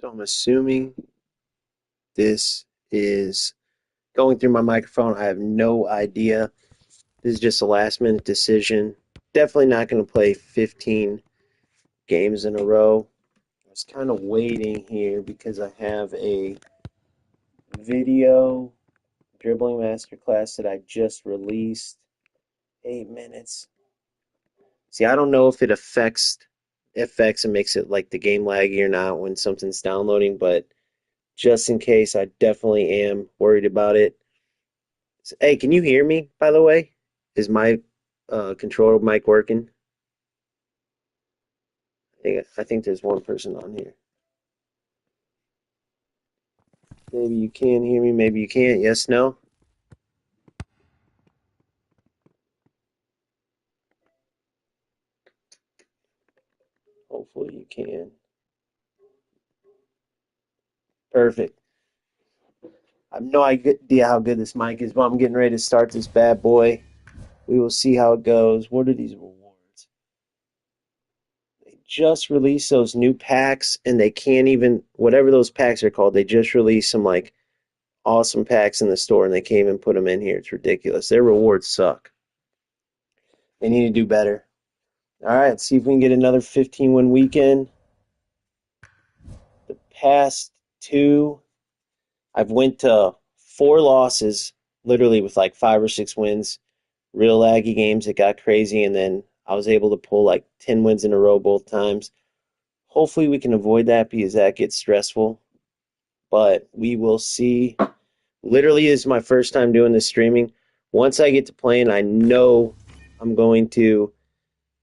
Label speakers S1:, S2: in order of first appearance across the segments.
S1: So I'm assuming this is going through my microphone. I have no idea. This is just a last minute decision. Definitely not going to play 15 games in a row. I was kind of waiting here because I have a video dribbling masterclass that I just released. 8 minutes. See, I don't know if it affects and makes it like the game laggy or not when something's downloading, but just in case, I definitely am worried about it. Hey, can you hear me, by the way? Is my controller mic working? I think there's one person on here. Maybe you can hear me, maybe you can't. Yes, no? Hopefully you can. Perfect. I have no idea how good this mic is, but I'm getting ready to start this bad boy. We will see how it goes. What are these rewards? They just released those new packs, and they can't even, whatever those packs are called, they just released some like awesome packs in the store, and they can't even put them in here. It's ridiculous. Their rewards suck. They need to do better. All right, let's see if we can get another 15-win weekend. The past two, I've went to 4 losses, literally with like 5 or 6 wins. Real laggy games that got crazy, and then I was able to pull like 10 wins in a row both times. Hopefully we can avoid that because that gets stressful. But we will see. Literally, this is my first time doing this streaming. Once I get to playing, I know I'm going to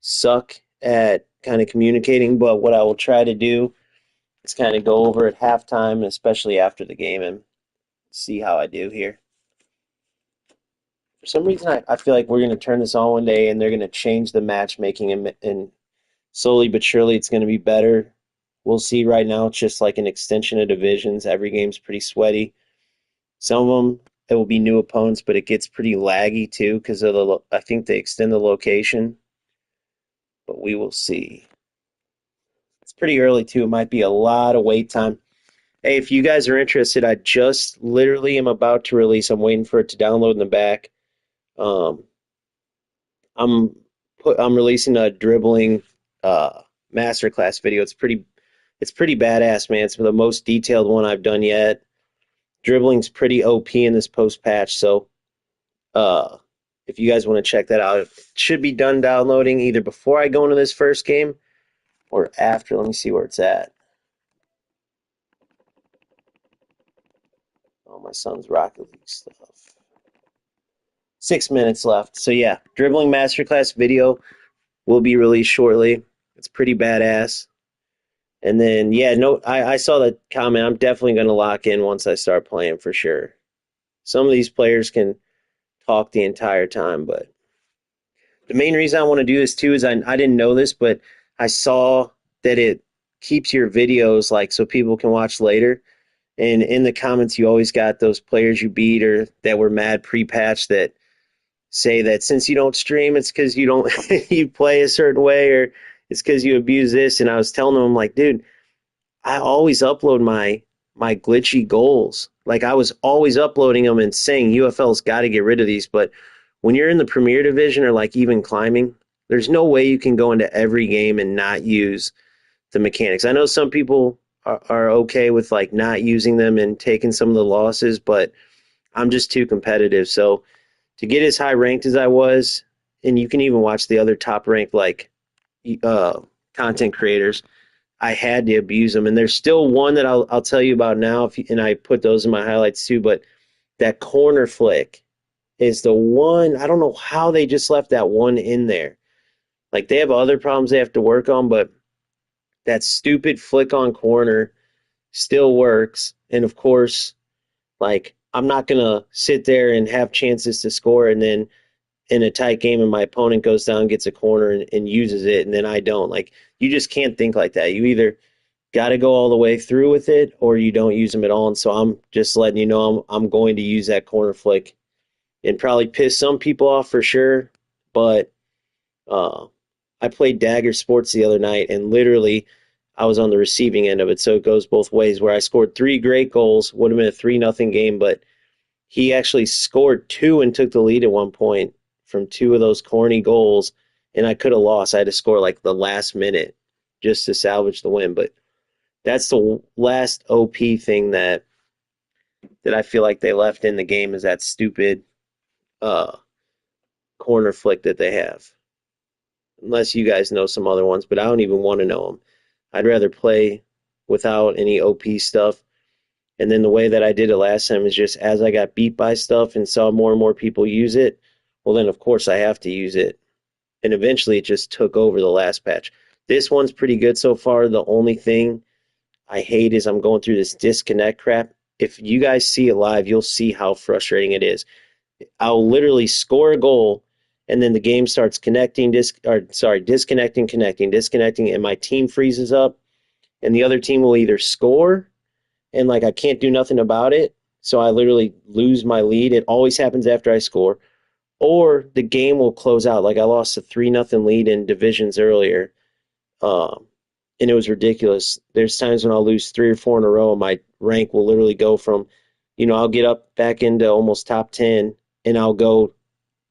S1: suck at kind of communicating, but what I will try to do is kind of go over at halftime, and especially after the game, and see how I do here. For some reason, I feel like we're going to turn this on one day and they're going to change the matchmaking, and slowly but surely it's going to be better. We'll see. Right now, it's just like an extension of divisions. Every game's pretty sweaty. Some of them, it will be new opponents, but it gets pretty laggy too because of I think they extend the location, but we will see. It's pretty early too. It might be a lot of wait time. Hey, if you guys are interested, I just literally am about to release. I'm waiting for it to download in the back. Um, I'm releasing a dribbling masterclass video. It's pretty badass, man. It's the most detailed one I've done yet. Dribbling's pretty OP in this post patch, so uh, if you guys want to check that out, it should be done downloading either before I go into this first game or after. Let me see where it's at. Oh, my son's Rocket League stuff. 6 minutes left. So yeah, dribbling masterclass video will be released shortly. It's pretty badass. And then yeah, no, I saw that comment. I'm definitely going to lock in once I start playing for sure. Some of these players can talk the entire time, but the main reason I want to do this too is I didn't know this, but I saw that it keeps your videos like so people can watch later. And in the comments, you always got those players you beat or that were mad pre-patch that say that since you don't stream, it's because you don't you play a certain way or it's because you abuse this. And I was telling them, I'm like, dude, I always upload my glitchy goals. Like I was always uploading them and saying UFL's got to get rid of these. But when you're in the Premier Division or like even climbing, there's no way you can go into every game and not use the mechanics. I know some people are okay with like not using them and taking some of the losses, but I'm just too competitive. So to get as high ranked as I was, and you can even watch the other top ranked like uh, content creators, I had to abuse them. And there's still one that I'll tell you about now, and I put those in my highlights too. But that corner flick is the one. I don't know how they just left that one in there. Like they have other problems they have to work on, but that stupid flick on corner still works. And of course, like I'm not gonna sit there and have chances to score and then in a tight game and my opponent goes down, gets a corner and uses it, and then I don't. Like you just can't think like that. You either got to go all the way through with it or you don't use them at all. And so I'm just letting you know I'm going to use that corner flick and probably piss some people off for sure. But I played Dagger Sports the other night and literally I was on the receiving end of it, so it goes both ways. Where I scored 3 great goals, would have been a 3-0 game, but he actually scored two and took the lead at one point from two of those corny goals, and I could have lost. I had to score like the last minute just to salvage the win. But that's the last OP thing that I feel like they left in the game is that stupid uh, corner flick that they have. Unless you guys know some other ones, but I don't even want to know them. I'd rather play without any OP stuff. And then the way that I did it last time is just as I got beat by stuff and saw more and more people use it, well, then of course I have to use it. And eventually it just took over the last patch. This one's pretty good so far. The only thing I hate is I'm going through this disconnect crap. If you guys see it live, you'll see how frustrating it is. I'll literally score a goal and then the game starts disconnecting, connecting, disconnecting, and my team freezes up, and the other team will either score and like I can't do nothing about it, so I literally lose my lead. It always happens after I score, or the game will close out. Like I lost a 3-0 lead in divisions earlier, um, and it was ridiculous. There's times when I'll lose 3 or 4 in a row, and my rank will literally go from, I'll get up back into almost top 10, and I'll go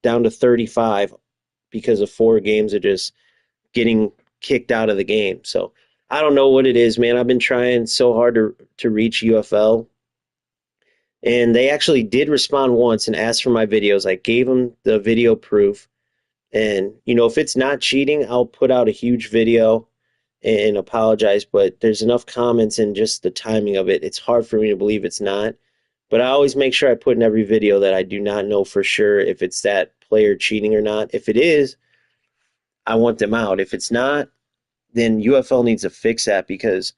S1: down to 35 because of 4 games of just getting kicked out of the game. So I don't know what it is, man. I've been trying so hard to reach UFL, and they actually did respond once and asked for my videos. I gave them the video proof, and if it's not cheating, I'll put out a huge video and apologize. But there's enough comments and just the timing of it. It's hard for me to believe it's not. But I always make sure I put in every video that I do not know for sure if it's that player cheating or not. If it is, I want them out. If it's not, then UFL needs to fix that because,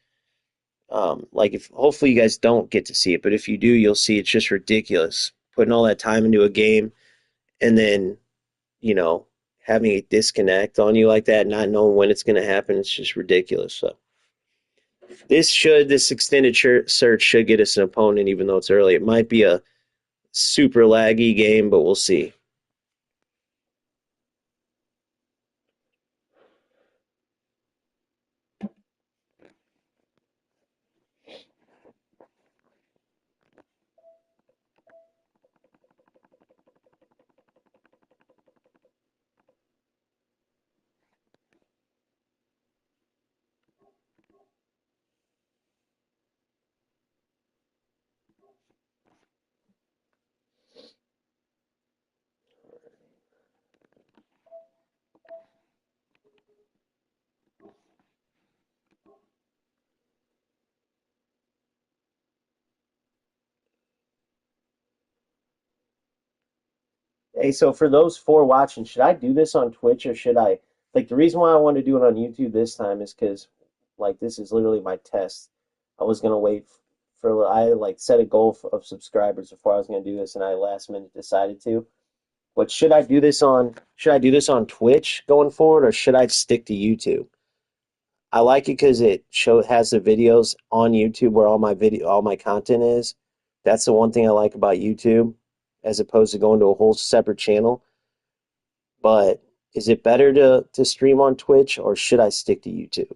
S1: like, if hopefully you guys don't get to see it, but if you do, you'll see it's just ridiculous putting all that time into a game and then, you know, having a disconnect on you like that, not knowing when it's going to happen. It's just ridiculous. So this extended search should get us an opponent, even though it's early. It might be a super laggy game, but we'll see. Hey, so for those 4 watching, should I do this on Twitch or should I? Like, the reason why I want to do it on YouTube this time is because, like, this is literally my test. I was gonna wait for I like set a goal of subscribers before I was gonna do this, and I last minute decided to. But should I do this on Twitch going forward, or should I stick to YouTube? I like it because it has the videos on YouTube where all my content is. That's the one thing I like about YouTube, as opposed to going to a whole separate channel. But is it better to stream on Twitch or should I stick to YouTube?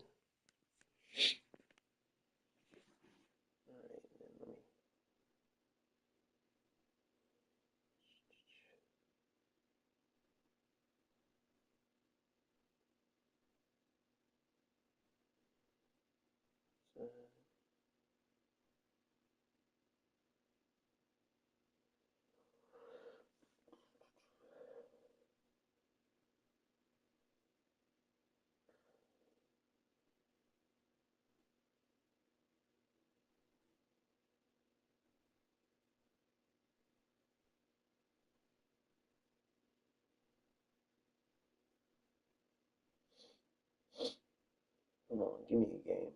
S1: Come on, give me a game.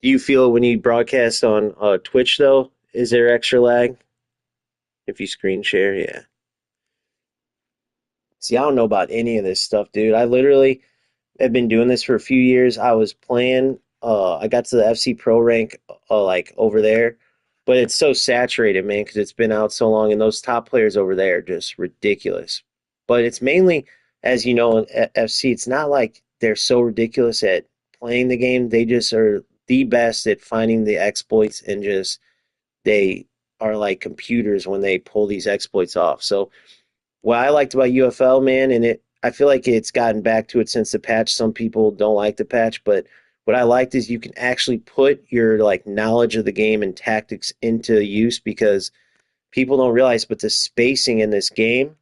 S1: Do you feel when you broadcast on Twitch though? Is there extra lag if you screen share? Yeah. See, I don't know about any of this stuff, dude. I literally have been doing this for a few years. I was playing. I got to the FC Pro rank, like over there, but it's so saturated, man, because it's been out so long, and those top players over there are just ridiculous. But it's mainly, as you know, in FC. It's not like they're so ridiculous at playing the game. They just are the best at finding the exploits, and just they are like computers when they pull these exploits off. So what I liked about UFL, man, and I feel like it's gotten back to it since the patch. Some people don't like the patch, but what I liked is you can actually put your like knowledge of the game and tactics into use, because people don't realize, but the spacing in this game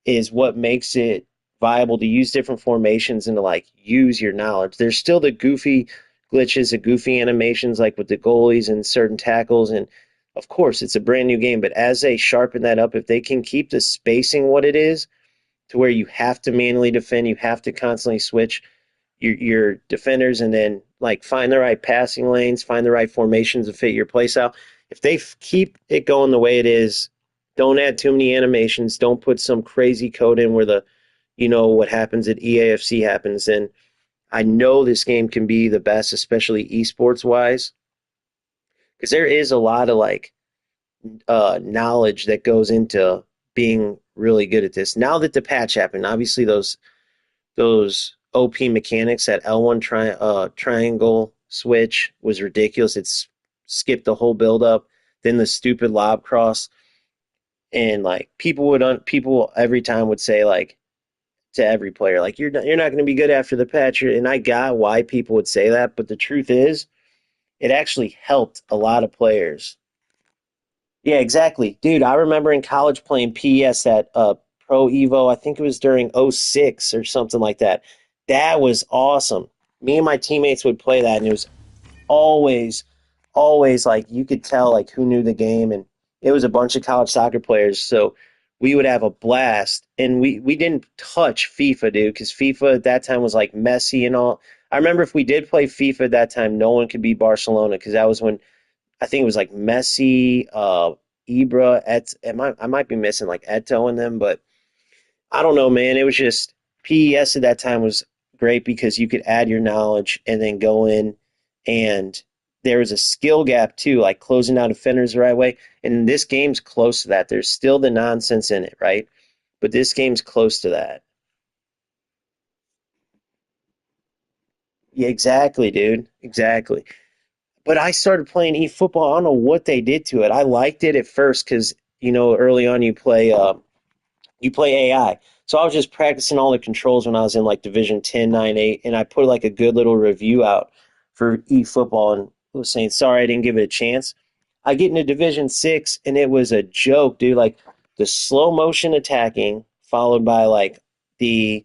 S1: is what makes it viable to use different formations and to like use your knowledge. There's still the goofy glitches, the goofy animations like with the goalies and certain tackles, and of course it's a brand new game, but as they sharpen that up, if they can keep the spacing what it is to where you have to manually defend, you have to constantly switch your defenders, and then like find the right passing lanes, find the right formations to fit your play style. If they keep it going the way it is, don't add too many animations, don't put some crazy code in where what happens at EAFC happens, then I know this game can be the best, especially esports wise, because there is a lot of like knowledge that goes into being really good at this. Now that the patch happened, obviously those OP mechanics, that L1 triangle switch was ridiculous. It's skipped the whole build up. Then the stupid lob cross, and like people every time would say like to every player like you're not going to be good after the patch. And I got why people would say that, but the truth is it actually helped a lot of players. Yeah, exactly. Dude, I remember in college playing PES at Pro Evo. I think it was during '06 or something like that. That was awesome. Me and my teammates would play that, and it was always, always like you could tell like who knew the game, and it was a bunch of college soccer players. So we would have a blast, and we didn't touch FIFA, dude, because FIFA at that time was like Messi and all. I remember if we did play FIFA at that time, no one could beat Barcelona, because that was when I think it was like Messi, Ibra, I might be missing like Eto in them, but I don't know, man. It was just PES at that time was great because you could add your knowledge and then go in, and there was a skill gap too, like closing down defenders the right way. And this game's close to that. There's still the nonsense in it, right? But this game's close to that. Yeah, exactly, dude. Exactly. But I started playing eFootball. I don't know what they did to it. I liked it at first because early on you play AI. So I was just practicing all the controls when I was in like Division 10, 9, 8, and I put like a good little review out for eFootball and was saying sorry I didn't give it a chance. I get into Division 6 and it was a joke, dude. Like the slow motion attacking followed by like the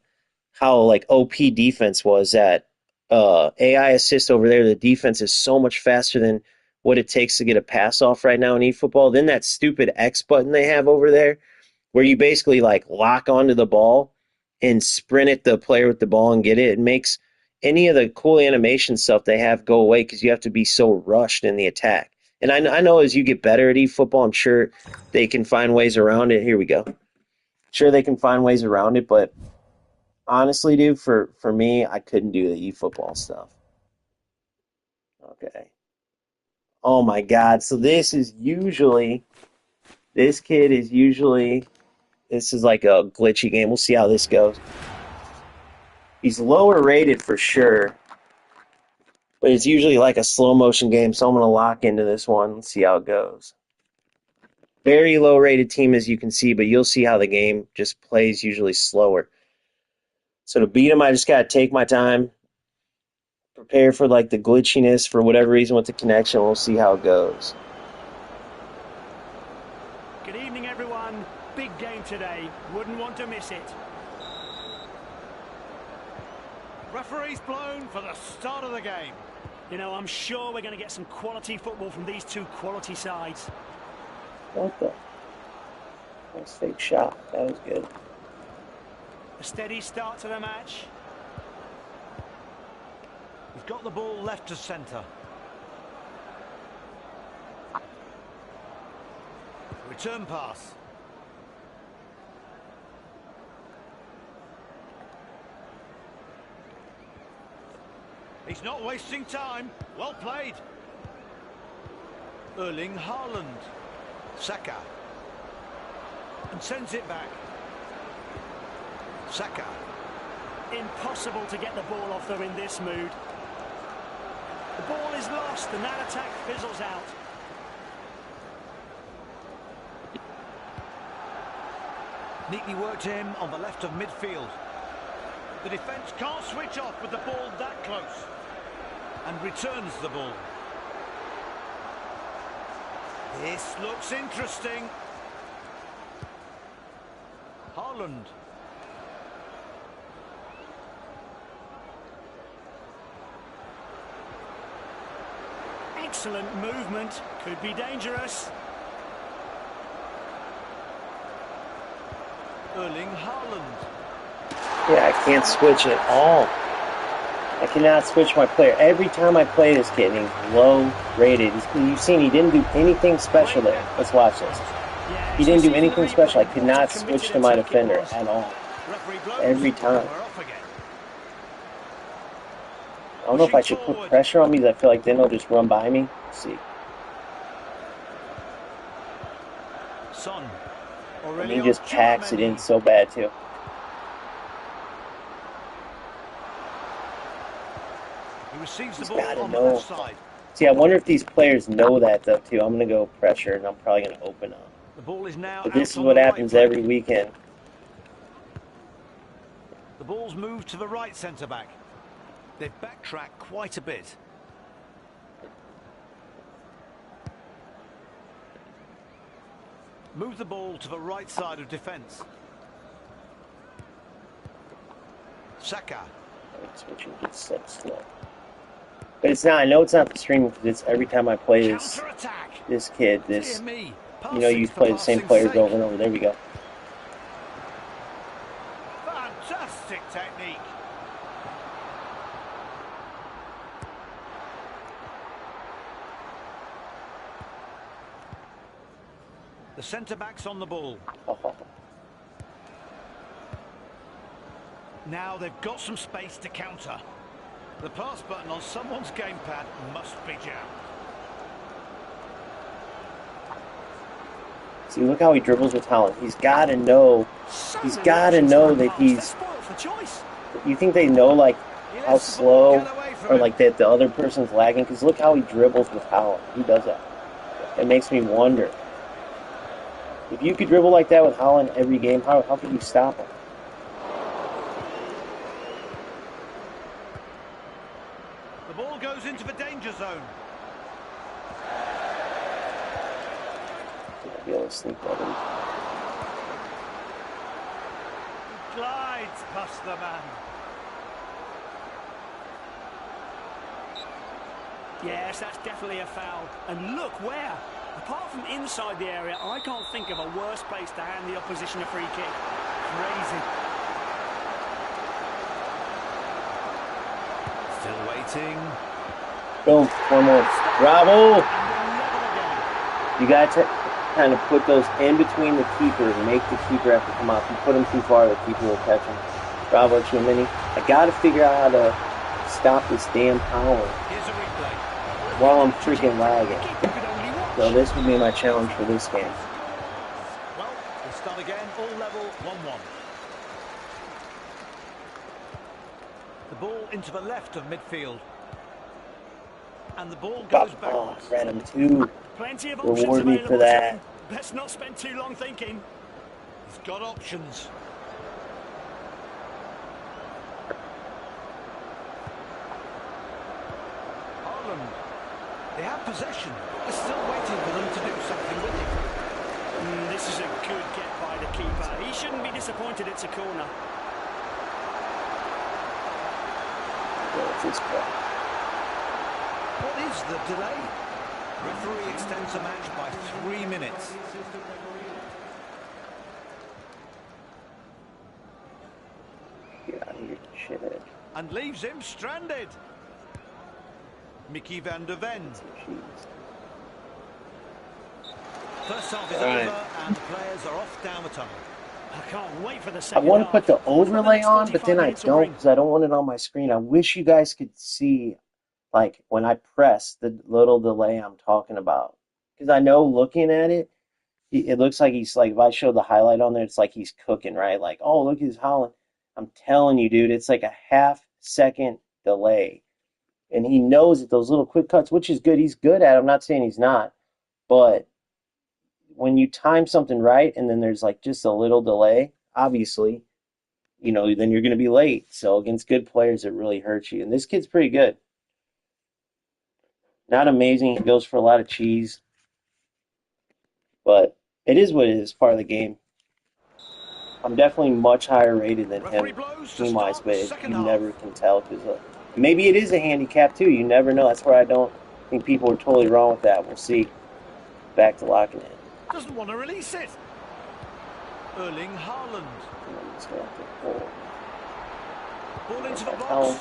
S1: how like OP defense was at AI assist over there. The defense is so much faster than what it takes to get a pass off right now in eFootball. Then that stupid X button they have over there where you basically like lock onto the ball and sprint at the player with the ball and get it. It makes any of the cool animation stuff they have go away because you have to be so rushed in the attack. And I know as you get better at eFootball, I'm sure they can find ways around it. Here we go. Sure, they can find ways around it, but honestly, dude, for me, I couldn't do the eFootball stuff. Okay. Oh my God. So this kid is usually this is like a glitchy game. We'll see how this goes. He's lower rated for sure, but it's usually like a slow motion game, so I'm going to lock into this one. Let's see how it goes. Very low rated team, as you can see, but you'll see how the game just plays usually slower. So to beat him, I just got to take my time, prepare for like the glitchiness for whatever reason with the connection. We'll see how it goes.
S2: Good evening, everyone. Big game today. Wouldn't want to miss it. Referee's blown for the start of the game. I'm sure we're going to get some quality football from these two quality sides.
S1: What the? Nice fake shot. That was good.
S2: A steady start to the match.
S3: We've got the ball left to centre.
S2: Return pass. He's not wasting time. Well played. Erling Haaland. Saka. And sends it back. Saka. Impossible to get the ball off them in this mood. The ball is lost and that attack fizzles out. Neatly worked him on the left of midfield. The defence can't switch off with the ball that close. And returns the ball. This looks interesting. Haaland. Excellent movement. Could be dangerous. Erling Haaland.
S1: Yeah, I can't switch at all. I cannot switch my player. Every time I play this kid, and he's low rated. You've seen he didn't do anything special there. Let's watch this. He didn't do anything special. I could not switch to my defender at all. Every time. I don't know if I should put pressure on me, because I feel like then they'll just run by me. Let's see. And he just packs it in so bad, too. He's got to know. See, I wonder if these players know that, though, too. I'm going to go pressure, and I'm probably going to open up.
S2: The ball is now
S1: but this is what happens every weekend.
S2: The ball's moved to the right centre-back. They've backtracked quite a bit. Move the ball to the right side of defence. Saka.
S1: Switching gets so slow. But it's not. I know it's not the stream because it's every time I play this kid. You know, you play the same players over and over. There we go.
S2: Fantastic technique. The centre-back's on the ball. Now they've got some space to counter. The pass button on someone's gamepad must be jammed.
S1: See, look how he dribbles with Haaland. He's got to know. He's got to know that he's. You think they know like how slow or like that the other person's lagging? Because look how he dribbles with Haaland. He does that. It makes me wonder. If you could dribble like that with Haaland every game, how could you stop him?
S2: The ball goes into the danger zone.
S1: Be able to sneak that in.
S2: Glides past the man. Yes, that's definitely a foul. And look where. Apart from inside the area, I can't think of a worse place to hand the opposition a free kick. Crazy. Still waiting.
S1: Boom. One more. Bravo! You got to kind of put those in between the keeper and make the keeper have to come out. If you put him too far, the keeper will catch him. Bravo, Chimini. I got to figure out how to stop this damn power while I'm freaking lagging. So this would be my challenge for this game.
S2: Well, we'll start again, all level, 1-1. The ball into the left of midfield. And the ball goes back.
S1: Oh, I read him too.
S2: Plenty of
S1: Reward me for that.
S2: Best not spend too long thinking. He's got options. Haaland. They have possession. They're still waiting for them to do something with it. This is a good get by the keeper. He shouldn't be disappointed it's a corner. What is the delay? Referee extends the match by 3 minutes.
S1: Get out of here, shithead.
S2: And leaves him stranded. Mickey van der Ven. First half is
S1: All right.
S2: over and the players are off down the tunnel. I can't wait for the
S1: I
S2: second
S1: want to
S2: half.
S1: put the
S2: What will the
S1: overlay
S2: next
S1: on, but
S2: 45
S1: then I
S2: minutes will
S1: don't
S2: bring?
S1: because I don't want it on my screen. I wish you guys could see, like, when I press the little delay I'm talking about. Because I know looking at it, it looks like he's, like, if I show the highlight on there, it's like he's cooking, right? Like, oh, look at his Holland. I'm telling you, dude, it's like a half-second delay. And he knows that those little quick cuts, which is good. He's good at it. I'm not saying he's not. But when you time something right and then there's, like, just a little delay, obviously, you know, then you're going to be late. So against good players, it really hurts you. And this kid's pretty good. Not amazing. He goes for a lot of cheese. But it is what it is, part of the game. I'm definitely much higher rated than him team-wise, but you never can tell because maybe it is a handicap too. You never know. That's where I don't think people are totally wrong with that. We'll see. Back to locking in.
S2: Doesn't want to release it. Erling Haaland. Ball into the box.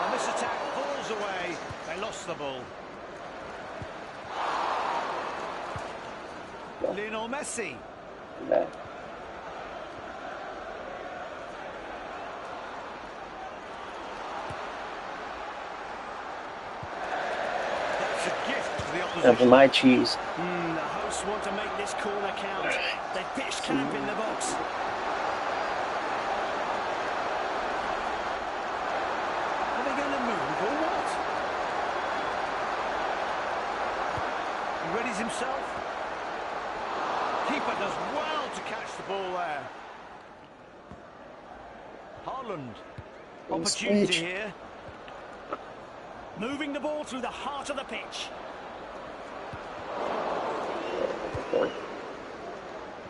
S2: And this attack falls away. They lost the ball. Lionel Messi.
S1: Back.
S2: That's a gift to the opposition.
S1: Now for my cheese.
S2: The hosts want to make this corner count. They pitched camp in the box. Are they going to move or what? He readies himself. Keeper does well to catch the ball there. Haaland. Opportunity here. Moving the ball through the heart of the pitch.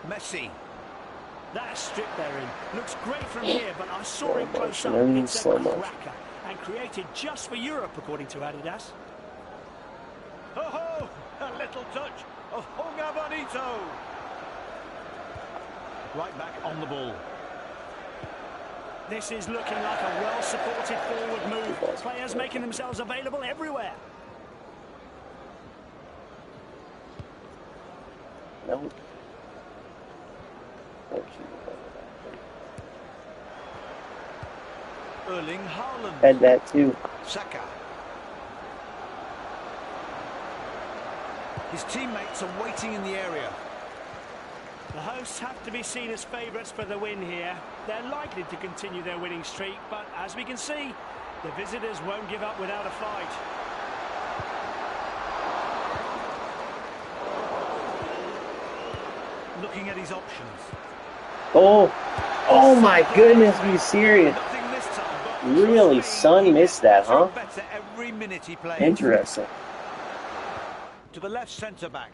S2: Messi. That strip there in. Looks great from here, but I saw it close up. It's a cracker. And created just for Europe, according to Adidas. Oh, a little touch of Honga Bonito. Right back on the ball. This is looking like a well-supported forward move. Players making themselves available everywhere.
S1: No.
S2: Erling Haaland.
S1: Had that too.
S2: Saka. His teammates are waiting in the area. The hosts have to be seen as favourites for the win here. They're likely to continue their winning streak, but as we can see, the visitors won't give up without a fight. Looking at his options.
S1: Oh my goodness, are you serious? Really, Son missed that, huh?
S2: Every minute he plays.
S1: Interesting.
S2: To the left centre back.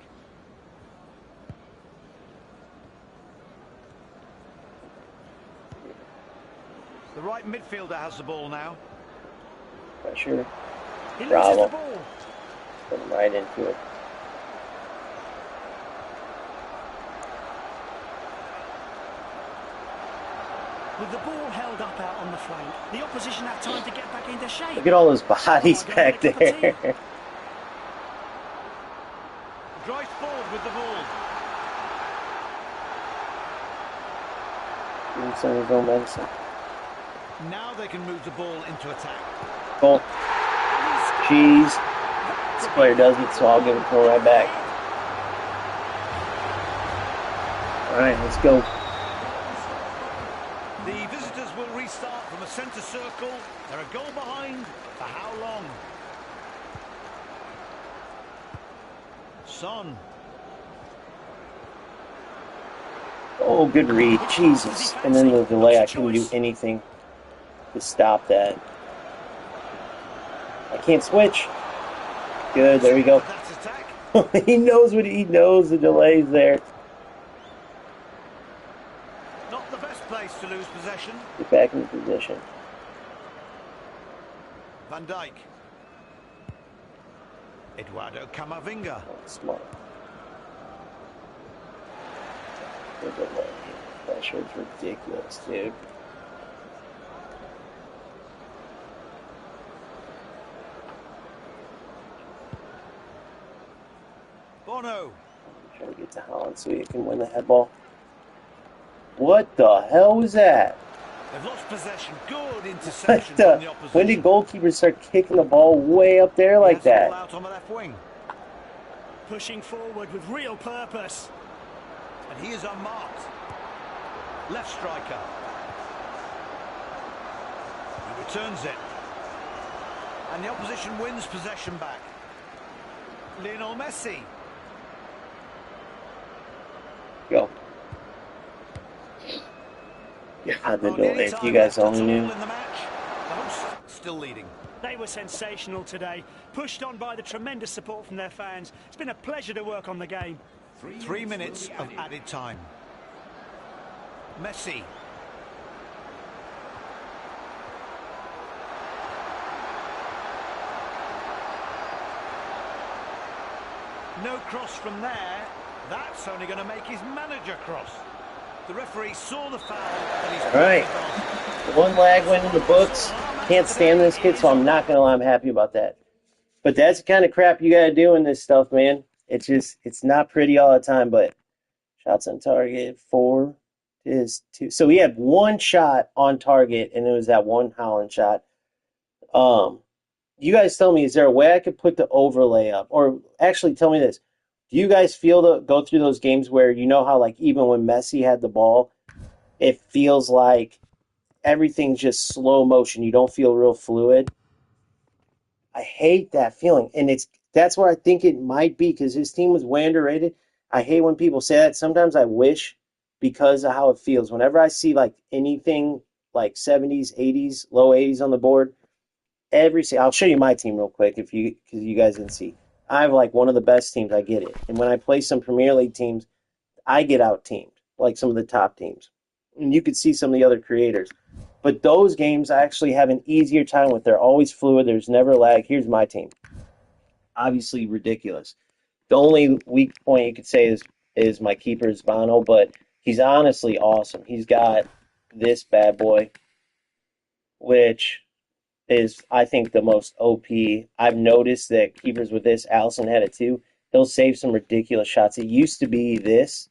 S2: The right midfielder has the ball now.
S1: Pressure.
S2: He loses
S1: Bravo.
S2: the ball.
S1: Put him right into it.
S2: With the ball held up out on the flank, the opposition have time to get back into shape.
S1: Look at all those bodies back there.
S2: Drives forward with the ball.
S1: Give him some of his own medicine.
S2: Now they can move the ball into attack.
S1: Cool. Cheese. This player does it, so I'll give it to him right back. Alright, let's go.
S2: The visitors will restart from a centre circle. They're a goal behind. For how long? Son.
S1: Oh, good read. Jesus. And then the delay, I couldn't do anything to stop that. I can't switch. Good, there we go. He knows what he knows, the delay's there.
S2: Not the best place to lose possession.
S1: Get back in position.
S2: Van Dijk. Eduardo Camavinga.
S1: Oh, smart. The delay. Pressure's ridiculous, dude.
S2: Bono.
S1: Trying to get to Holland so he can win the head ball. What the hell was that?
S2: They've lost possession. Good interception
S1: What
S2: from
S1: the?
S2: the opposition.
S1: When did goalkeepers start kicking the ball way up there like
S2: He has the
S1: that?
S2: ball out on the left wing. Pushing forward with real purpose. And he is unmarked. Left striker. He returns it. And the opposition wins possession back. Lionel Messi.
S1: Go. God, the delay. If you guys only knew.
S2: In the match. The hosts still leading. They were sensational today, pushed on by the tremendous support from their fans. It's been a pleasure to work on the game. 3 minutes of added time. Messi. No cross from there. That's only going to make his manager cross. The referee saw the foul.
S1: All right. One lag went in the books. Can't stand this kid, so I'm not going to lie. I'm happy about that. But that's the kind of crap you got to do in this stuff, man. It's not pretty all the time, but shots on target, 4 is 2. So we had one shot on target, and it was that one Holland shot. You guys tell me, is there a way I could put the overlay up? Or actually, tell me this. Do you guys go through those games where you know how, like, even when Messi had the ball, it feels like everything's just slow motion. You don't feel real fluid. I hate that feeling. And that's where I think it might be because his team was way underrated. I hate when people say that. Sometimes I wish because of how it feels. Whenever I see, like, anything like 70s, 80s, low 80s on the board, I'll show you my team real quick because you guys didn't see. I have like one of the best teams. I get it. And when I play some Premier League teams, I get out teamed like some of the top teams. And you could see some of the other creators. But those games I actually have an easier time with. They're always fluid. There's never lag. Here's my team. Obviously ridiculous. The only weak point you could say is my keeper is Bono, but he's honestly awesome. He's got this bad boy, which is, I think, the most OP. I've noticed that keepers with this, Allison had it too, they'll save some ridiculous shots. It used to be this.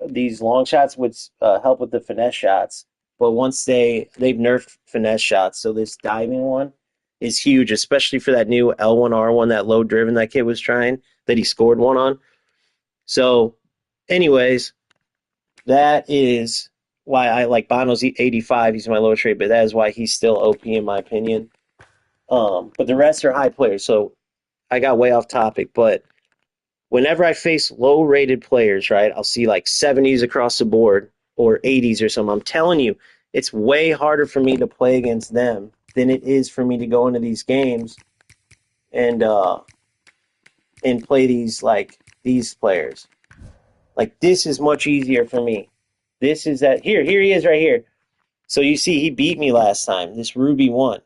S1: These long shots would help with the finesse shots, but once they've nerfed finesse shots, so this diving one is huge, especially for that new L1R1, that low driven that kid was trying, that he scored one on. So, anyways, that is why I like Bono's 85. He's my lowest rate, but that is why he's still OP in my opinion. But the rest are high players, so I got way off topic. But whenever I face low-rated players, right, I'll see like 70s across the board or 80s or something. I'm telling you, it's way harder for me to play against them than it is for me to go into these games and play these players. Like, this is much easier for me. This is that. Here he is right here. So you see, he beat me last time. This Ruby won.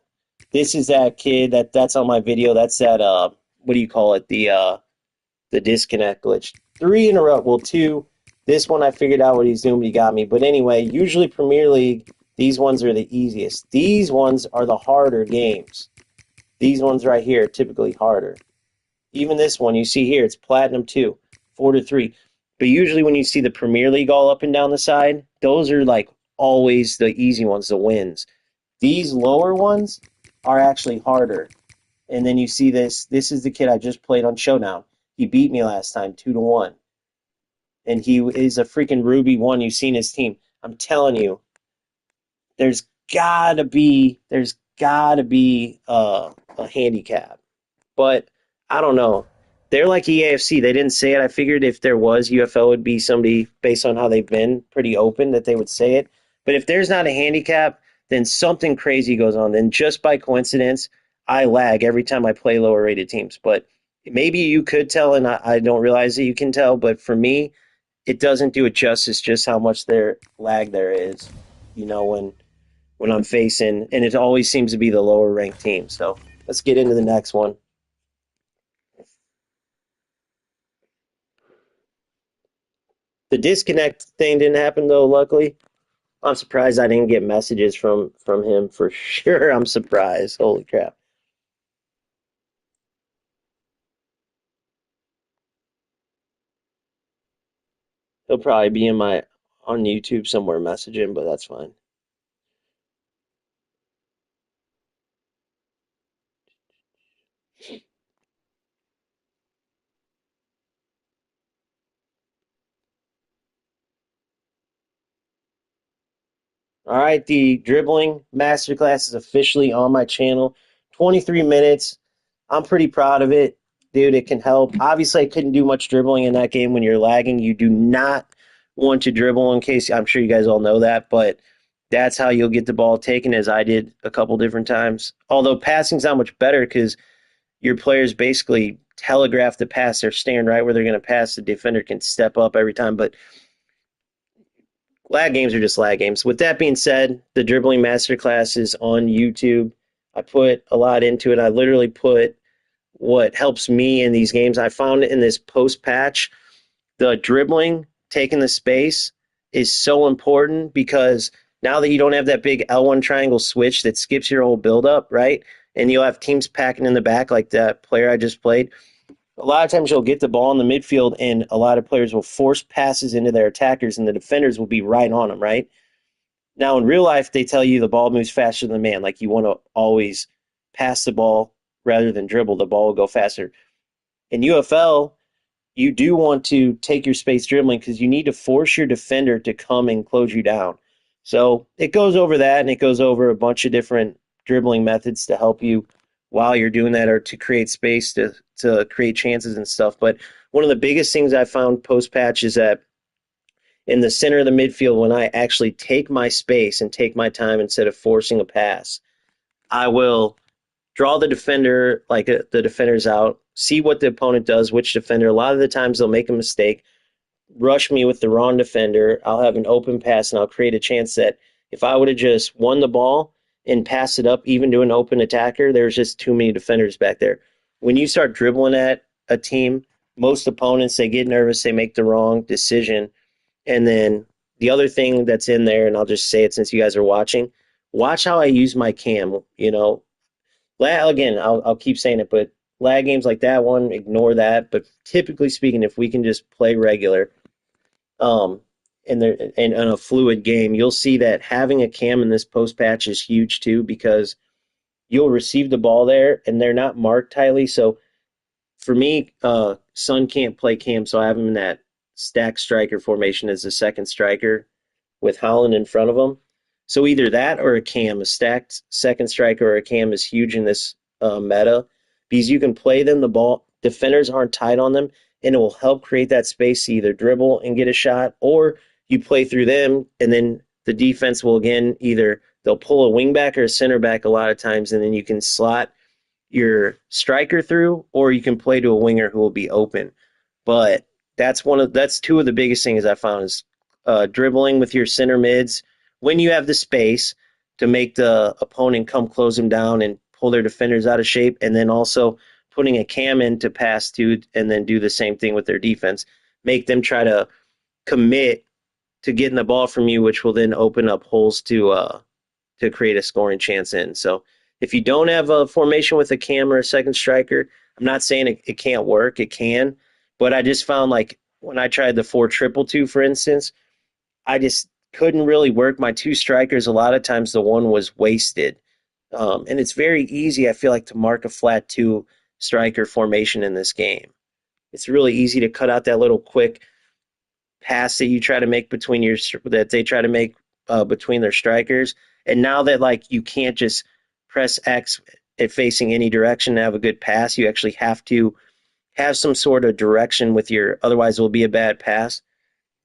S1: This is that kid that's on my video. That's that, what do you call it? The disconnect glitch. 3 in a row. Well, 2. This one I figured out what he's doing, but he got me. But anyway, usually Premier League, these ones are the easiest. These ones are the harder games. These ones right here are typically harder. Even this one, you see here, it's Platinum 2, 4-3. But usually when you see the Premier League all up and down the side, those are like always the easy ones, the wins. These lower ones are actually harder. And then you see this. This is the kid I just played on Showdown. He beat me last time, 2-1. And he is a freaking Ruby 1. You've seen his team. I'm telling you, there's gotta be a handicap. But I don't know. They're like EAFC. They didn't say it. I figured if there was, UFL would be somebody, based on how they've been, pretty open, that they would say it. But if there's not a handicap, then something crazy goes on. Then just by coincidence, I lag every time I play lower-rated teams. But maybe you could tell, and I don't realize that you can tell. But for me, it doesn't do it justice just how much lag there is, when I'm facing, and it always seems to be the lower-ranked team. So let's get into the next one. The disconnect thing didn't happen, though, luckily. I'm surprised I didn't get messages from him for sure. I'm surprised. Holy crap. He'll probably be in my on YouTube somewhere messaging, but that's fine. All right, the dribbling masterclass is officially on my channel. 23 minutes. I'm pretty proud of it. Dude, it can help. Obviously, I couldn't do much dribbling in that game when you're lagging. You do not want to dribble in case I'm sure you guys all know that, but that's how you'll get the ball taken as I did a couple different times. Although passing's not much better because your players basically telegraph the pass. They're staying right where they're going to pass. The defender can step up every time, but lag games are just lag games. With that being said, the dribbling masterclass is on YouTube. I put a lot into it. I literally put what helps me in these games. I found it in this post patch. The dribbling, taking the space, is so important because now that you don't have that big L1 triangle switch that skips your whole buildup, right? And you'll have teams packing in the back like that player I just played. A lot of times you'll get the ball in the midfield and a lot of players will force passes into their attackers and the defenders will be right on them, right? Now in real life they tell you the ball moves faster than the man. Like you want to always pass the ball rather than dribble. The ball will go faster. In UFL, you do want to take your space dribbling because you need to force your defender to come and close you down. So it goes over that and it goes over a bunch of different dribbling methods to help you while you're doing that or to create space to create chances and stuff. But one of the biggest things I found post patch is that in the center of the midfield, when I actually take my space and take my time instead of forcing a pass, I will draw the defender, like the defender's out, see what the opponent does, which defender. A lot of the times they'll make a mistake, rush me with the wrong defender. I'll have an open pass and I'll create a chance that if I would have just won the ball and passed it up even to an open attacker, there's just too many defenders back there. When you start dribbling at a team, most opponents, they get nervous, they make the wrong decision. And then the other thing that's in there, and I'll just say it since you guys are watching, watch how I use my cam. You know, again, I'll keep saying it, but lag games like that one, ignore that. But typically speaking, if we can just play regular, um, in a fluid game, you'll see that having a cam in this post patch is huge too because you'll receive the ball there and they're not marked tightly. So for me, Sun can't play cam, so I have him in that stack striker formation as the second striker with Holland in front of him. So either that or a cam, a stacked second striker or a cam is huge in this meta because you can play them the ball. Defenders aren't tight on them, and it will help create that space to either dribble and get a shot, or you play through them, and then the defense will again either they'll pull a wing back or a center back a lot of times, and then you can slot your striker through, or you can play to a winger who will be open. But that's two of the biggest things I found is dribbling with your center mids when you have the space to make the opponent come close them down and pull their defenders out of shape, and then also putting a cam in to pass to and then do the same thing with their defense. Make them try to commit to getting the ball from you, which will then open up holes to create a scoring chance in. So if you don't have a formation with a cam or a second striker, I'm not saying it can't work. It can, but I just found like when I tried the 4-2-2, for instance, I just couldn't really work my two strikers. A lot of times the one was wasted. And it's very easy, I feel like, to mark a flat two striker formation in this game. It's really easy to cut out that little quick pass that you try to make between your that they try to make between their strikers. And now that like you can't just press X at facing any direction to have a good pass, you actually have to have some sort of direction with your. Otherwise, it will be a bad pass.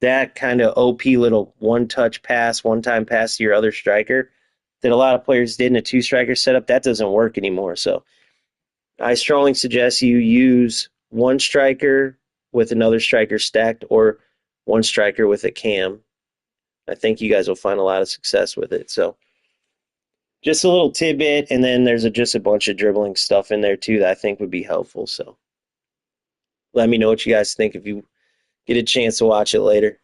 S1: That kind of OP little one-touch pass, one-time pass to your other striker that a lot of players did in a two-striker setup, that doesn't work anymore. So I strongly suggest you use one striker with another striker stacked or one striker with a cam. I think you guys will find a lot of success with it. So just a little tidbit, and then there's just a bunch of dribbling stuff in there too that I think would be helpful. So let me know what you guys think if you get a chance to watch it later.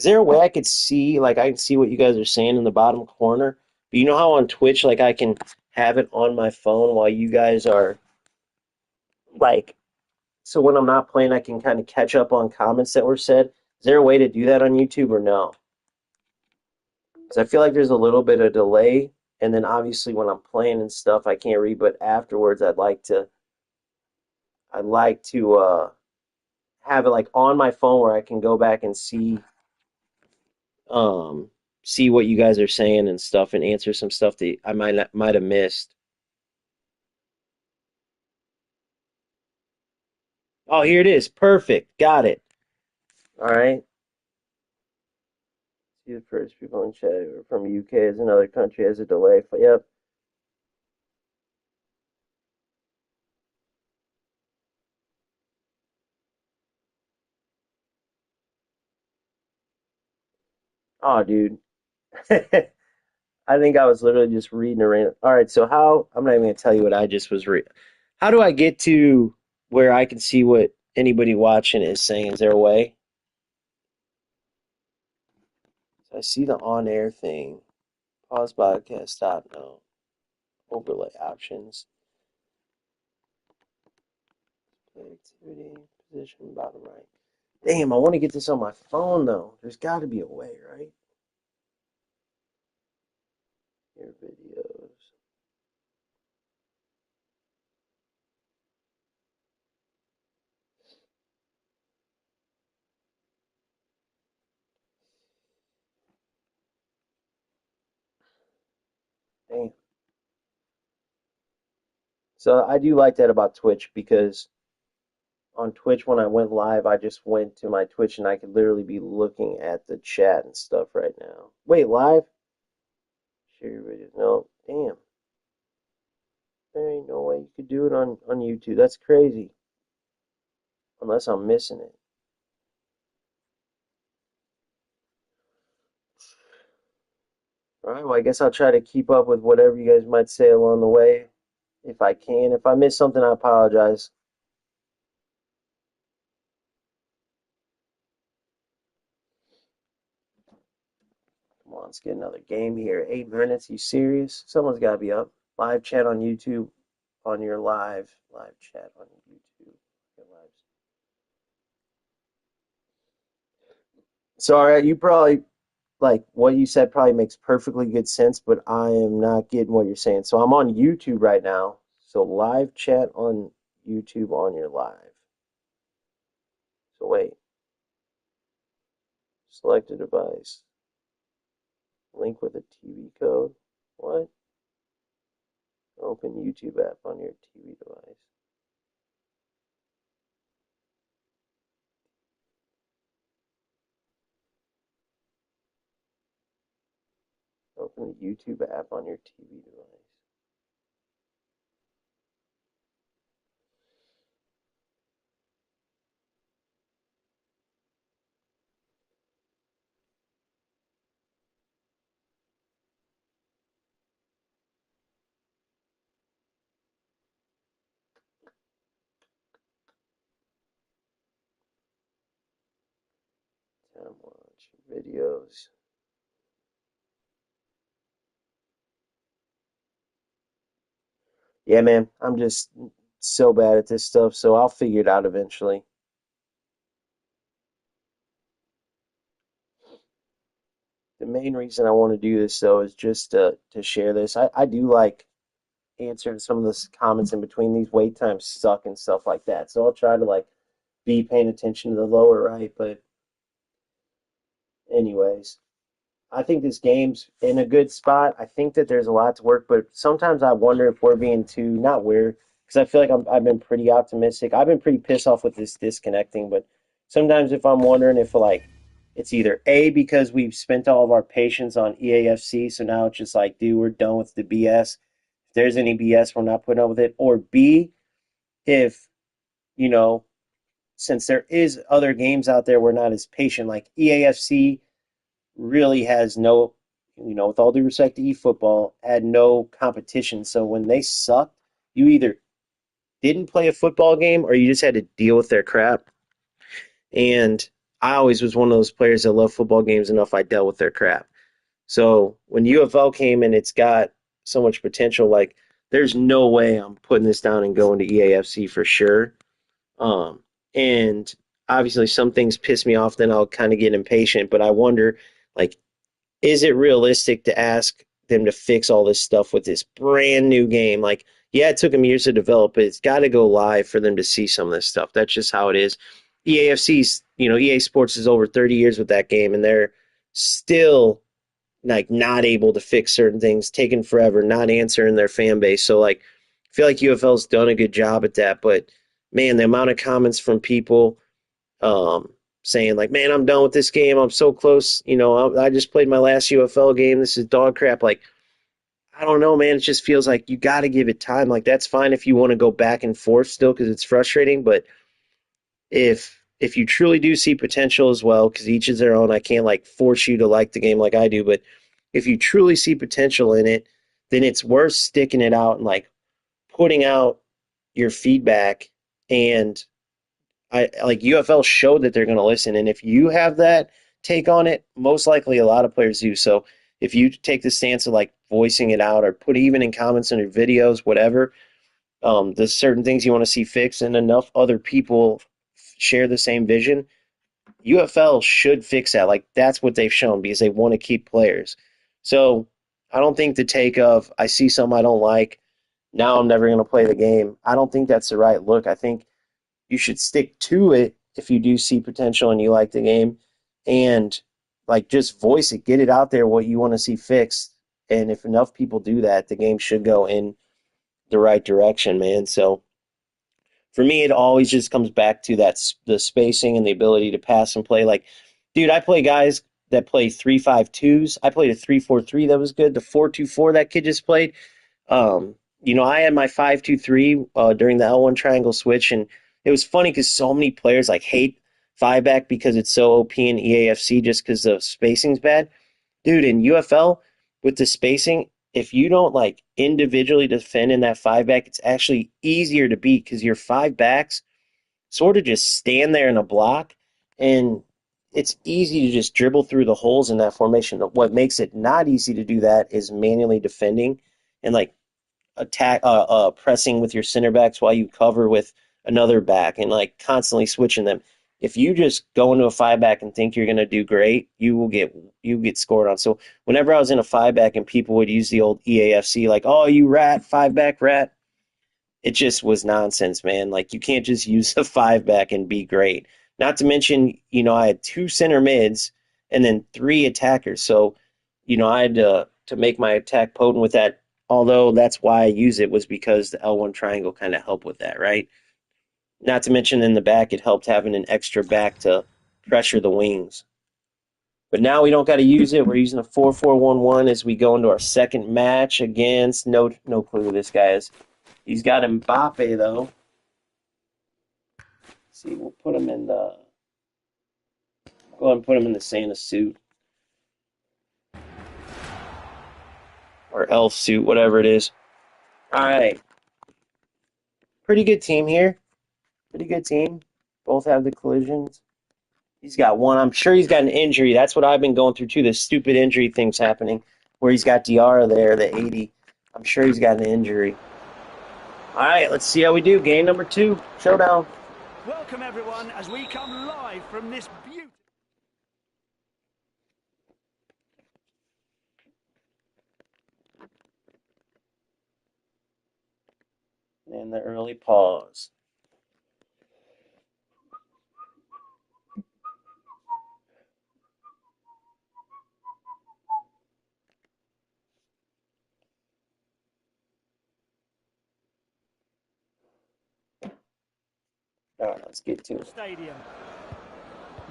S1: Is there a way I could see, like, I can see what you guys are saying in the bottom corner? But you know how on Twitch, like, I can have it on my phone while you guys are, like, so when I'm not playing, I can kind of catch up on comments that were said. Is there a way to do that on YouTube or no? Because I feel like there's a little bit of delay, and then obviously when I'm playing and stuff, I can't read. But afterwards, I'd like to have it like on my phone where I can go back and um see what you guys are saying and stuff and answer some stuff that I might have missed. Oh, here it is. Perfect. Got it. All right. See the first people in chat are from UK as another country has a delay. Yep. Oh, dude. I think I was literally just reading a random. All right, so how? I'm not even gonna tell you what I just was reading. How do I get to where I can see what anybody watching is saying? Is there a way? So I see the on-air thing. Pause podcast. Stop. No. Overlay options. Play activity. Position. Bottom right. Damn, I want to get this on my phone though. There's got to be a way, right? Your videos. Damn. So I do like that about Twitch because on Twitch when I went live, I just went to my Twitch and I could literally be looking at the chat and stuff right now. Wait, live? Share your videos. No, damn. There ain't no way you could do it on YouTube. That's crazy. Unless I'm missing it. All right, well, I guess I'll try to keep up with whatever you guys might say along the way if I can. If I miss something, I apologize. Come on, let's get another game here. 8 minutes. You serious? Someone's got to be up. Live chat on YouTube on your live chat on YouTube. Your lives. Sorry, you probably like what you said probably makes perfectly good sense, but I am not getting what you're saying. So I'm on YouTube right now. So live chat on YouTube on your live. So wait, select a device. Link with a TV code. What? Open YouTube app on your TV device. Open the YouTube app on your TV device. Time watch videos. Yeah, man, I'm just so bad at this stuff, so I'll figure it out eventually. The main reason I want to do this though is just to share this. I do like answering some of the comments in between. These wait times suck and stuff like that. So I'll try to like be paying attention to the lower right. But anyways, I think this game's in a good spot. I think that there's a lot to work, but sometimes I wonder if we're being too not weird because I feel like I've been pretty optimistic. I've been pretty pissed off with this disconnecting, but sometimes if I'm wondering if like it's either A because we've spent all of our patience on EAFC, so now it's just like, dude, we're done with the BS. If there's any BS, we're not putting up with it. Or B, if you know, since there is other games out there, we're not as patient. Like EAFC really has no, with all due respect to eFootball, had no competition. So when they sucked, you either didn't play a football game or you just had to deal with their crap. And I always was one of those players that love football games enough I dealt with their crap. So when UFL came and it's got so much potential, like there's no way I'm putting this down and going to EAFC for sure. And obviously some things piss me off, then I'll kind of get impatient. But I wonder, like, is it realistic to ask them to fix all this stuff with this brand new game? Like, yeah, it took them years to develop, but it's got to go live for them to see some of this stuff. That's just how it is. EAFC's, EA Sports is over 30 years with that game, and they're still like not able to fix certain things, taking forever, not answering their fan base. So like, I feel like UFL's done a good job at that, but man, the amount of comments from people saying like, "Man, I'm done with this game. I'm so close. I just played my last UFL game. This is dog crap." Like, I don't know, man. It just feels like you got to give it time. Like, that's fine if you want to go back and forth still because it's frustrating. But if you truly do see potential as well, because each is their own, I can't like force you to like the game like I do. But if you truly see potential in it, then it's worth sticking it out and like putting out your feedback. And I like UFL showed that they're going to listen. And if you have that take on it, most likely a lot of players do. So if you take the stance of like voicing it out or put even in comments on your videos, whatever, there's certain things you want to see fixed, and enough other people share the same vision, UFL should fix that. Like, that's what they've shown because they want to keep players. So I don't think the take of I see something I don't like, now I'm never going to play the game. I don't think that's the right look. I think you should stick to it if you do see potential and you like the game, and like just voice it, get it out there what you want to see fixed. And if enough people do that, the game should go in the right direction, man. So for me, it always just comes back to the spacing and the ability to pass and play. Like, dude, I play guys that play 3-5-2s. I played a 3-4-3 that was good. The 4-2-4 that kid just played. I had my 5-2-3 during the L1 triangle switch, and it was funny because so many players like hate five back because it's so OP in EAFC just because the spacing's bad. Dude, in UFL with the spacing, if you don't like individually defend in that five back, it's actually easier to beat because your five backs sort of just stand there in a block, and it's easy to just dribble through the holes in that formation. What makes it not easy to do that is manually defending and like pressing with your center backs while you cover with another back and like constantly switching them. If you just go into a five back and think you're going to do great, you get scored on. So whenever I was in a five back and people would use the old EAFC like, "Oh, you rat, five back rat," it just was nonsense, man. Like, you can't just use the five back and be great. Not to mention, I had two center mids and then three attackers. So, I had to make my attack potent with that. Although that's why I use it was because the L1 triangle kind of helped with that, right? Not to mention in the back, it helped having an extra back to pressure the wings. But now we don't got to use it. We're using a 4-4-1-1 as we go into our second match against no clue who this guy is. He's got Mbappe though. Let's see, we'll put him in the go ahead and put him in the Santa suit or elf suit, whatever it is. All right, pretty good team here. Pretty good team. Both have the collisions. He's got one. I'm sure he's got an injury. That's what I've been going through too. This stupid injury thing's happening where he's got Diarra there, the 80. I'm sure he's got an injury. All right, let's see how we do. Game number 2, showdown.
S2: Welcome everyone as we come live from this beautiful.
S1: And the early pause. All right, let's get to it.
S2: Stadium.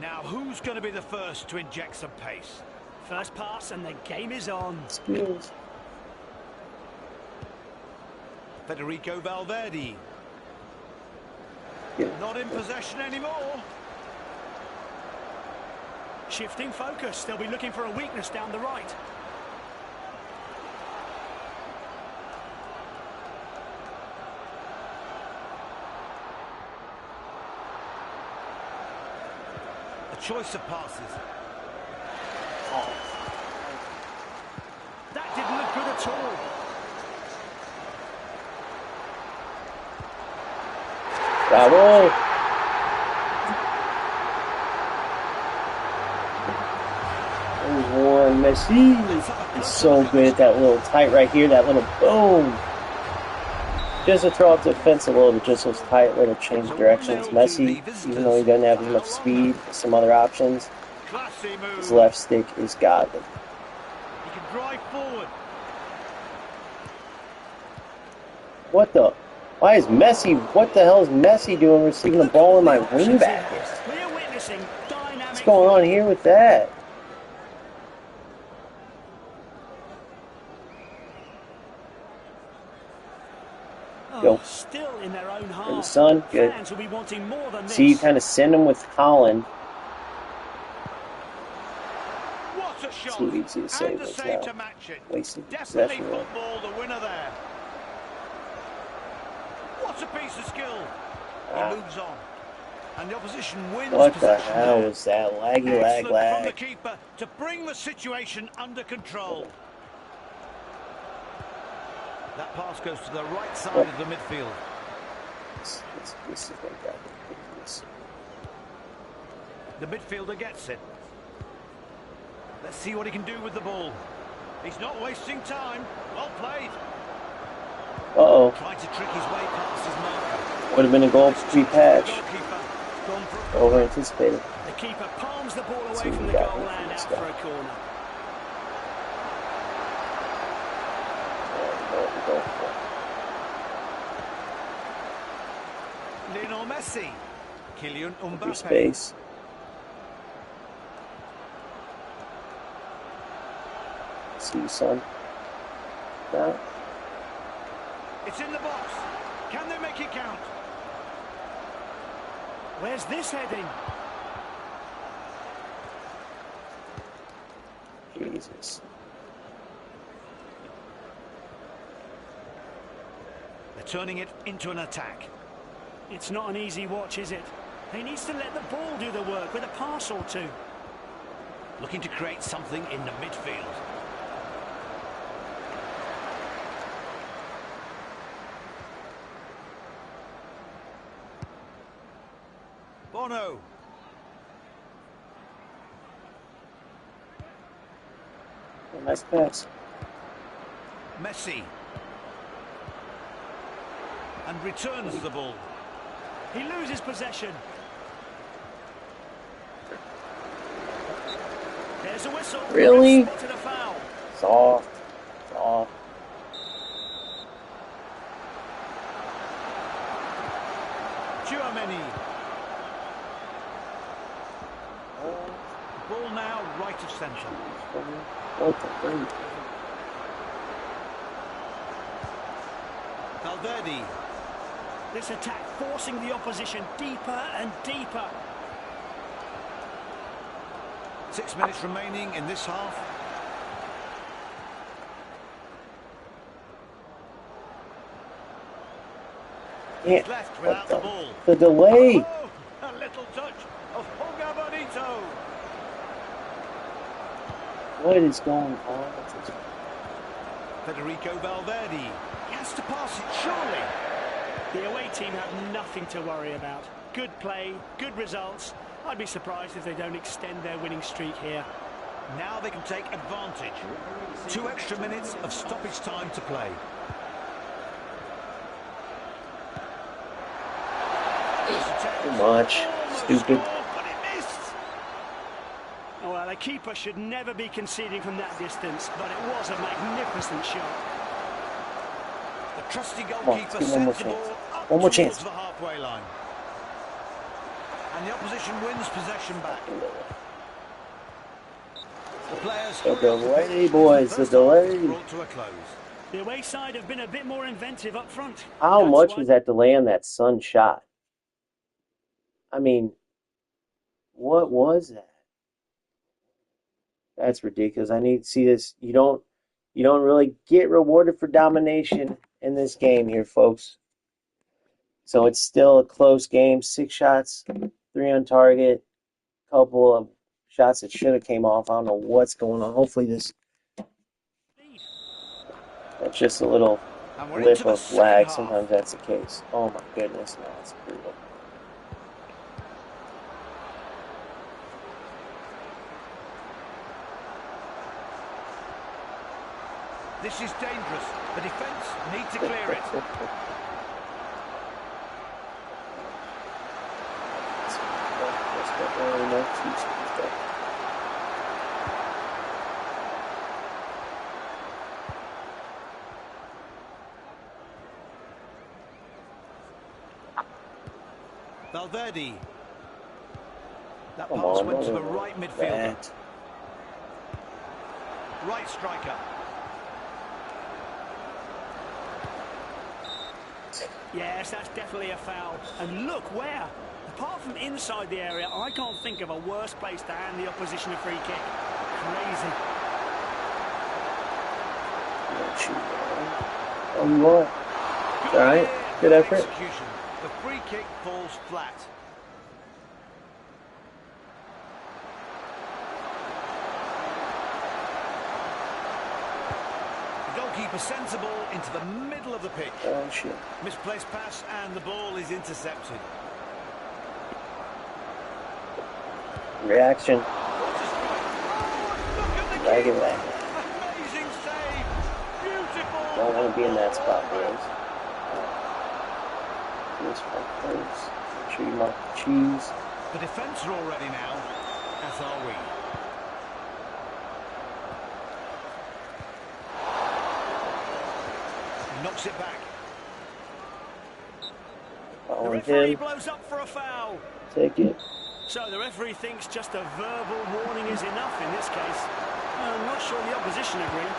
S2: Now, who's going to be the first to inject some pace? First pass and the game is on.
S1: Skills.
S3: Federico Valverde.
S1: Yeah.
S3: Not in possession anymore.
S2: Shifting focus. They'll be looking for a weakness down the right.
S3: choice of passes.
S2: That didn't look good at all.
S1: Bravo! There's one. Messi is so good at that little tight right here, that little boom. Just to throw out the defense a little bit, just those tight little change directions. Messi, even though he doesn't have as much speed as some other options, his left stick is godly.
S3: He can drive forward.
S1: What the? Why is Messi? What the hell is Messi doing receiving the ball in my wingback here?
S2: We're witnessing dynamic.
S1: What's going on here with that? Go.
S2: Still in their own half.
S1: For the sun, good.
S2: Fans will be wanting more than this.
S1: See, you kind of send him with Holland.
S3: What a shot!
S1: Too easy to save
S3: And the
S1: this
S3: save
S1: now.
S3: to match it.
S1: Wasted
S3: Definitely
S1: possession.
S3: football, the winner there. What a piece of skill! He moves on, and the opposition wins
S1: What the
S3: possession
S1: hell
S3: there.
S1: was that? Laggy
S3: Excellent from the
S1: lag.
S3: keeper to bring the situation under control. That pass goes to the right side of the midfield.
S1: This is like that.
S3: The midfielder gets it. Let's see what he can do with the ball. He's not wasting time. Well played.
S1: Uh-oh.
S3: Trying to trick his way past his marker.
S1: Would have been a goal pre-patch.
S3: Goalkeeper gone for a
S1: Over anticipated.
S2: The keeper palms the ball
S1: See
S2: away
S1: what
S2: from
S1: we
S2: the
S1: got
S2: goal
S1: here
S2: and
S1: from
S2: out
S1: this
S2: for
S1: guy.
S2: a corner.
S3: Lionel Messi. Kylian
S1: Your
S3: Mbappe.
S1: space. See you, son. No.
S3: It's in the box. Can they make it count?
S2: Where's this heading?
S1: Jesus.
S3: They're turning it into an attack.
S2: It's not an easy watch, is it? He needs to let the ball do the work with a pass or two.
S3: Looking to create something in the midfield. Bono.
S1: Oh, nice pass.
S3: Messi. And returns the ball.
S2: He loses possession. There's a whistle.
S1: Really?
S2: Spotted a foul.
S1: Soft. Soft.
S3: Tchouaméni. Ball now right of centre.
S1: What the freak?
S3: Valverde.
S2: This attack forcing the opposition deeper and deeper.
S3: 6 minutes remaining in this half.
S1: Yeah.
S3: He's left without the ball.
S1: The delay.
S3: Oh, a little touch of Olga Bonito.
S1: What is going on?
S3: Federico Valverde. He has to pass it, surely.
S2: The away team have nothing to worry about. Good play, good results. I'd be surprised if they don't extend their winning streak here.
S3: Now they can take advantage. 2 extra minutes of stoppage time to play.
S1: Too much. Stupid.
S3: But it missed.
S2: Oh, well, a keeper should never be conceding from that distance, but it was a magnificent shot.
S3: The trusty
S1: on,
S3: goalkeeper
S1: let's give one more
S3: sends the
S1: chance.
S3: ball up
S1: One more
S3: towards
S1: chance.
S3: the halfway line. And the opposition wins possession back. The players
S1: The
S3: hurry off the
S1: delay,
S3: pitch
S1: boys,
S3: as
S1: the
S3: first half is
S1: delay.
S3: brought to a close.
S2: The away side have been a bit more inventive up front.
S1: How
S2: That's
S1: much
S2: why-
S1: was that delay on that Sun shot? I mean, what was that? That's ridiculous. I need to see this. You don't really get rewarded for domination in this game here, folks. So it's still a close game. 6 shots, 3 on target. couple of shots that should have came off. I don't know what's going on. Hopefully this, that's just a little
S3: And we're
S1: blip
S3: into the
S1: of
S3: second
S1: lag.
S3: half.
S1: Sometimes that's the case. Oh my goodness, no, it's brutal.
S3: This is dangerous. The defence need to clear it. Valverde. That pass went to the right midfielder. Right striker.
S2: Yes, that's definitely a foul. And look where. Apart from inside the area, I can't think of a worse place to hand the opposition a free kick. Crazy.
S1: Oh, you are. All right. Good effort.
S3: Execution. The free kick falls flat. The goalkeeper sends the ball into the middle of the pitch.
S1: Oh, shit.
S3: Misplaced pass and the ball is intercepted.
S1: Reaction.
S3: Lag
S1: it back.
S3: Amazing save. Beautiful.
S1: Don't want to be in that spot, boys. This one first. Make sure you mark the cheese.
S3: The defence are all ready now, as are we. Knocks it back.
S2: The referee blows up for a foul.
S1: Take it.
S2: So the referee thinks just a verbal warning is enough in this case. I'm not sure the opposition agree.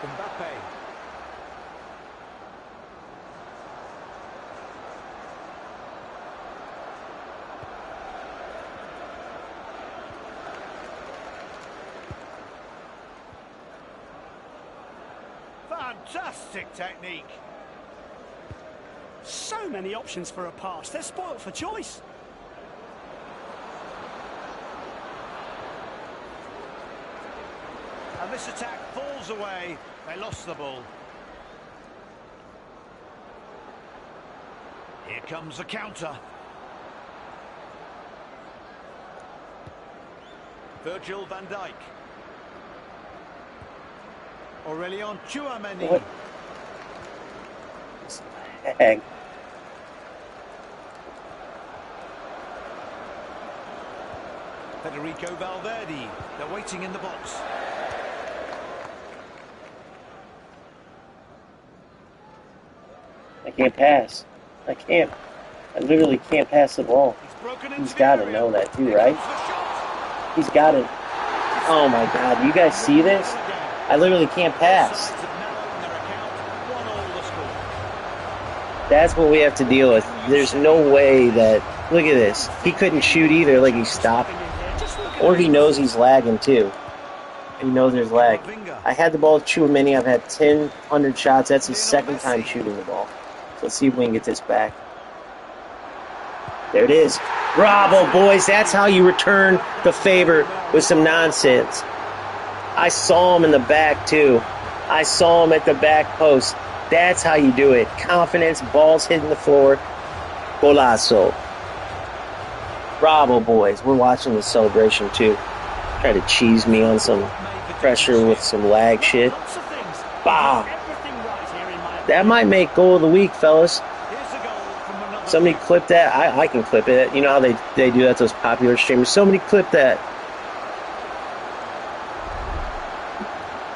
S3: Mbappe. Fantastic technique.
S2: So many options for a pass. They're spoilt for choice.
S3: And this attack falls away. They lost the ball. Here comes the counter. Virgil van Dijk. Aurelion Tchouameni.
S1: What? Heck.
S3: Federico Valverde. They're waiting in the box.
S1: I can't pass. I can't. I literally can't pass the ball. He's got to know that too, right? He's got to. Oh my God! You guys see this? I literally can't pass. That's what we have to deal with. There's no way that. Look at this. He couldn't shoot either. Like he stopped, or he knows he's lagging too. He knows there's lag. I had the ball with Tchouameni. I've had 100 shots. That's his second time shooting the ball. So let's see if we can get this back. There it is. Bravo, boys. That's how you return the favor with some nonsense. I saw him in the back, too. I saw him at the back post. That's how you do it. Confidence, balls hitting the floor. Golazo. Bravo, boys. We're watching the celebration, too. Try to cheese me on some pressure with some lag shit. Bah. That might make goal of the week, fellas. Somebody clip that. I can clip it. You know how they do that, those popular streamers. Somebody clip that.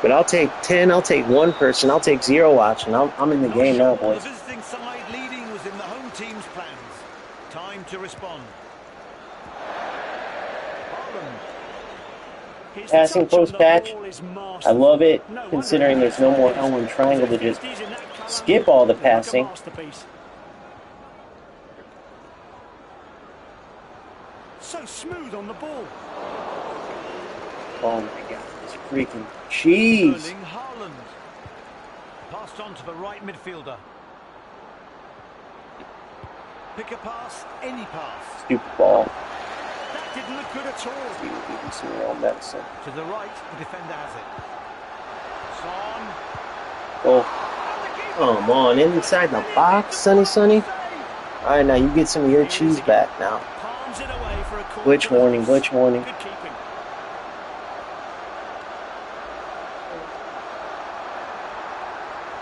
S1: But I'll take 10. I'll take one person. I'll take 0 watching. I'm in the game now, boys.
S3: The visiting side leading was in the home team's plans. Time to respond.
S1: Passing post patch. I love it, considering there's no more L1 triangle to just skip all the passing.
S2: So smooth on the ball.
S1: Oh my God, this freaking cheese.
S3: Erling Haaland. Passed on to the right midfielder. Pick a pass, any pass.
S1: Stupid ball.
S2: That didn't look good at all.
S1: See, we'll give you some real medicine.
S3: To the right, the defender has it. Son.
S1: Oh, come on, inside the box, Sonny. All right, now you get some of your cheese back now.
S2: Palms it away for a corner.
S1: Glitch warning, glitch warning.
S2: Good keeping.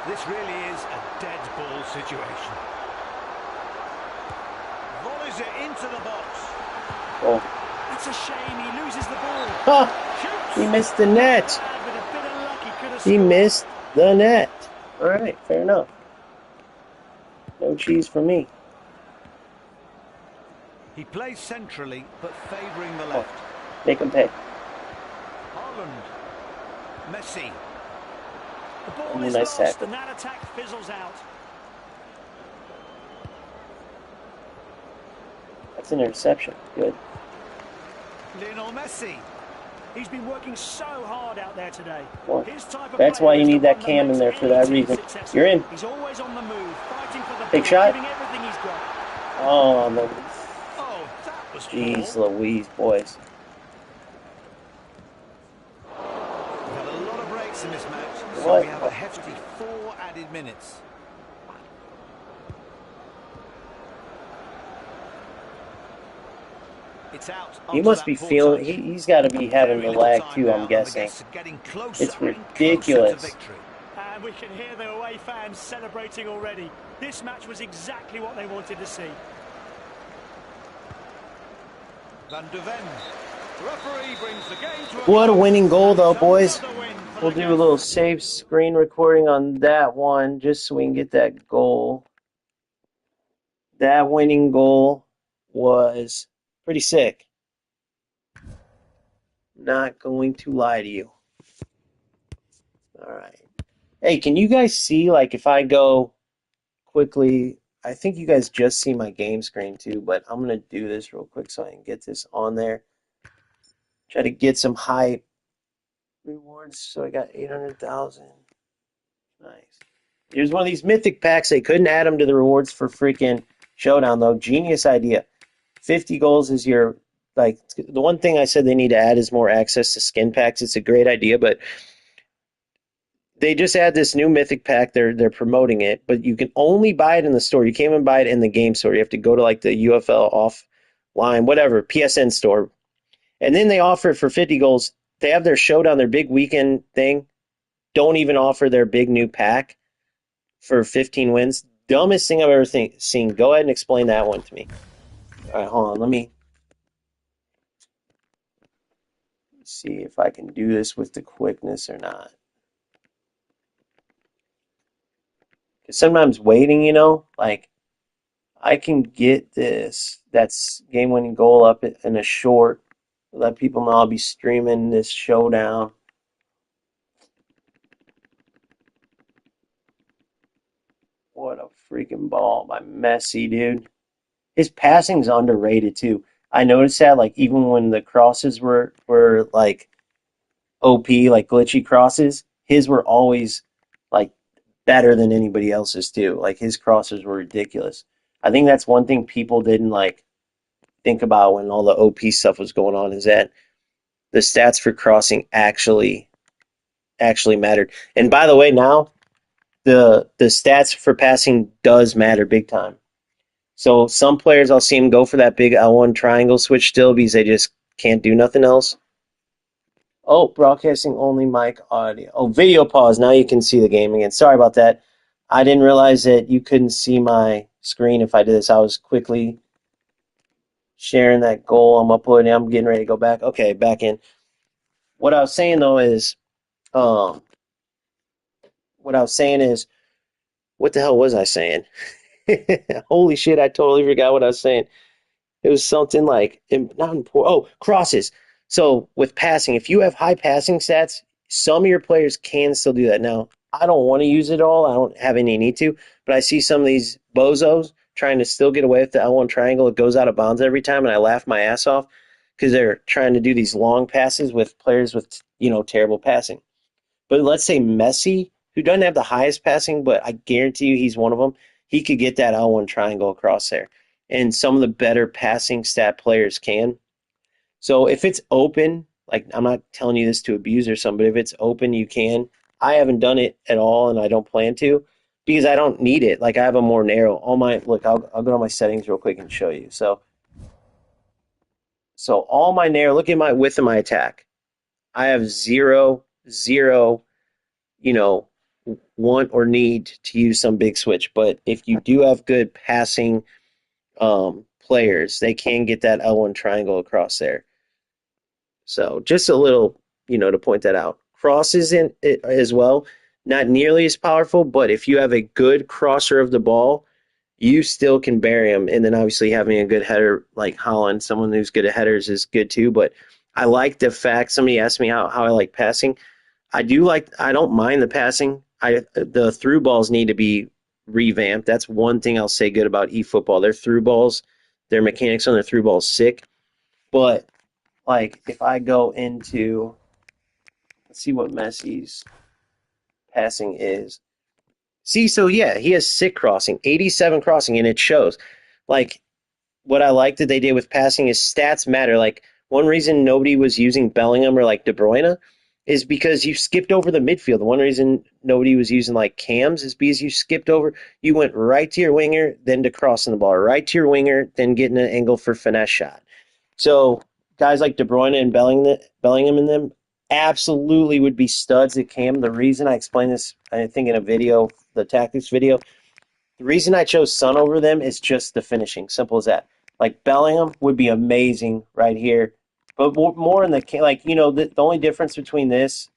S3: This really is a dead ball situation. Volleys it into the box.
S1: Oh,
S2: That's a shame. He loses the ball.
S1: ha! He missed the net.
S2: With a bit of luck, he could have
S1: He
S2: scored.
S1: missed the net. All right, fair enough. No cheese for me.
S3: He plays centrally, but favouring the left.
S1: Make him pay.
S3: Haaland. Messi.
S2: The ball
S1: Ooh,
S2: is
S1: nice
S2: lost,
S1: tackle.
S2: and that attack fizzles out.
S1: That's an interception. Good.
S3: Lionel Messi.
S2: He's been working so hard out there today.
S1: Well,
S2: His type of
S1: that's
S2: player
S1: why you
S2: is the
S1: need that
S2: one
S1: cam in
S2: makes
S1: there for
S2: any
S1: that
S2: team
S1: reason.
S2: successful.
S1: You're in.
S2: He's always on the move, fighting for the
S1: Big
S2: ball,
S1: shot.
S2: giving everything he's got.
S1: Oh, no.
S3: Oh, that was
S1: Jeez
S3: poor.
S1: Louise, boys.
S3: We've had a lot of breaks in this match, so
S1: What?
S3: we have a hefty 4 added minutes. It's out.
S1: He
S3: onto
S1: must
S3: that
S1: be
S3: poor
S1: feeling.
S3: touch.
S1: He's got to be having the
S3: Very little
S1: lag
S3: time
S1: too.
S3: now,
S1: I'm
S3: and the
S1: guessing.
S3: guests are getting closer
S1: It's
S3: and closer
S1: ridiculous.
S3: to victory.
S2: And we can hear the away fans celebrating already. This match was exactly what they wanted to see.
S3: Van de Ven. Referee brings the game to a
S1: What a
S3: close.
S1: winning goal, though,
S2: It's
S1: boys.
S2: another win for
S1: We'll
S2: the
S1: do a
S2: guests.
S1: little save screen recording on that one just so we can get that goal. That winning goal was pretty sick. Not going to lie to you. All right. Hey, can you guys see, like, if I go quickly, I think you guys just see my game screen too, but I'm going to do this real quick so I can get this on there. Try to get some high rewards. So I got 800,000. Nice. Here's one of these mythic packs. They couldn't add them to the rewards for freaking Showdown, though. Genius idea. 50 goals is your, like, the one thing I said they need to add is more access to skin packs. It's a great idea, but they just add this new mythic pack. They're promoting it, but you can only buy it in the store. You can't even buy it in the game store. You have to go to like the UFL offline, whatever, PSN store. And then they offer it for 50 goals. They have their Showdown, their big weekend thing. Don't even offer their big new pack for 15 wins. Dumbest thing I've ever seen. Go ahead and explain that one to me. All right, hold on. Let me see if I can do this with the quickness or not. Because sometimes waiting, like I can get this. That's game-winning goal up in a short. Let people know I'll be streaming this Showdown. What a freaking ball by Messi, dude. His passing's underrated too. I noticed that, like, even when the crosses were like OP, like glitchy crosses, his were always like better than anybody else's too. Like his crosses were ridiculous. I think that's one thing people didn't like think about when all the OP stuff was going on, is that the stats for crossing actually mattered. And by the way, now the stats for passing does matter big time. So some players, I'll see them go for that big L1 triangle switch still because they just can't do nothing else. Oh, broadcasting only mic audio. Oh, video pause. Now you can see the game again. Sorry about that. I didn't realize that you couldn't see my screen if I did this. I was quickly sharing that goal. I'm uploading. I'm getting ready to go back. Okay, back in. What I was saying though is, what the hell was I saying? Holy shit! I totally forgot what I was saying. It was something like, not important. Oh, crosses. So with passing, if you have high passing stats, some of your players can still do that. Now, I don't want to use it all. I don't have any need to, but I see some of these bozos trying to still get away with the L1 triangle. It goes out of bounds every time, and I laugh my ass off because they're trying to do these long passes with players with, terrible passing. But let's say Messi, who doesn't have the highest passing, but I guarantee you he's one of them, he could get that L1 triangle across there. and some of the better passing stat players can. So if it's open, like I'm not telling you this to abuse or something, but if it's open, you can. I haven't done it at all, and I don't plan to because I don't need it. Like I have a more narrow. I'll go to my settings real quick and show you. So all my narrow. Look at my width of my attack. I have zero, zero, you know, want or need to use some big switch. But if you do have good passing players, they can get that L1 triangle across there. So just a little, to point that out. Crosses in it as well, not nearly as powerful, but if you have a good crosser of the ball, you still can bury them. And then obviously having a good header like Holland, someone who's good at headers is good too. But I like the fact somebody asked me how I like passing. I don't mind the passing. The through balls need to be revamped. That's one thing I'll say good about eFootball. Their through balls, their mechanics on their through balls sick. But like if I go into, let's see what Messi's passing is. See, so yeah, he has sick crossing, 87 crossing, and it shows. Like what I like that they did with passing is stats matter. Like one reason nobody was using Bellingham or like De Bruyne is because you skipped over the midfield. One reason nobody was using like cams is because you went right to your winger, then to crossing the ball, right to your winger, then getting an angle for finesse shot. So guys like De Bruyne and Bellingham and them absolutely would be studs at cam. The reason I explained this, I think in a video, the tactics video, the reason I chose Son over them is just the finishing. Simple as that. Like Bellingham would be amazing right here, but more in the only difference between this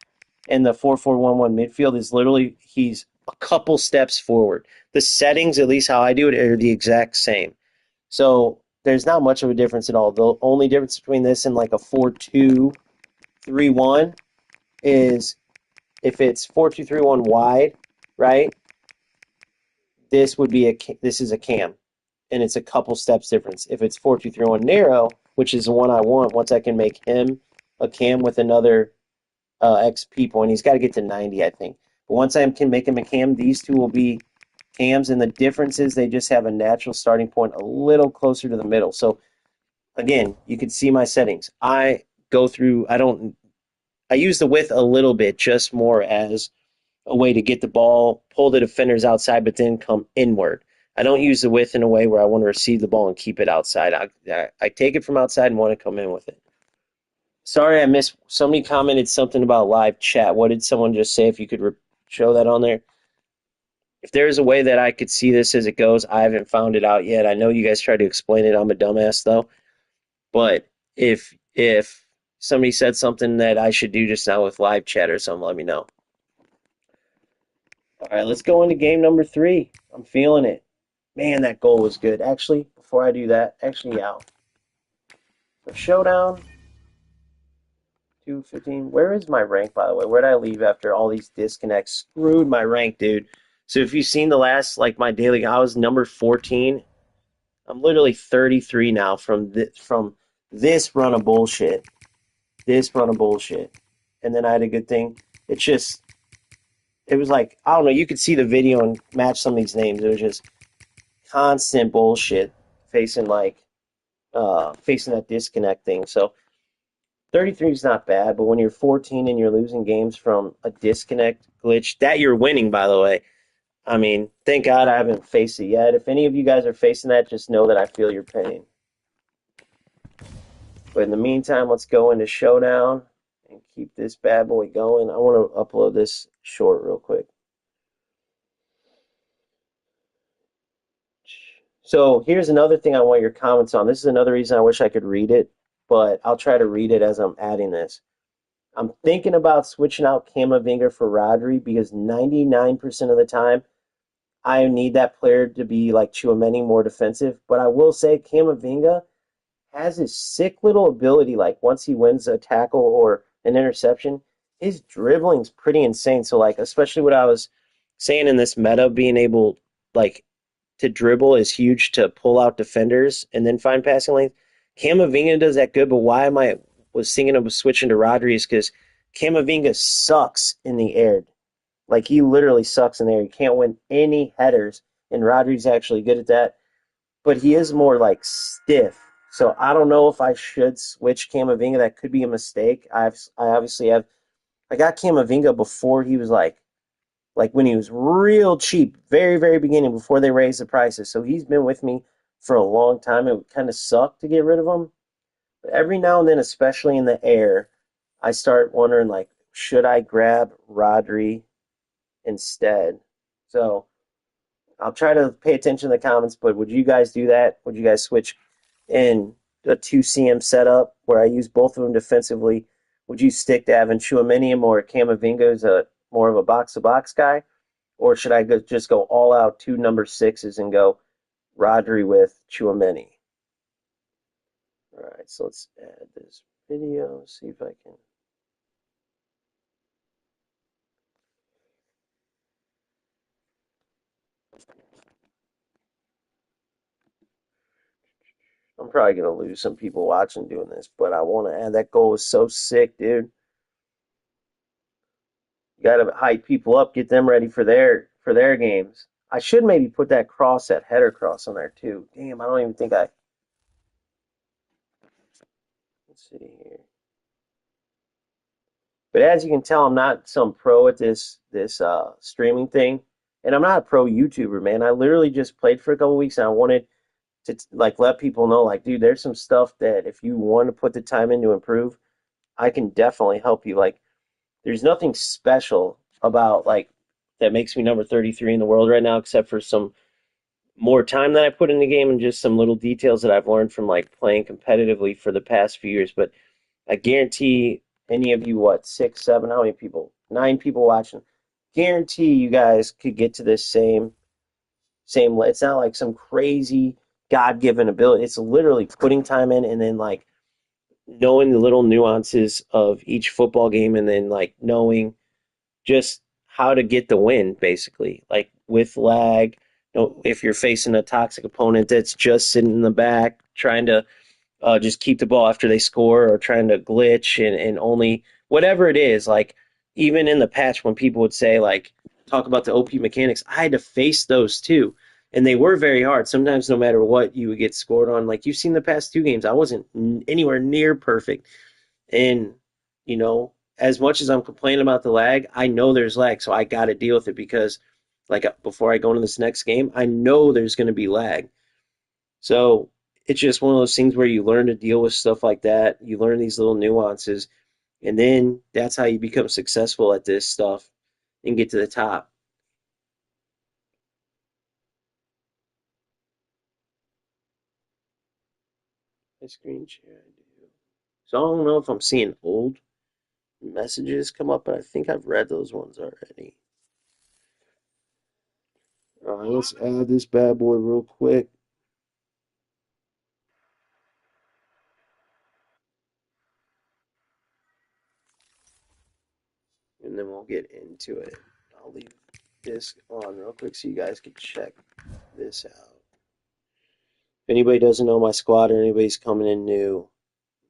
S1: and the 4-4-1-1 midfield is literally he's a couple steps forward. The settings, at least how I do it, are the exact same. So there's not much of a difference at all. The only difference between this and like a 4-2-3-1 is if it's 4-2-3-1 wide, right? This is a cam, and it's a couple steps difference. If it's 4-2-3-1 narrow, which is the one I want, once I can make him a cam with another XP point, he's got to get to 90, I think. But once I can make him a cam, these two will be cams, and the difference is they just have a natural starting point a little closer to the middle. So again, you can see my settings. I use the width a little bit, just more as a way to get the ball, pull the defenders outside, but then come inward. I don't use the width in a way where I want to receive the ball and keep it outside. I take it from outside and want to come in with it. Sorry, I missed. Somebody commented something about live chat. What did someone just say? If you could show that on there. If there is a way that I could see this as it goes, I haven't found it out yet. I know you guys tried to explain it. I'm a dumbass, though. But if somebody said something that I should do just now with live chat or something, let me know. All right, let's go into game number 3. I'm feeling it. Man, that goal was good. Actually, before I do that, yeah. So showdown, 215. Where is my rank, by the way? Where did I leave after all these disconnects? Screwed my rank, dude. So if you've seen the last, my daily, I was number 14. I'm literally 33 now from this run of bullshit. And then I had a good thing. It was like, I don't know, you could see the video and match some of these names. It was just constant bullshit facing that disconnect thing. So 33 is not bad, but when you're 14 and you're losing games from a disconnect glitch, that you're winning, by the way. I mean, thank God I haven't faced it yet. If any of you guys are facing that, just know that I feel your pain. But in the meantime, let's go into Showdown and keep this bad boy going. I want to upload this short real quick. So here's another thing I want your comments on. This is another reason I wish I could read it, but I'll try to read it as I'm adding this. I'm thinking about switching out Camavinga for Rodri because 99% of the time I need that player to be like Tchouaméni, more defensive. But I will say Camavinga has his sick little ability, like once he wins a tackle or an interception, his dribbling's pretty insane. So especially what I was saying in this meta, being able to dribble is huge to pull out defenders and then find passing lanes. Camavinga does that good, but why was thinking of switching to Rodri is because Camavinga sucks in the air. He literally sucks in the air. He can't win any headers, and Rodri's actually good at that. but he is more like stiff. So I don't know if I should switch Camavinga. That could be a mistake. I obviously have I got Camavinga before he was like when he was real cheap, very, very beginning before they raised the prices. So he's been with me for a long time. It would kind of suck to get rid of him. But every now and then, especially in the air, I start wondering like, should I grab Rodri instead? So I'll try to pay attention to the comments, but would you guys do that? Would you guys switch in a 2 CM setup where I use both of them defensively? Would you stick to having Chouameni or Camavinga as a more of a box-to-box guy? Or should I just go all out 2 number 6s and go Rodri with Chouameni? All right, so let's add this video, see if I can. I'm probably going to lose some people watching doing this, but I want to add that goal was so sick, dude. You got to hype people up, get them ready for their games. I should maybe put that header cross on there too. Damn, I don't even think I. Let's see here. But as you can tell, I'm not some pro at this streaming thing, and I'm not a pro YouTuber, man. I literally just played for a couple weeks, and I wanted to like let people know, like, dude, there's some stuff that if you want to put the time in to improve, I can definitely help you. Like, there's nothing special about like that makes me number 33 in the world right now, except for some more time that I put in the game and just some little details that I've learned from like playing competitively for the past few years. But I guarantee any of you, what, 6, 7, how many people? 9 people watching. Guarantee you guys could get to this same. It's not like some crazy God-given ability. It's literally putting time in and then like knowing the little nuances of each football game and then like knowing just how to get the win, basically. Like with lag, if you're facing a toxic opponent that's just sitting in the back trying to just keep the ball after they score or trying to glitch and only whatever it is. Like even in the patch when people would say like talk about the OP mechanics, I had to face those too. And they were very hard. Sometimes no matter what you would get scored on. Like you've seen the past 2 games, I wasn't anywhere near perfect. And as much as I'm complaining about the lag, I know there's lag, so I got to deal with it because like before I go into this next game, I know there's going to be lag. So it's just one of those things where you learn to deal with stuff like that. You learn these little nuances, and then that's how you become successful at this stuff and get to the top. My screen share, I do. So I don't know if I'm seeing old messages come up, but I think I've read those ones already. All right, let's add this bad boy real quick. And then we'll get into it. I'll leave this on real quick so you guys can check this out. If anybody doesn't know my squad or anybody's coming in new,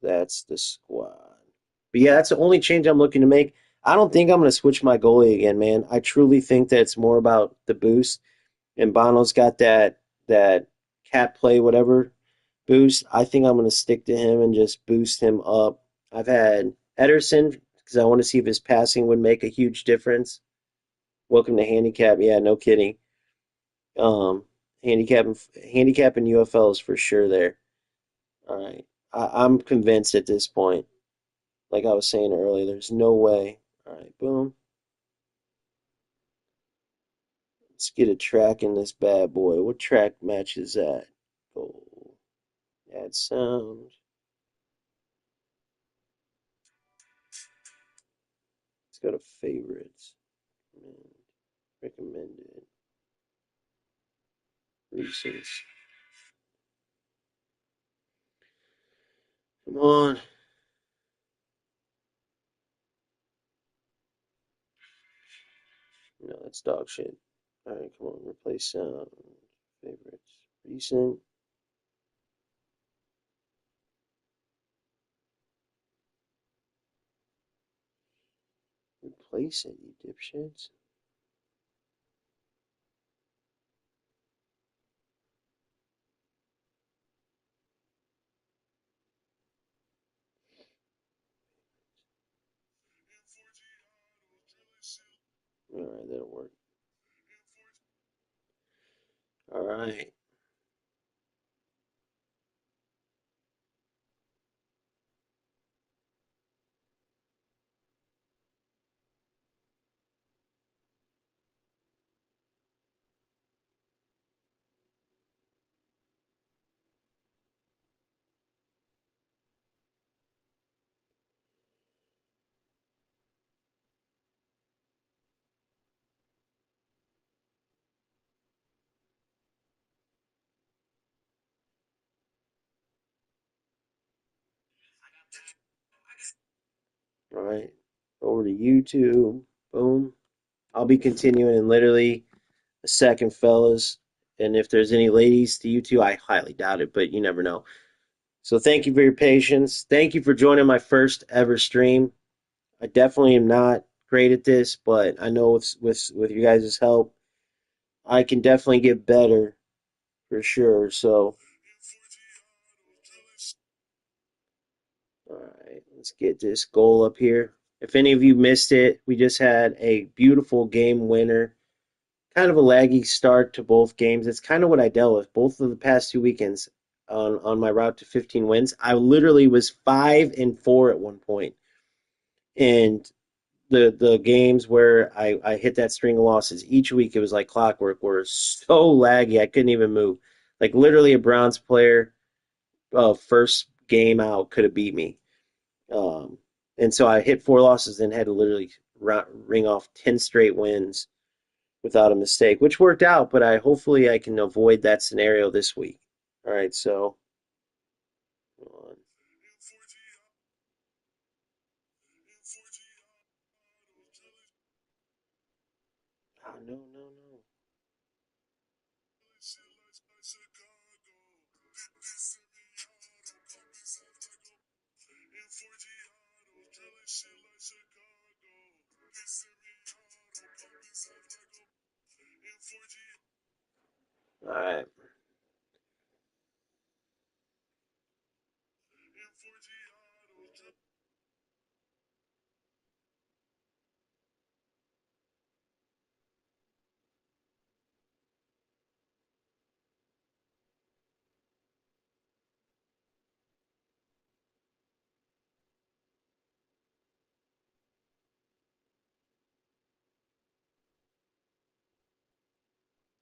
S1: that's the squad. But yeah, that's the only change I'm looking to make. I don't think I'm going to switch my goalie again, man. I truly think that it's more about the boost. And Bono's got that cat play whatever boost. I think I'm going to stick to him and just boost him up. I've had Ederson because I want to see if his passing would make a huge difference. Welcome to handicap. Yeah, no kidding. Um, handicap and UFL is for sure there. All right, I'm convinced at this point. Like I was saying earlier, there's no way. All right, boom. Let's get a track in this bad boy. What track matches that? Oh, add sound. Let's go to favorites. Recommended. Recents. Come on. No, that's dog shit. All right, come on. Replace sound. Favorites. Recent. Replace it, you dipshits. All right, that'll work. All right. All right. Over to YouTube. Boom. I'll be continuing in literally a second, fellas. And if there's any ladies to YouTube, I highly doubt it, but you never know. So thank you for your patience. Thank you for joining my first ever stream. I definitely am not great at this, but I know with you guys' help, I can definitely get better for sure. So, all right, let's get this goal up here. If any of you missed it, we just had a beautiful game winner. Kind of a laggy start to both games. It's kind of what I dealt with both of the past 2 weekends on my route to 15 wins. I literally was 5-4 at one point, and the games where I hit that string of losses each week, it was like clockwork. Were so laggy, I couldn't even move. Like literally, a bronze player, first game out could have beat me. Um, and so I hit 4 losses and had to literally ring off 10 straight wins without a mistake, which worked out. But I hopefully I can avoid that scenario this week. All right, so oh no no no. All right.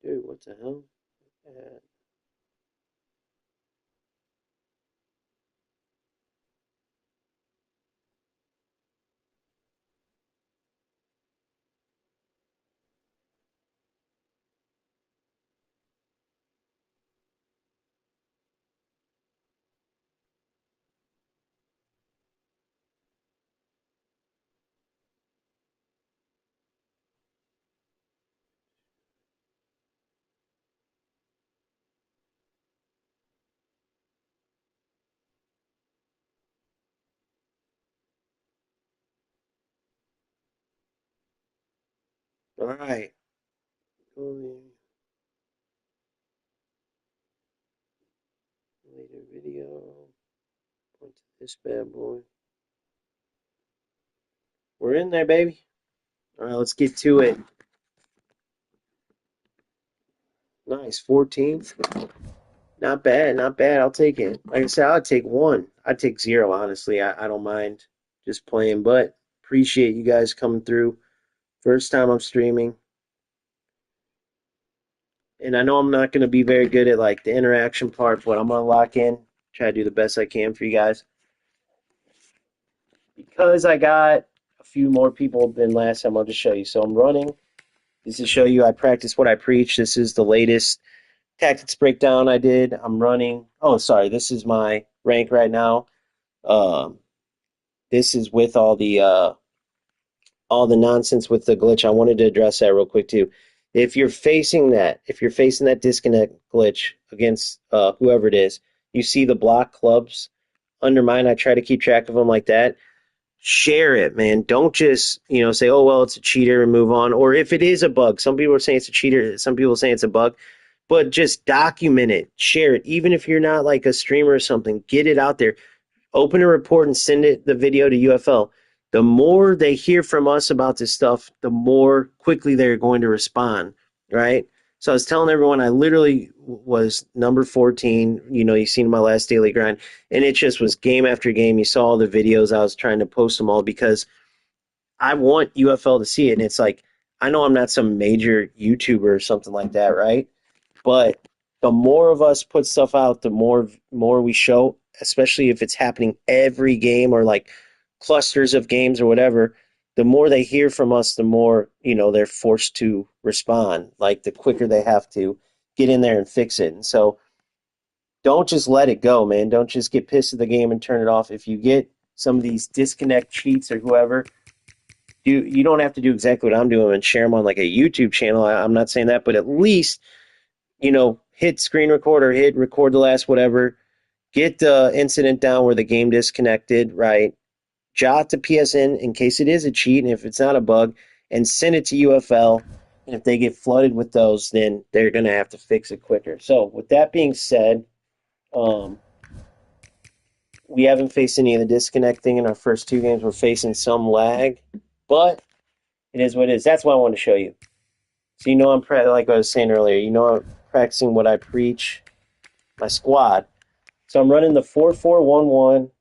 S1: Dude, what the hell? All right. Later video. Point to this bad boy. We're in there, baby. All right, let's get to it. Nice, 14th. Not bad, not bad. I'll take it. Like I said, I'll take one. I'd take zero, honestly. I don't mind just playing, but appreciate you guys coming through. First time I'm streaming. And I know I'm not going to be very good at like the interaction part, but I'm going to lock in, try to do the best I can for you guys. Because I got a few more people than last time, I'll just show you. So I'm running. This is to show you I practice what I preach. This is the latest tactics breakdown I did. I'm running. Oh, sorry. This is my rank right now. Um, this is with all the nonsense with the glitch. I wanted to address that real quick too. If you're facing that disconnect glitch against whoever it is, you see the block clubs under mine. I try to keep track of them like that. Share it, man. Don't just say, "Oh well, it's a cheater," and move on. Or if it is a bug, some people are saying it's a cheater. Some people are saying it's a bug. But just document it, share it. Even if you're not like a streamer or something, get it out there. Open a report and send the video to UFL. the more they hear from us about this stuff, the more quickly they're going to respond, right? So I was telling everyone I literally was number 14. You know, you seen my last daily grind, and it just was game after game. You saw all the videos. I was trying to post them all because I want UFL to see it. And it's like, I know I'm not some major YouTuber or something like that, right? But the more of us put stuff out, the more we show, especially if it's happening every game or like clusters of games or whatever, the more they hear from us, the more, you know, they're forced to respond. Like the quicker they have to get in there and fix it. And so don't just let it go, man. Don't just get pissed at the game and turn it off. If you get some of these disconnect cheats or whoever, you don't have to do exactly what I'm doing and share them on like a YouTube channel. I'm not saying that, but at least, you know, hit screen record or hit record the last whatever. Get the incident down where the game disconnected, right? Jot the PSN in case it is a cheat and if it's not a bug, and send it to UFL. And if they get flooded with those, then they're going to have to fix it quicker. So, with that being said, we haven't faced any of the disconnect thing in our first two games. We're facing some lag, but it is what it is. That's what I want to show you. So you know like I was saying earlier, you know I'm practicing what I preach, my squad. So I'm running the 4-4-1-1.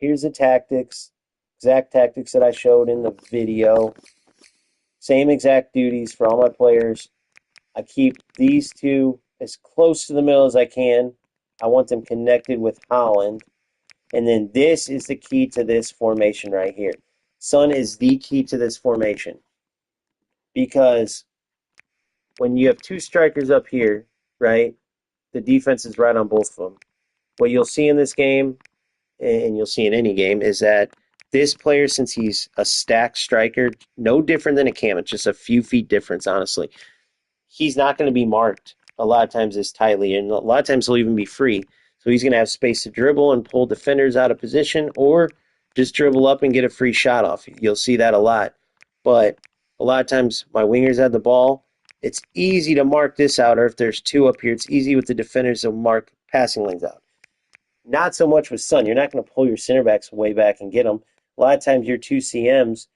S1: Here's the tactics, exact tactics that I showed in the video. Same exact duties for all my players. I keep these two as close to the middle as I can. I want them connected with Holland. And then this is the key to this formation right here. Son is the key to this formation. Because when you have two strikers up here, right, the defense is right on both of them. What you'll see in this game, and you'll see in any game, is that this player, since he's a stacked striker, no different than a Cam, it's just a few feet difference, honestly. He's not going to be marked a lot of times as tightly, and a lot of times he'll even be free. So he's going to have space to dribble and pull defenders out of position, or just dribble up and get a free shot off. You'll see that a lot. But a lot of times my wingers have the ball. It's easy to mark this out, or if there's two up here, it's easy with the defenders to mark passing lanes out. Not so much with Son. You're not going to pull your center backs way back and get them. A lot of times your two CMs,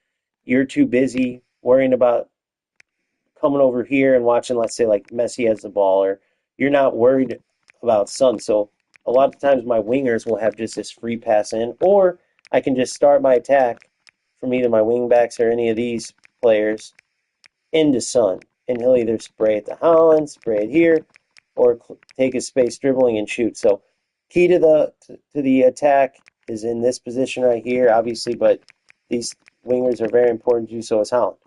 S1: you're too busy worrying about coming over here and watching, let's say, like Messi has the ball, or you're not worried about Son. So a lot of times my wingers will have just this free pass in, or I can just start my attack from either my wing backs or any of these players into Son. And he'll either spray it to Holland, spray it here, or take his space dribbling and shoot. So key to the attack is in this position right here, obviously, but these wingers are very important to you, so is Holland.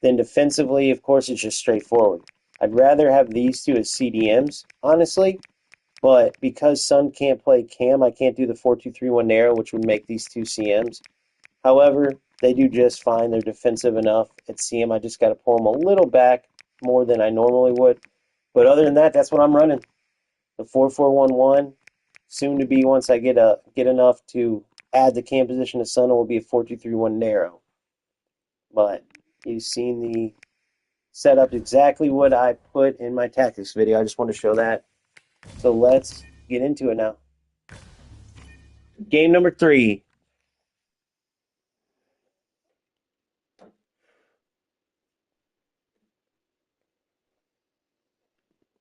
S1: Then defensively, of course, it's just straightforward. I'd rather have these two as CDMs, honestly, but because Son can't play Cam, I can't do the 4-2-3-1 narrow, which would make these two CMs. However, they do just fine. They're defensive enough at CM. I just got to pull them a little back more than I normally would. But other than that, that's what I'm running. The 4-4-1-1. Soon to be, once I get enough to add the Cam position to Son, it will be a 4-2-3-1 narrow. But you've seen the setup exactly what I put in my tactics video. I just want to show that. So let's get into it now. Game number 3.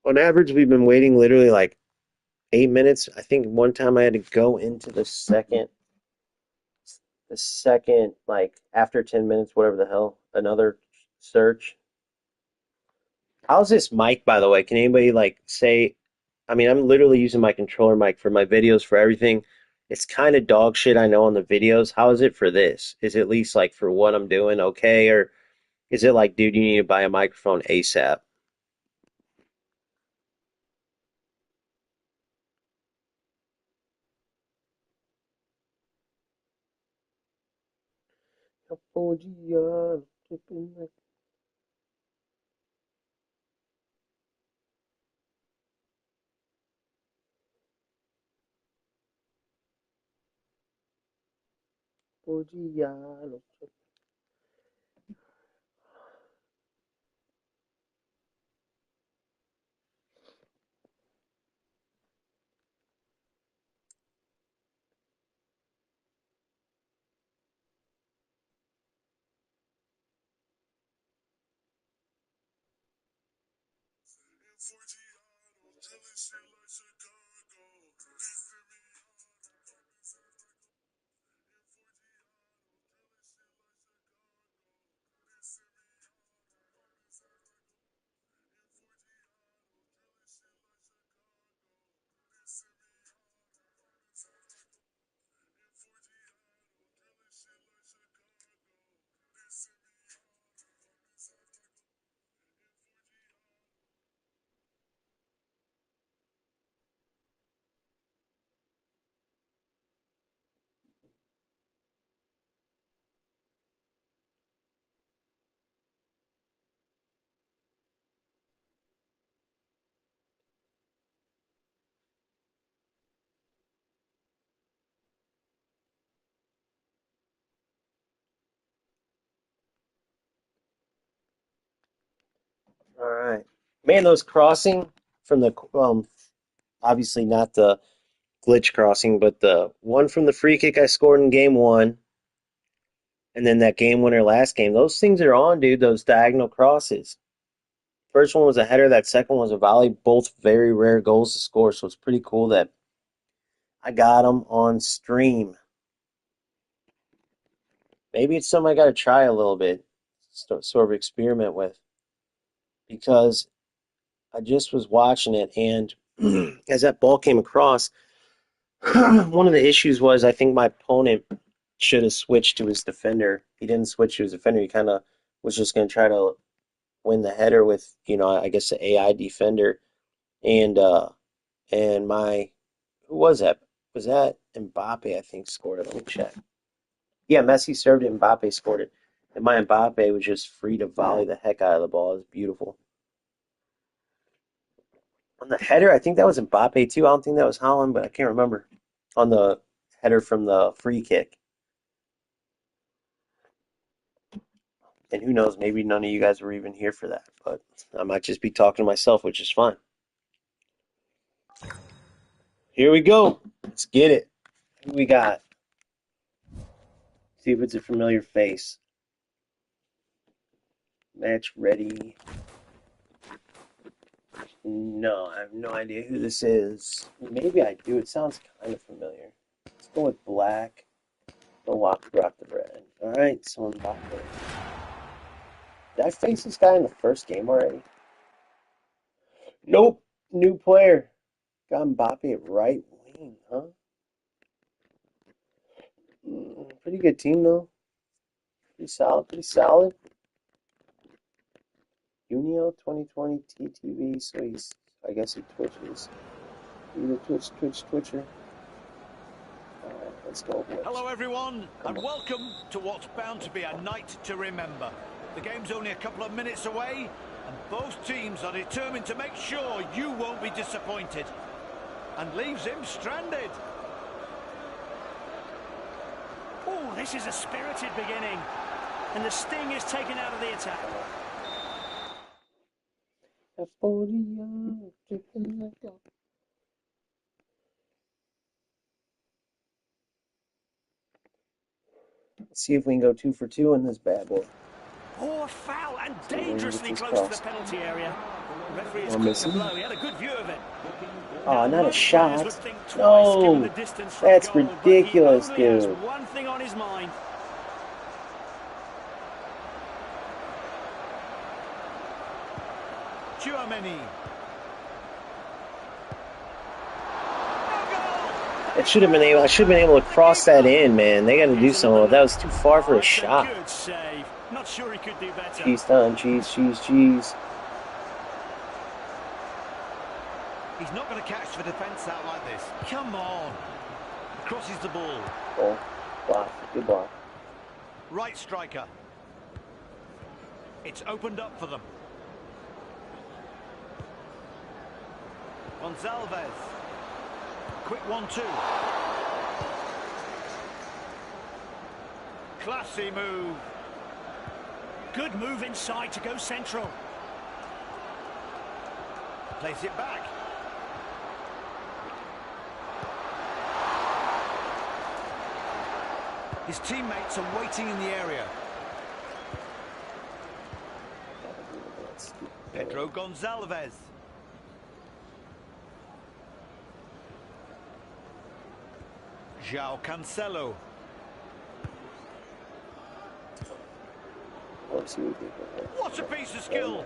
S1: On average, we've been waiting literally like 8 minutes. I think one time I had to go into the second, like after 10 minutes, whatever the hell, another search. How's this mic, by the way? Can anybody like say, I mean, I'm literally using my controller mic for my videos, for everything. It's kind of dog shit, I know, on the videos. How is it for this? Is it at least like for what I'm doing okay? Or is it like, dude, you need to buy a microphone ASAP? All right. Man, those crossing from the obviously not the glitch crossing, but the one from the free kick I scored in game one, and then that game winner last game. Those things are on, dude. Those diagonal crosses. First one was a header. That second one was a volley. Both very rare goals to score. So it's pretty cool that I got them on stream. Maybe it's something I got to try a little bit, sort of experiment with, because I just was watching it, and as that ball came across, one of the issues was I think my opponent should have switched to his defender. He didn't switch to his defender. He kind of was just going to try to win the header with, I guess the AI defender. And my who was that? Was that Mbappe? I think scored it. Let me check. Yeah, Messi served it. Mbappe scored it, and my Mbappe was just free to volley the heck out of the ball. It was beautiful. On the header, I think that was Mbappe too. I don't think that was Holland, but I can't remember. On the header from the free kick. And who knows, maybe none of you guys were even here for that, but I might just be talking to myself, which is fine. Here we go. Let's get it. Who we got? See if it's a familiar face. Match ready. No, I have no idea who this is. Maybe I do. It sounds kind of familiar. Let's go with black. Don't rock the bread. All right, so Mbappe. Did I face this guy in the first game already? Nope. New player. Got Mbappe at right wing, huh? Pretty good team, though. Pretty solid, pretty solid. Junio 2020 TTV, so I guess he twitches. Either Twitcher. Alright, let's go, boys.
S3: Hello, everyone, and welcome to what's bound to be a night to remember. The game's only a couple of minutes away, and both teams are determined to make sure you won't be disappointed. And leaves him stranded.
S2: Oh, this is a spirited beginning. And the sting is taken out of the attack.
S1: Let's see if we can go 2 for 2 in this bad boy.
S2: Oh, foul and dangerously close to the penalty area. The referee is
S1: missing.
S2: calling the blow. He had a good view of it.
S1: Oh, not a shot. No, that's ridiculous, dude.
S2: He only has one thing on his mind.
S3: Germany.
S1: It should have been able. I should have been able to cross that in, man. They got to do something. That was too far for a shot.
S2: Good save. Not sure he could do better.
S1: Cheese done. Cheese.
S3: He's not going to catch the defence out like this. Come on. Crosses the ball.
S1: Oh, block. Good block.
S3: Right striker. It's opened up for them. Gonzalez. Quick 1-2. Classy move.
S2: Good move inside to go central.
S3: Place it back. His teammates are waiting in the area. Pedro Gonzalez. João Cancelo. What a piece of skill!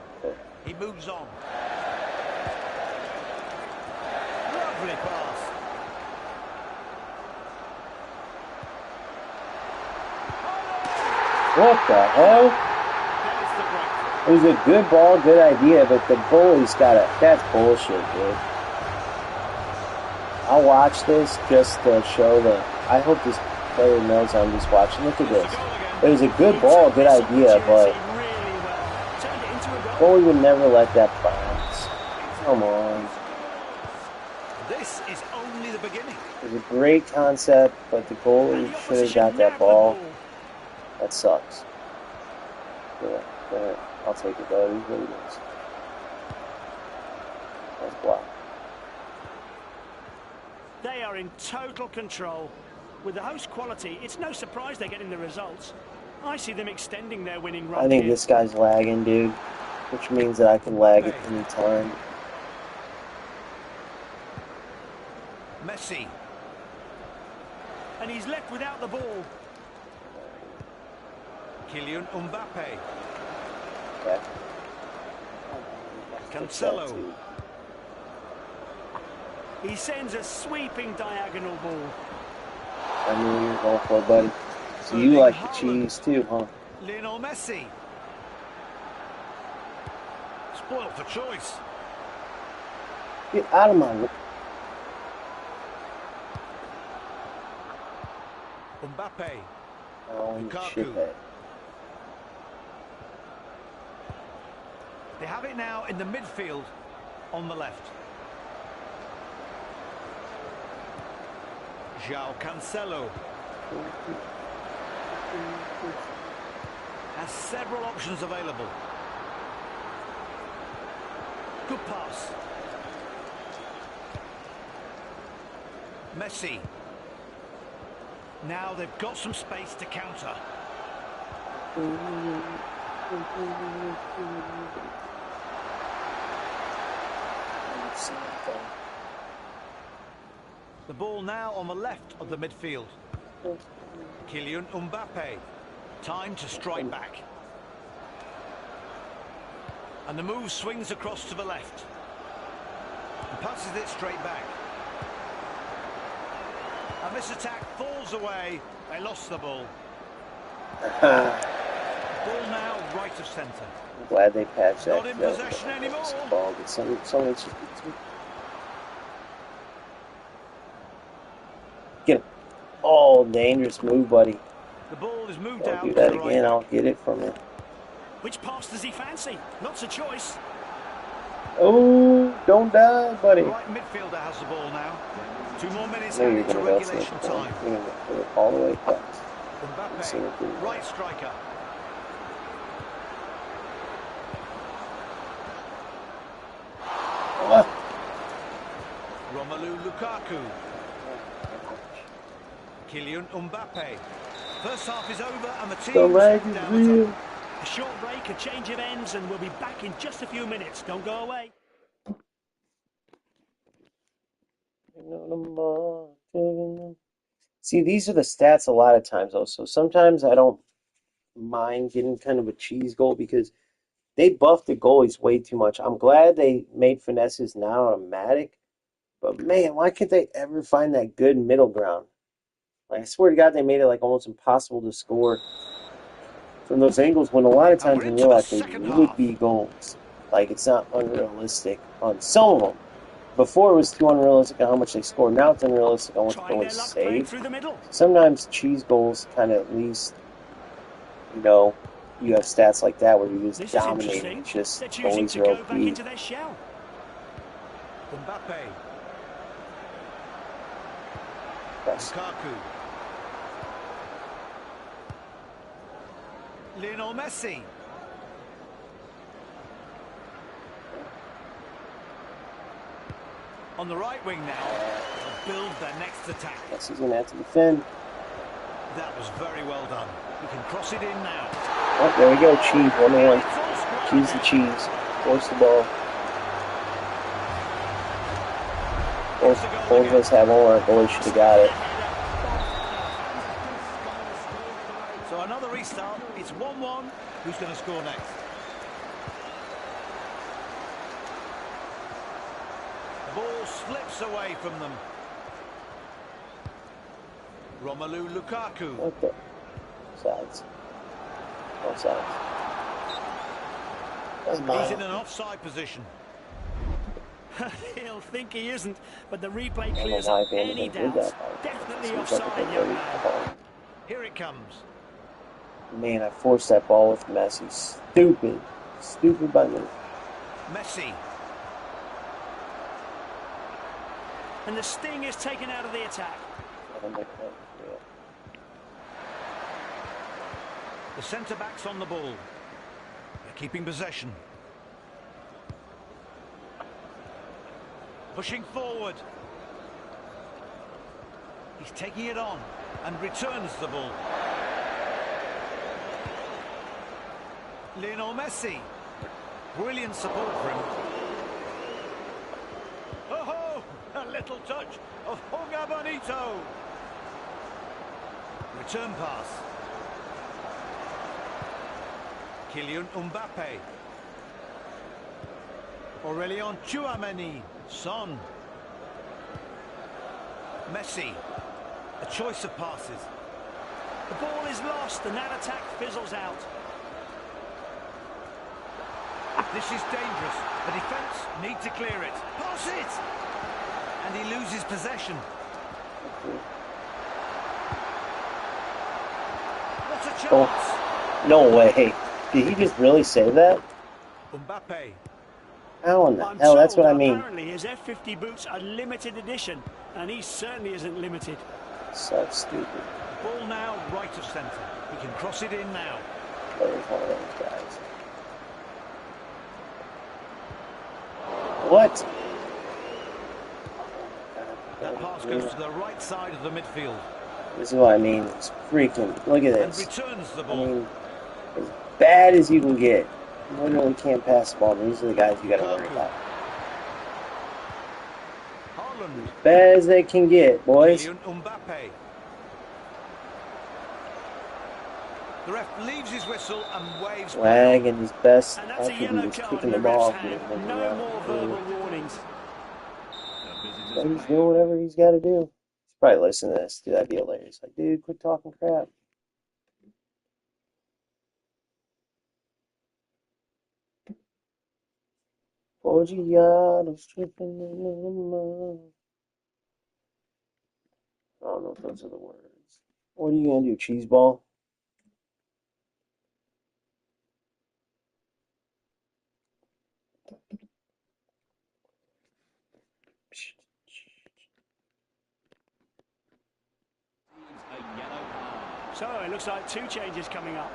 S3: He moves on. Lovely pass.
S1: What the hell? It was a good ball, good idea, but the goalie's got a... That's bullshit, dude. I'll watch this just to show the... I hope this player knows I'm just watching. Look at this. It was a good ball, good idea, but... goalie would never let that bounce. Come on.
S3: This is only the beginning.
S1: It was a great concept, but the goalie should have got that ball. That sucks. Yeah, I'll take it though. It is what it is. That's blocked.
S2: They are in total control. With the host quality, it's no surprise they're getting the results. I see them extending their winning run.
S1: I think this guy's lagging, dude, which means that I can lag at any time.
S3: Messi.
S2: And he's left without the ball.
S3: Kylian Mbappe.
S1: Okay.
S3: Cancelo.
S2: He sends a sweeping diagonal ball.
S1: I knew you were going for it, buddy. So you like the cheese too, huh?
S3: Lionel Messi. Spoiled for choice.
S1: Get out of my way.
S3: Mbappe.
S1: Oh,
S3: Lukaku.
S1: shithead.
S3: They have it now in the midfield on the left. João Cancelo has several options available. Good pass. Messi. Now they've got some space to counter. The ball now on the left of the midfield. Kylian Mbappe. Time to strike back. And the move swings across to the left. And passes it straight back. And this attack falls away. They lost the ball. Ball now right of centre.
S1: I'm glad they patched that.
S3: Not in possession anymore.
S1: Ball, but someone should get him. Oh, dangerous move, buddy.
S3: The ball is moved
S1: Don't
S3: out.
S1: do that again. I'll get it from him.
S2: Which pass does he fancy? Lots of choice.
S1: Oh, don't die, buddy.
S3: The right midfielder has the ball now. 2 more minutes
S1: I knew you
S3: added
S1: were
S3: to
S1: going to go
S3: regulation time.
S1: You're going to put it all the way past.
S3: Mbappe, right striker. Romelu Lukaku. Kylian Mbappe. First half is over and the team
S1: The lag
S3: is
S1: is
S3: down
S1: real.
S3: the top.
S2: A short break, a change of ends, and we'll be back in just a few minutes. Don't go away.
S1: See, these are the stats a lot of times, though. So sometimes I don't mind getting kind of a cheese goal because they buffed the goalies way too much. I'm glad they made finesses now automatic, but man, why can't they ever find that good middle ground? Like, I swear to God, they made it like almost impossible to score from those angles when a lot of times in real life they would be goals. Like, it's not unrealistic on some of them. Before it was too unrealistic on how much they scored. Now it's unrealistic on what the goalies save. Sometimes cheese goals kind of at least, you know, you have stats like that where you just dominate. It's just goalies are OP.
S3: Mbappe.
S1: Yes.
S3: Lukaku. Lionel Messi. On the right wing now, they'll build their next attack.
S1: Messi's going to have to defend.
S3: That was very well done. He can cross it in now.
S1: Oh, there we go. Cheese, 1-1. Cheese the cheese. Force the ball. Both of us have one. Our goalie should have got it.
S3: restart. It's 1-1. Who's going to score next? The ball slips away from them. Romelu Lukaku.
S1: Okay. Sides. Both sides.
S3: He's in an offside position.
S2: He'll think he isn't, but the replay clears up any doubts. Definitely offside, young man.
S3: Here it comes.
S1: Man, I forced that ball with Messi. Stupid. Stupid by me.
S3: Messi.
S2: And the sting is taken out of the attack.
S3: The centre-back's on the ball. They're keeping possession. Pushing forward. He's taking it on and returns the ball. Lionel Messi. Brilliant support for him. Oh, a little touch of Honga Bonito. Return pass. Kylian Mbappe. Aurelien Tchouameni. Son. Messi. A choice of passes.
S2: The ball is lost and that attack fizzles out.
S3: This is dangerous. The defence need to clear it. Pass it! And he loses possession. What a chance!
S1: Oh, no way. Did he just really say that?
S3: Mbappe.
S1: How in the hell? That's what I mean.
S2: Apparently his F50 boots are limited edition, and he certainly isn't limited.
S1: So stupid.
S3: Ball now right of centre. He can cross it in now.
S1: There's one of those guys. What?
S3: That pass goes to the right side of the midfield.
S1: This is what I mean. It's freaking. Look at
S3: And
S1: this.
S3: returns the
S1: I
S3: ball.
S1: mean, as bad as you can get. You literally can't pass the ball. These are the guys you got to worry about.
S3: Haaland.
S1: As bad as they can get, boys.
S3: Kylian Mbappe. The ref leaves his whistle and waves.
S1: Wag and his best
S2: And that's a
S1: attribute
S2: yellow
S1: is
S2: card
S1: kicking
S2: in
S1: the
S2: the
S1: ball.
S2: ref's hand. No more verbal warnings.
S1: But he's doing whatever he's got to do. He's probably listening to this. Dude, that'd be hilarious. Like, dude, quit talking crap. Foggiato stripping in the mud. I don't know if those are the words. What are you gonna do? Cheese ball?
S2: So it looks like two changes coming up.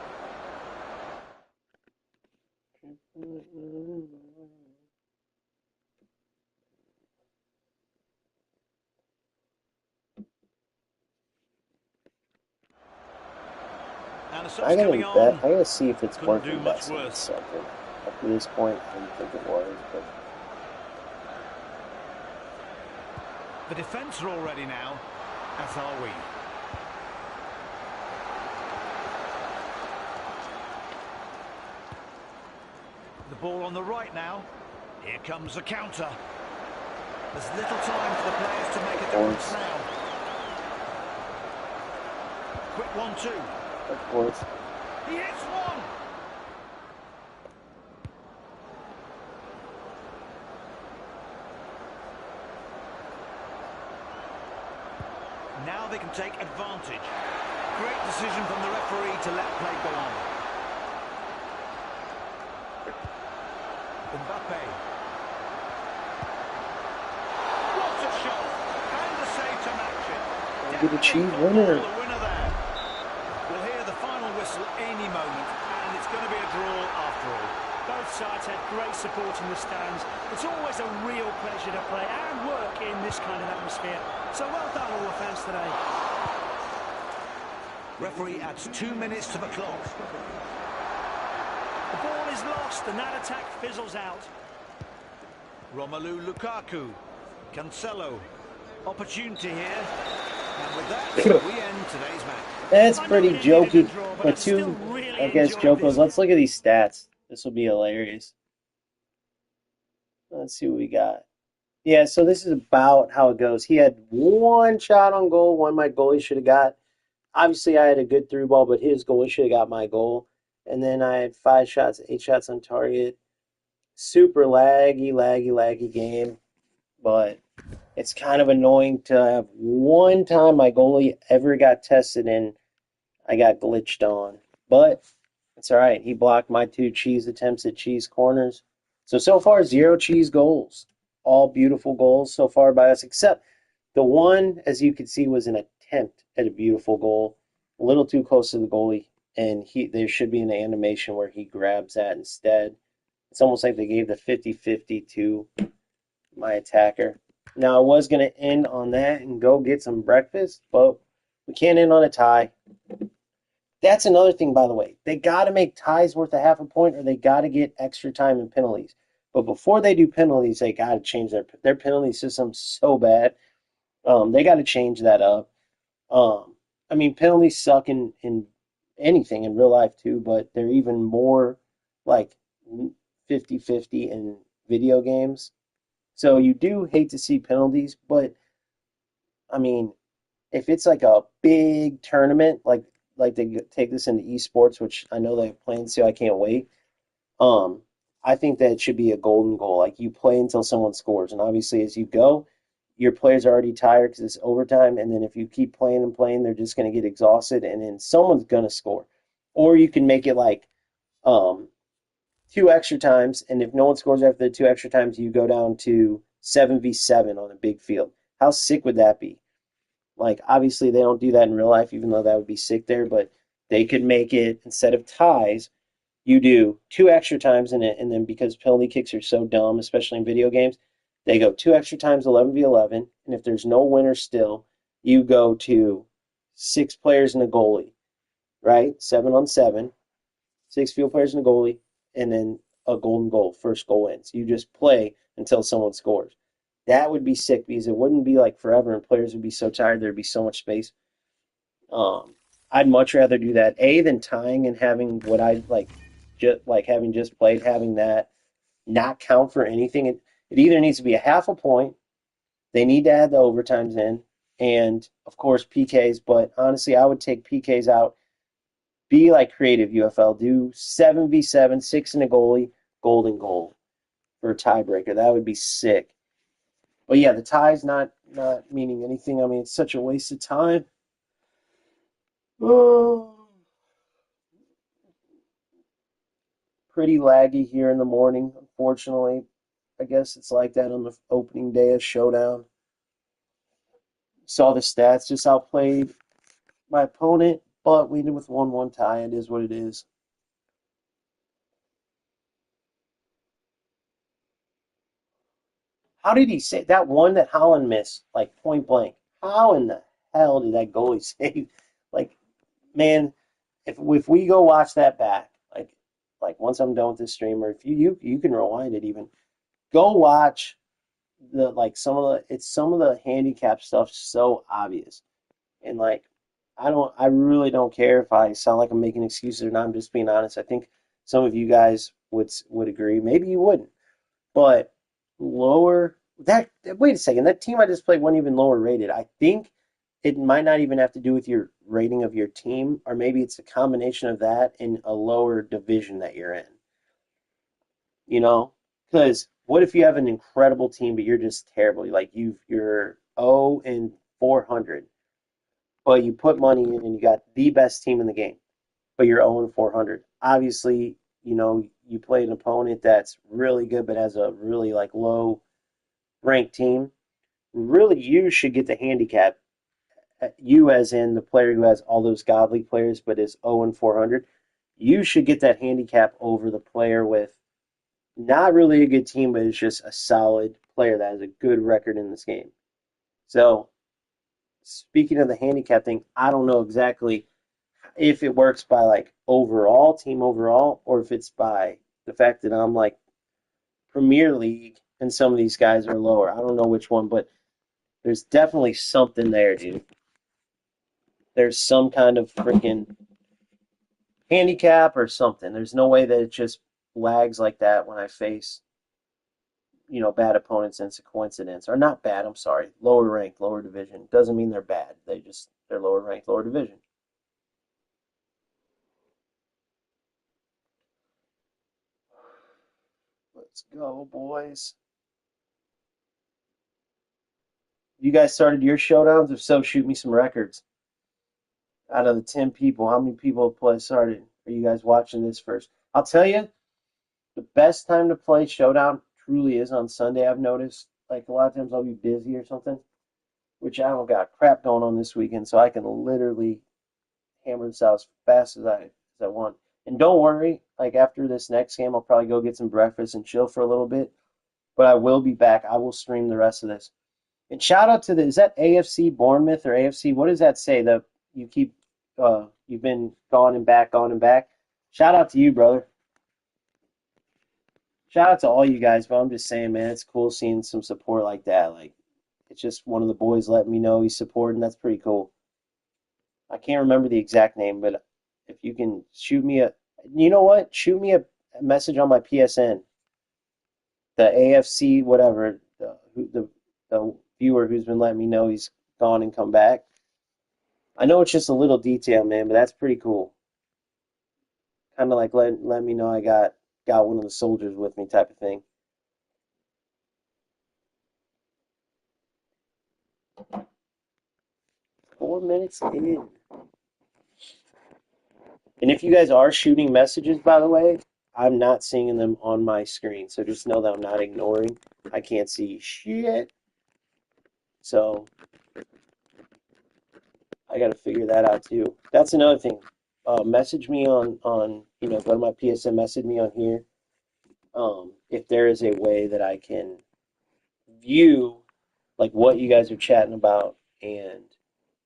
S3: And a sub's coming on.
S1: I gotta see if it's
S3: Couldn't
S1: working.
S3: do much
S1: Something.
S3: worse.
S1: Up to this point, I didn't think it was, but
S3: The defence are all ready now, as are we. The ball on the right now. Here comes a counter. There's little time for the players to make a difference now. Quick 1-2.
S1: of course.
S3: He hits one! Now they can take advantage. Great decision from the referee to let play go on. Mbappe. What a shot! And the save to match it.
S1: Get a cheese
S3: Definitely
S1: winner.
S3: the winner there. We'll hear the final whistle any moment, and it's going to be a draw after all.
S2: Both sides had great support in the stands. It's always a real pleasure to play and work in this kind of atmosphere. So well done all the fans today.
S3: Referee adds 2 minutes to the clock.
S2: The ball is lost and that attack fizzles out.
S3: Romelu Lukaku. Cancelo. Opportunity here. And with that, we end today's match.
S1: That's
S2: I know
S1: pretty
S2: it needed a
S1: jokey.
S2: draw, but
S1: But
S2: I've still
S1: two,
S2: really
S1: I guess,
S2: enjoyed
S1: Jokos.
S2: this.
S1: Let's look at these stats. This will be hilarious. Let's see what we got. Yeah, so this is about how it goes. He had one shot on goal, one my goalie should have got. Obviously, I had a good through ball, but his goalie should have got my goal. And then I had 5 shots, 8 shots on target. Super laggy game. But it's kind of annoying to have one time my goalie ever got tested and I got glitched on. But it's all right. He blocked my 2 cheese attempts at cheese corners. So far, 0 cheese goals. All beautiful goals so far by us, except the one, as you can see, was an attempt at a beautiful goal. A little too close to the goalie, and there should be an animation where he grabs that instead. It's almost like they gave the 50-50 to my attacker. Now, I was going to end on that and go get some breakfast, but we can't end on a tie. That's another thing, by the way. They got to make ties worth a half a point, or they got to get extra time and penalties. But before they do penalties, they got to change their penalty system so bad. They got to change that up. I mean, penalties suck in anything in real life too, but they're even more like 50-50 in video games. So you do hate to see penalties, but I mean, if it's like a big tournament, like they take this into esports, which I know they have plans to, I can't wait. Um, I think that it should be a golden goal. Like you play until someone scores, and obviously as you go, your players are already tired because it's overtime, and then if you keep playing and playing, they're just going to get exhausted, and then someone's going to score. Or you can make it like um, 2 extra times, and if no one scores after the 2 extra times, you go down to 7v7 on a big field. How sick would that be? Like, obviously, they don't do that in real life, even though that would be sick there, but they could make it, instead of ties, you do 2 extra times in it, and then because penalty kicks are so dumb, especially in video games, they go 2 extra times, 11v11, and if there's no winner still, you go to 6 players and a goalie, right? 7-on-7, 6 field players and a goalie, and then a golden goal. First goal wins. You just play until someone scores. That would be sick because it wouldn't be like forever, and players would be so tired. There'd be so much space. Um, I'd much rather do that than tying and having what I like having just played, having that not count for anything. It either needs to be a half a point. They need to add the overtimes in, and of course PKs. But honestly, I would take PKs out. Be like creative UFL. Do 7v7, 6 and a goalie, golden goal for a tiebreaker. That would be sick. But yeah, the tie's not meaning anything. I mean, it's such a waste of time. Oh, pretty laggy here in the morning, unfortunately. I guess it's like that on the opening day of Showdown. Saw the stats, just outplayed my opponent, but we ended with 1-1 tie. It is what it is. How did he say that one that Holland missed, like point blank? How in the hell did that goalie save? Like, man, if we go watch that back, like once I'm done with this stream, or if you can rewind it even, go watch the like some of the handicap stuff so obvious. And like I really don't care if I sound like I'm making excuses or not. I'm just being honest. I think some of you guys would agree. Maybe you wouldn't. But lower that wait a second, that team I just played wasn't even lower rated. I think it might not even have to do with your rating of your team, or maybe it's a combination of that and a lower division that you're in. You know? Because what if you have an incredible team but you're just terrible? Like you're 0 and 400, but you put money in and you got the best team in the game, but you're 0 and 400. Obviously, you play an opponent that's really good but has a really like low ranked team. Really, you should get the handicap. You, as in the player who has all those godly players but is 0 and 400, you should get that handicap over the player with not really a good team, but is just a solid player that has a good record in this game. So, speaking of the handicap thing, I don't know exactly if it works by like overall, team overall, or if it's by the fact that I'm like Premier League and some of these guys are lower. I don't know which one, but there's definitely something there, dude. there's some kind of freaking handicap or something. There's no way that it just lags like that when I face, bad opponents, and it's a coincidence. Or not bad, I'm sorry. Lower ranked, lower division. Doesn't mean they're bad. They're lower ranked, lower division. Let's go, boys. You guys started your showdowns? If so, shoot me some records. Out of the 10 people, how many people have started? Are you guys watching this first? I'll tell you, the best time to play showdown truly is on Sunday, I've noticed. Like a lot of times I'll be busy or something, which I don't got crap going on this weekend, so I can literally hammer this out as fast as I want. And don't worry, like after this next game, I'll probably go get some breakfast and chill for a little bit. But I will be back. I will stream the rest of this. And shout out to is that AFC Bournemouth or AFC? What does that say? That you keep you've been gone and back, gone and back. Shout out to you, brother. Shout out to all you guys, but I'm just saying, man, it's cool seeing some support like that. Like it's just one of the boys letting me know he's supporting. That's pretty cool. I can't remember the exact name, but if you can shoot me you know what? Shoot me a message on my PSN. The AFC, whatever, the viewer who's been letting me know he's gone and come back. I know it's just a little detail, man, but that's pretty cool. Kind of like let me know I got one of the soldiers with me type of thing. Four minutes in. And if you guys are shooting messages, by the way, I'm not seeing them on my screen. So just know that I'm not ignoring. I can't see shit. So I got to figure that out too. That's another thing. Message me on go to my PSN, message me on here. If there is a way that I can view like what you guys are chatting about and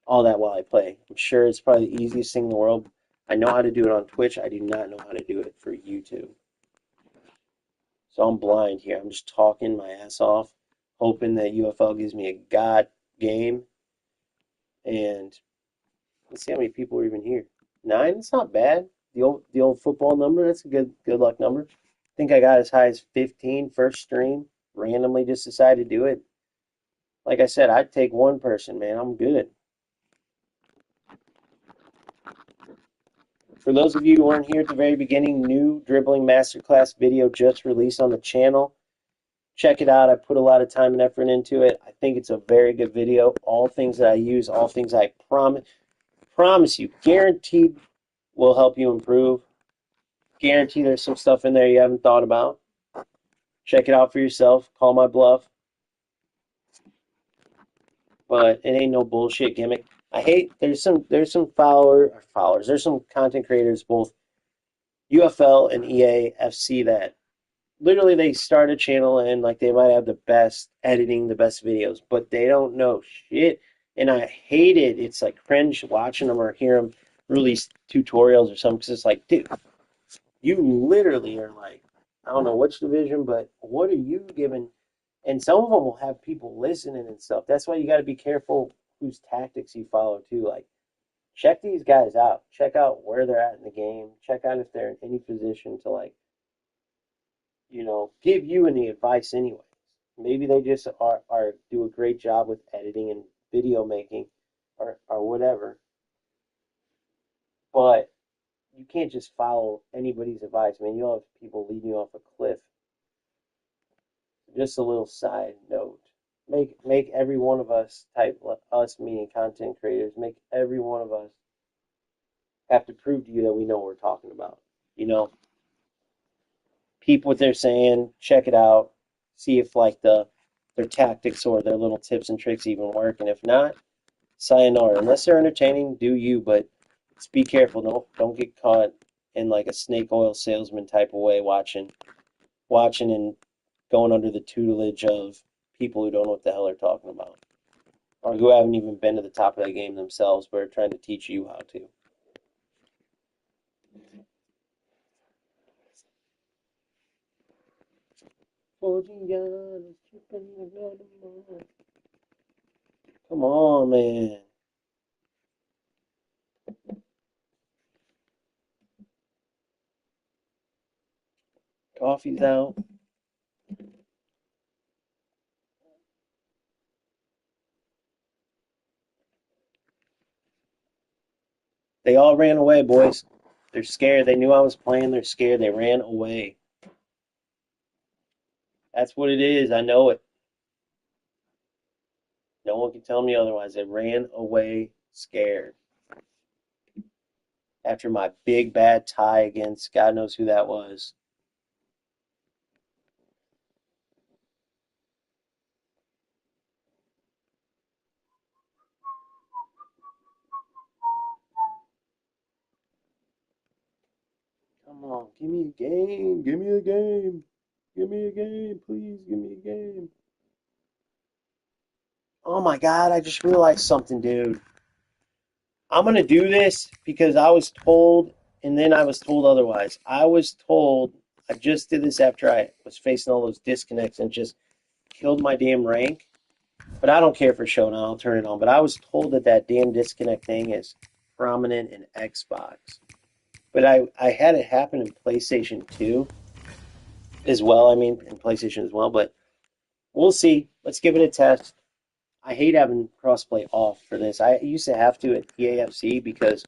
S1: all that while I play. I'm sure it's probably the easiest thing in the world. I know how to do it on Twitch. I do not know how to do it for YouTube. So I'm blind here. I'm just talking my ass off, hoping that UFL gives me a god game. And let's see how many people are even here. 9. It's not bad. The old football number. That's a good luck number. I think I got as high as 15 first stream. Randomly just decided to do it. Like I said, I'd take one person, man. I'm good. For those of you who weren't here at the very beginning, new dribbling masterclass video just released on the channel. Check it out. I put a lot of time and effort into it. I think it's a very good video. All things that I use, all things I promise you, guaranteed will help you improve. Guarantee there's some stuff in there you haven't thought about. Check it out for yourself. Call my bluff. But it ain't no bullshit gimmick. I hate there's some followers. There's some content creators, both UFL and EA FC, that literally they start a channel and like they might have the best editing, the best videos, but they don't know shit. And I hate it. It's like cringe watching them or hear them release tutorials or something, because it's like, dude, you literally are like, I don't know which division, but what are you giving? And some of them will have people listening and stuff. That's why you got to be careful whose tactics you follow too. Like, check these guys out. Check out where they're at in the game. Check out if they're in any position to, like, give you any advice anyways. Maybe they just are do a great job with editing and video making or whatever. But you can't just follow anybody's advice, man. You'll have people leading you off a cliff. Just a little side note. Make every one of us, type us meaning content creators, make every one of us have to prove to you that we know what we're talking about. Peep what they're saying, check it out, see if like their tactics or their little tips and tricks even work, and if not, sayonara. Unless they're entertaining, do you, but just be careful. Don't get caught in like a snake oil salesman type of way, watching and going under the tutelage of people who don't know what the hell they're talking about, or who haven't even been to the top of that game themselves, but are trying to teach you how to. Come on, man. Coffee's out. They all ran away, boys. They're scared. They knew I was playing. They're scared. They ran away. That's what it is. I know it. No one can tell me otherwise. They ran away scared. After my big bad tie against God knows who that was. Come on, give me a game. Give me a game. Give me a game. Please give me a game. Oh my God, I just realized something, dude. I'm going to do this because I was told, and then I was told otherwise. I was told, I just did this after I was facing all those disconnects and just killed my damn rank. But I don't care for Showdown. I'll turn it on. But I was told that that damn disconnect thing is prominent in Xbox. But I had it happen in PlayStation 2 as well. I mean, in PlayStation as well. But we'll see. Let's give it a test. I hate having crossplay off for this. I used to have to at PAFC because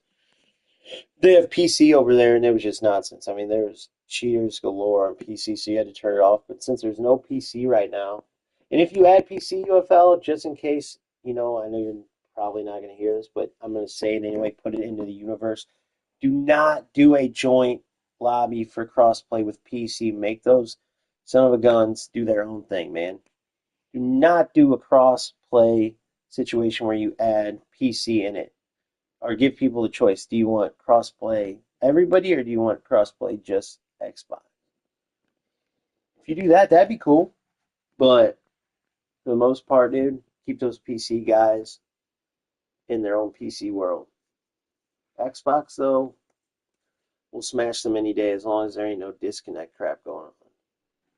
S1: they have PC over there, and it was just nonsense. I mean, there was cheaters galore on PC, so you had to turn it off. But since there's no PC right now, and if you add PC UFL, just in case, I know you're probably not going to hear this, but I'm going to say it anyway, put it into the universe. Do not do a joint lobby for crossplay with PC. Make those son of a guns do their own thing, man. Do not do a crossplay situation where you add PC in it or give people the choice. Do you want crossplay everybody or do you want crossplay just Xbox? If you do that, that'd be cool. But for the most part, dude, keep those PC guys in their own PC world. Xbox, though, will smash them any day as long as there ain't no disconnect crap going on.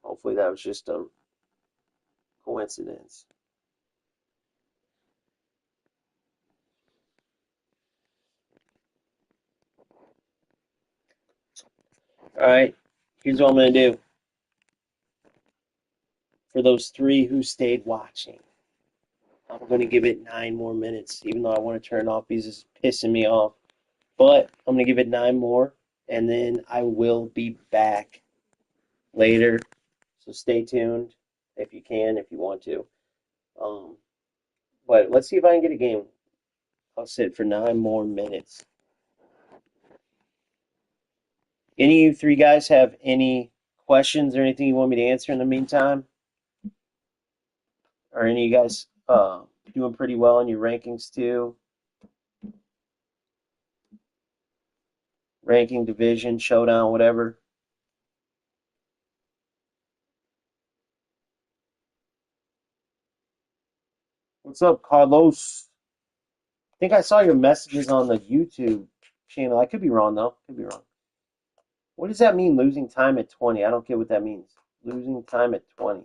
S1: Hopefully that was just a coincidence. All right, here's what I'm going to do. For those 3 who stayed watching, I'm going to give it 9 more minutes, even though I want to turn it off because it's pissing me off. But I'm going to give it 9 more, and then I will be back later. So stay tuned if you can, if you want to. But let's see if I can get a game. I'll sit for 9 more minutes. Any of you 3 guys have any questions or anything you want me to answer in the meantime? Or any of you guys doing pretty well in your rankings too? Ranking, division, showdown, whatever. What's up, Carlos? I think I saw your messages on the YouTube channel. I could be wrong, though. Could be wrong. What does that mean, losing time at 20? I don't get what that means. Losing time at 20.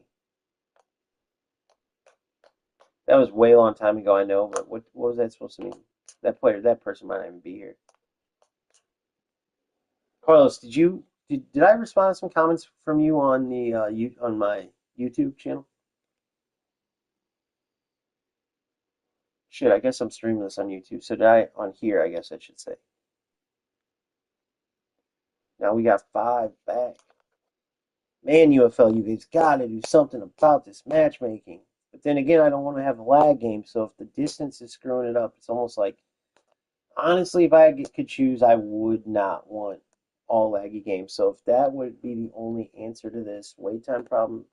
S1: That was way a long time ago, I know, but what was that supposed to mean? That person might not even be here. Carlos, did I respond to some comments from you on the on my YouTube channel? Shit, I guess I'm streaming this on YouTube. So did I on here, I guess I should say. Now we got 5 back. Man, UFL, you guys got to do something about this matchmaking. But then again, I don't want to have a lag game. So if the distance is screwing it up, it's almost like, honestly, if I could choose, I would not want all laggy games. So if that would be the only answer to this wait time problem,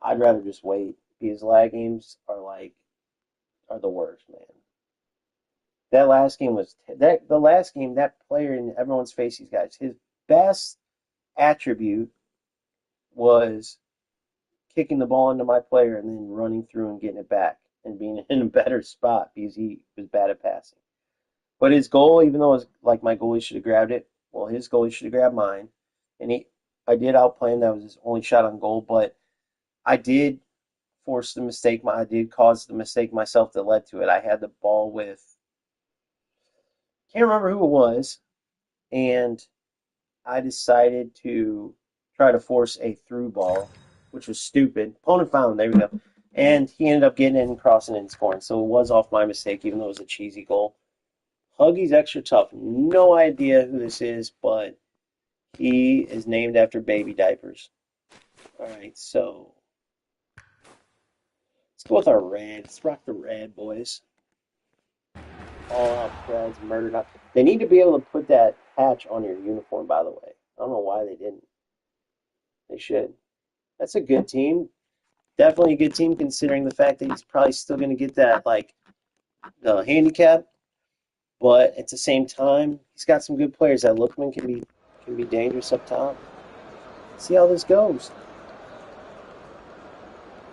S1: I'd rather just wait because lag games are the worst, man. That last game was the last game that player in everyone's face, these guys, his best attribute was kicking the ball into my player and then running through and getting it back and being in a better spot because he was bad at passing. But his goal, even though it was like my goalie should have grabbed it, well, his goalie should have grabbed mine. And I did outplay him. That was his only shot on goal. But I did force the mistake. I did cause the mistake myself that led to it. I had the ball with, can't remember who it was, and I decided to try to force a through ball, which was stupid. Opponent found, there we go. And he ended up getting in and crossing and scoring. So it was off my mistake, even though it was a cheesy goal. Huggy's extra tough. No idea who this is, but he is named after baby diapers. All right, so let's go with our red. Let's rock the red, boys. All out Preds, murdered up. They need to be able to put that patch on your uniform, by the way. I don't know why they didn't. They should. That's a good team. Definitely a good team considering the fact that he's probably still going to get that, like, the handicap. But at the same time, he's got some good players. That Lookman can be dangerous up top. See how this goes.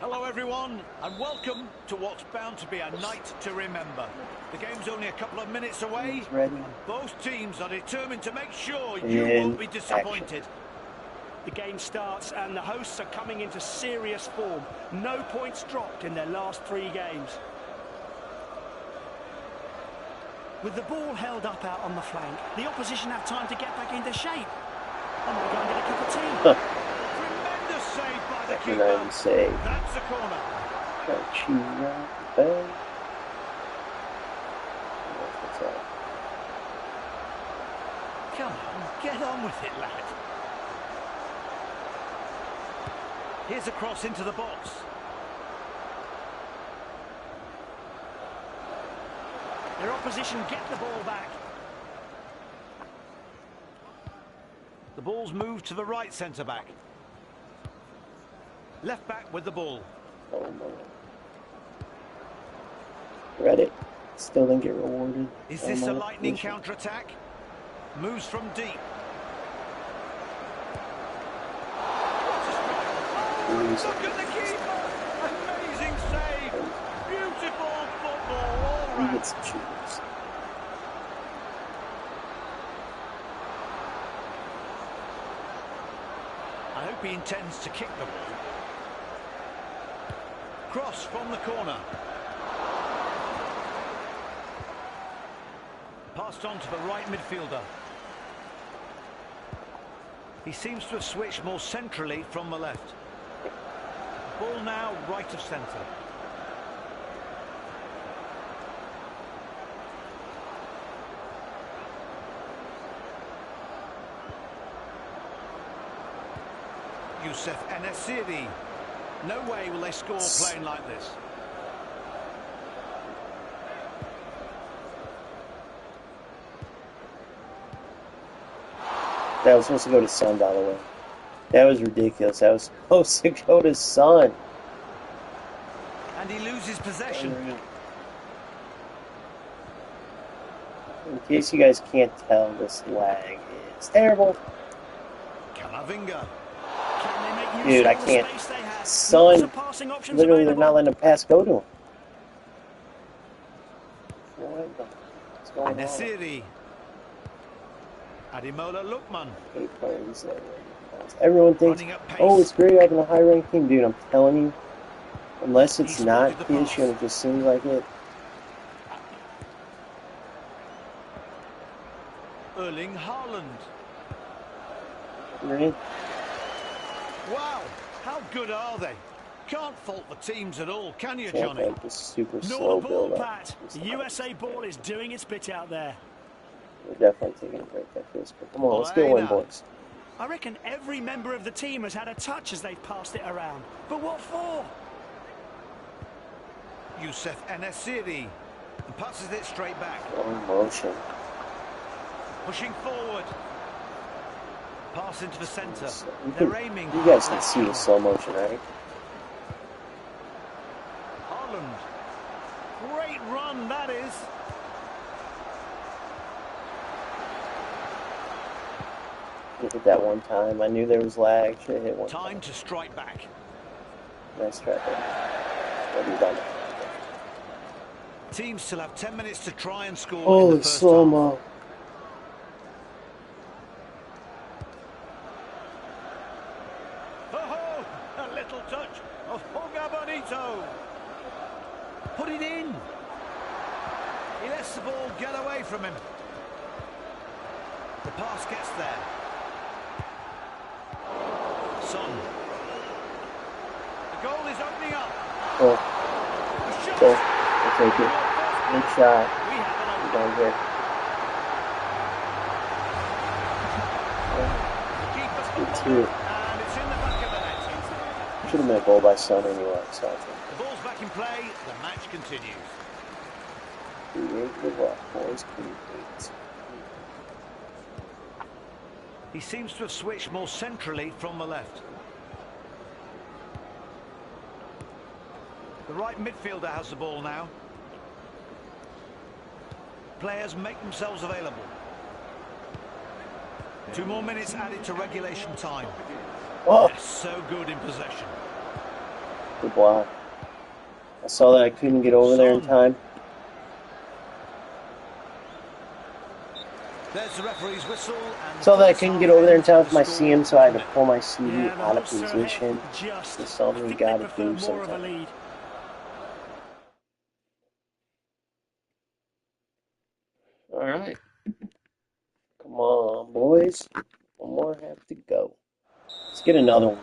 S3: Hello everyone, and welcome to what's bound to be a night to remember. The game's only a couple of minutes away. And both teams are determined to make sure you won't be disappointed.
S2: The game starts and the hosts are coming into serious form. No points dropped in their last 3 games. With the ball held up out on the flank, the opposition have time to get back into shape. And they're going to get a cup of tea.
S3: Tremendous save by the keeper. That's a corner. Come on, get on with it, lad. Here's a cross into the box.
S2: Their opposition get the ball back.
S3: The ball's moved to the right centre-back. Left back with the ball.
S1: Oh, no. Read it. Still didn't get rewarded.
S3: Is this a lightning counter-attack? Moves from deep. Oh, look at the keeper! Amazing save! Beautiful football all round.
S1: He gets some shooters.
S3: I hope he intends to kick the ball. Cross from the corner. Passed on to the right midfielder. He seems to have switched more centrally from the left. Ball now right of centre. ENTIRE. No way will they score playing like this.
S1: That was supposed to go to Son, by the way. That was ridiculous. That was supposed to go to Son.
S3: And he loses possession.
S1: In case you guys can't tell, this lag is terrible.
S3: Camavinga.
S1: Dude, I can't. Son, literally, they're not letting a pass go to him. What's going on?
S3: ENTIRE. Ademola Lookman.
S1: Everyone thinks, oh, it's great having a high-ranked team. Dude, I'm telling you, unless it's not the issue and it just seems like it.
S3: Erling Haaland.
S1: Right?
S3: Wow, how good are they? Can't fault the teams at all, can you, Johnny?
S1: Super slow
S2: Nor the ball,
S1: build-up.
S2: Pat. The USA ball is doing its bit out there.
S1: We're definitely taking a break at this. But come on, let's get one, boys.
S2: I reckon every member of the team has had a touch as they've passed it around. But what for?
S3: ENTIRE. And passes it straight back.
S1: Long motion.
S3: Pushing forward. Pass into the centre. They're aiming.
S1: You guys can see the slow motion, right?
S3: Haaland. Great run, that is.
S1: Hit that one time. I knew there was lag. Should have hit one time.
S3: Time to strike back.
S1: Nice try there.
S3: Teams still have 10 minutes to try and score.
S1: Oh,
S3: in the
S1: it's
S3: first
S1: slow-mo.
S3: Oh, a little touch of Hoga Bonito. Put it in. He lets the ball get away from him. The pass gets there. Son. The goal is opening up.
S1: Oh,
S3: The shot.
S1: go. I'll take it. Good shot.
S3: We have an
S1: We're
S3: opening.
S1: going good.
S3: Keeper's
S1: Good
S3: football,
S1: too.
S3: and it's in the back of the net.
S1: Should have been a goal by Son anyway, so I think.
S3: The ball's back in play. The match continues.
S1: Create the luck, boys. Create.
S3: He seems to have switched more centrally from the left. The right midfielder has the ball now. Players make themselves available. 2 more minutes added to regulation time.
S1: Oh,
S3: They're so good in possession.
S1: good block. I saw that I couldn't get over there in time.
S3: There's the referee's whistle. And
S1: Saw that I couldn't get over there in time with my
S3: the
S1: CM, so I had to pull my CV
S2: Yeah, the
S1: out of
S2: hosts are a
S1: position.
S2: bit just.
S1: It's something
S2: I
S1: you
S2: think
S1: gotta
S2: they prefer
S1: do
S2: more of a
S1: sometimes.
S2: lead.
S1: All right. Come on, boys. One more have to go. Let's get another one.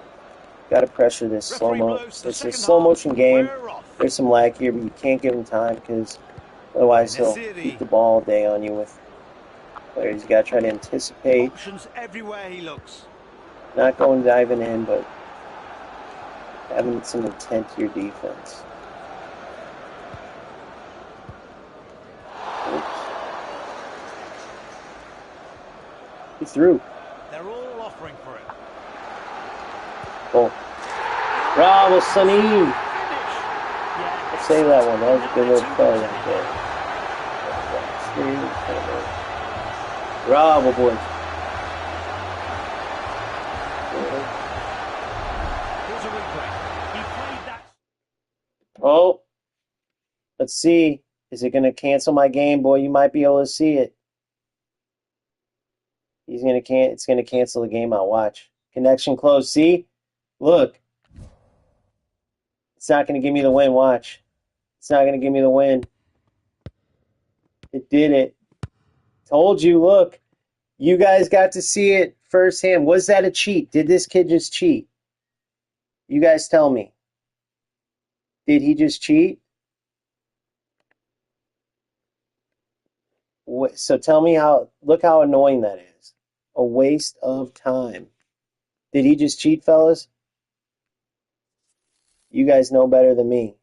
S1: Gotta pressure this
S3: referee
S1: slow-mo.
S3: blows the
S1: It's a
S3: second
S1: slow
S3: half.
S1: motion game.
S3: We're off.
S1: There's some lag here, but you can't give him time because otherwise he'll keep the ball all day on you with players. You gotta try to anticipate.
S3: Options everywhere he looks.
S1: Not going diving in, but having some intent to your defense. Oops. He threw.
S3: They're all offering for it.
S1: Oh. Bravo, Sonny.
S2: Finish.
S1: I'll save that one. That was a good little play right there. Bravo, boys.
S3: Here's a replay.
S2: He played that.
S1: Oh. Let's see. Is it going to cancel my game? Boy, you might be able to see it. It's going to cancel the game out. Watch. Connection closed. See? Look. It's not going to give me the win. Watch. It's not going to give me the win. It did it. Told you. Look. You guys got to see it firsthand. Was that a cheat? Did this kid just cheat? You guys tell me. Did he just cheat? So tell me look how annoying that is. A waste of time. Did he just cheat, fellas? You guys know better than me.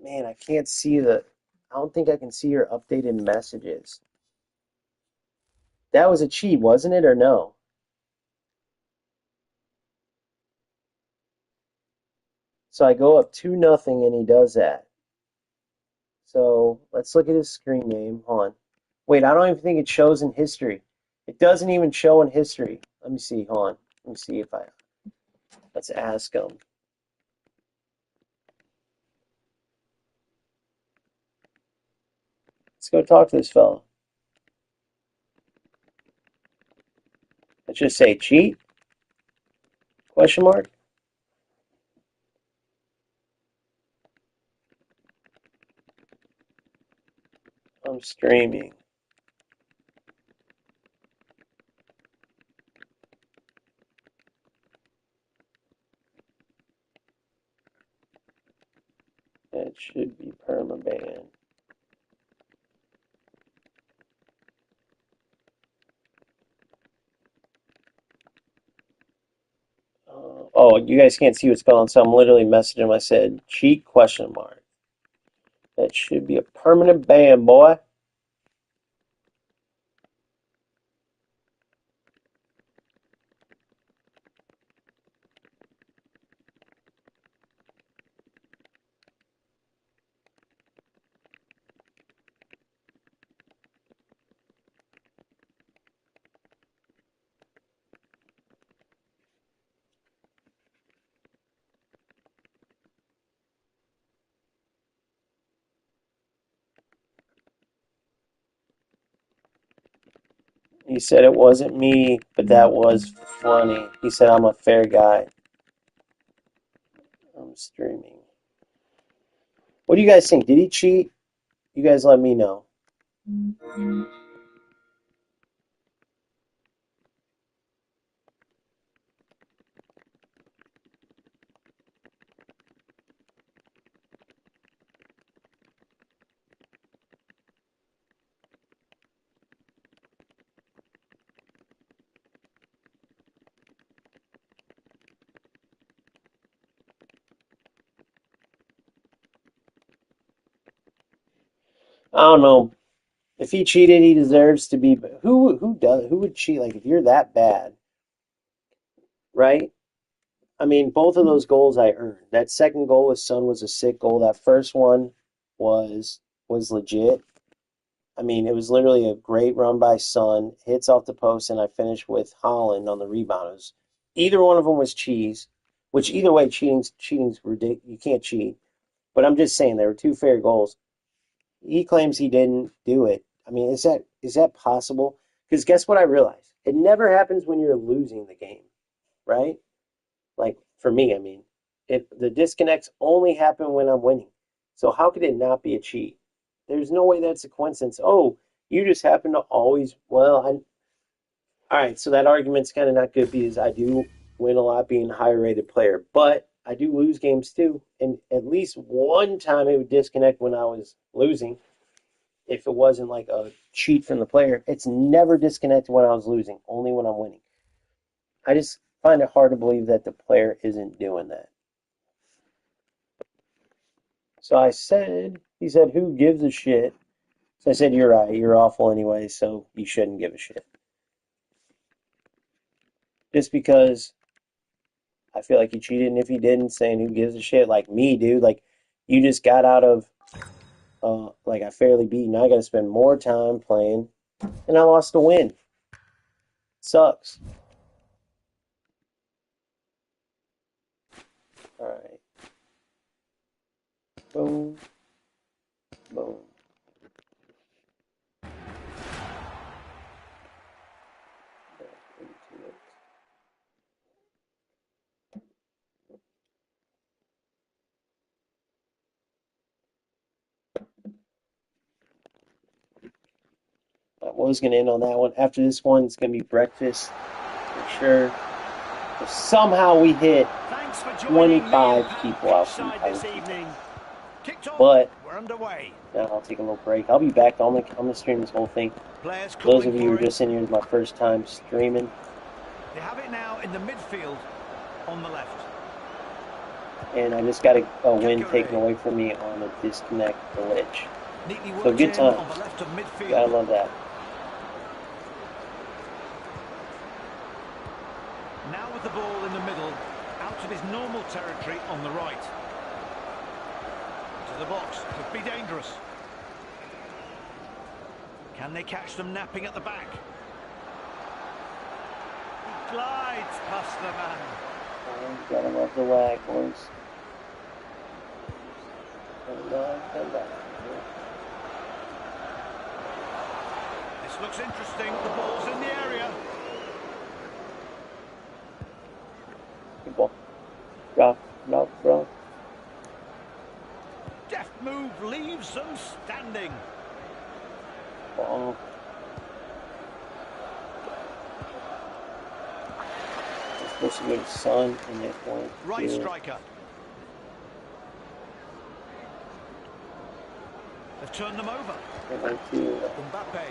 S1: Man, I can't see I don't think I can see your updated messages. That was a cheat, wasn't it, or no? So I go up 2-0 and he does that. So let's look at his screen name. Hold on. Wait, I don't even think it shows in history. It doesn't even show in history. Let me see. Hold on. Let me see let's ask him. Let's go talk to this fellow. Let's just say cheat? Question mark? I'm streaming. That should be permaban. Oh, you guys can't see what's going on, so I'm literally messaging him. I said, cheat question mark. That should be a permanent ban, boy. He said it wasn't me, but that was funny. He said I'm a fair guy. I'm streaming. What do you guys think? Did he cheat? You guys let me know. I don't know. If he cheated, he deserves to be. Who would cheat? Like if you're that bad, right? I mean, both of those goals I earned. That second goal with Son was a sick goal. That first one was legit. I mean, it was literally a great run by Son, hits off the post, and I finished with Holland on the rebound. Either one of them was cheese, which either way, cheating's ridiculous. You can't cheat. But I'm just saying there were two fair goals. He claims he didn't do it. I mean, is that possible? Because guess what I realized? It never happens when you're losing the game, right? Like for me, I mean, the disconnects only happen when I'm winning. So how could it not be a cheat? There's no way that's a coincidence. Oh, you just happen to always. Well, all right. So that argument's kind of not good because I do win a lot being a higher rated player, but I do lose games too. And at least one time it would disconnect when I was losing. If it wasn't like a cheat from the player, it's never disconnected when I was losing, only when I'm winning. I just find it hard to believe that the player isn't doing that. So he said, who gives a shit? So I said, you're right, you're awful anyway, so you shouldn't give a shit. Just because I feel like he cheated, and if he didn't, saying who gives a shit, like me, dude, like you just got out of, like I fairly beat, and I got to spend more time playing, and I lost a win. Sucks. All right. Boom. Boom. I was going to end on that one. After this one, it's going to be breakfast for sure. If somehow we hit 25 people, I'll see how we But
S3: we're underway.
S1: now I'll take a little break. I'll be back. I'm gonna stream this whole thing. Those of you who are just in here, it's my first time streaming.
S3: They have it now in the midfield on the left.
S1: And I just got a win taken away from me on a disconnect glitch. So good times. Gotta love that.
S3: Now with the ball in the middle, out of his normal territory on the right. To the box, could be dangerous. Can they catch them napping at the back? He glides past the man.
S1: Oh, gotta love the lag, boys.
S3: This looks interesting. The ball's in the area.
S1: Good ball. Bro.
S3: Deft move leaves them standing.
S1: Ball. It's supposed to go to Son, and it went
S3: Right
S1: to
S3: striker. They've turned them over.
S1: It went to
S3: Mbappe.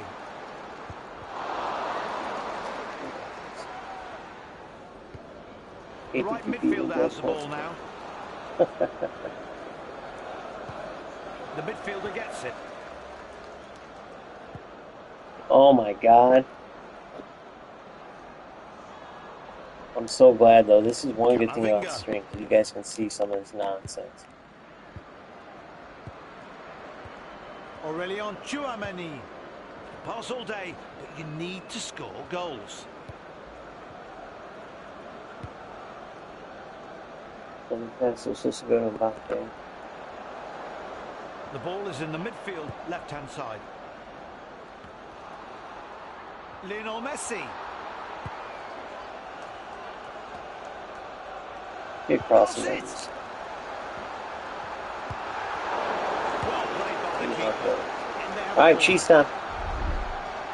S3: The right midfielder has the ball now. The midfielder gets it.
S1: Oh my God. I'm so glad though. This is one good thing about stream, because you guys can see some of this nonsense.
S3: Aurelion Tchouameni. Pass all day, but you need to score goals.
S1: Pass is supposed to go to Mbappe.
S3: The ball is in the midfield, left-hand side. Lionel Messi.
S1: Get crossing it.
S3: Well played by the keeper.
S1: Alright, cheese time.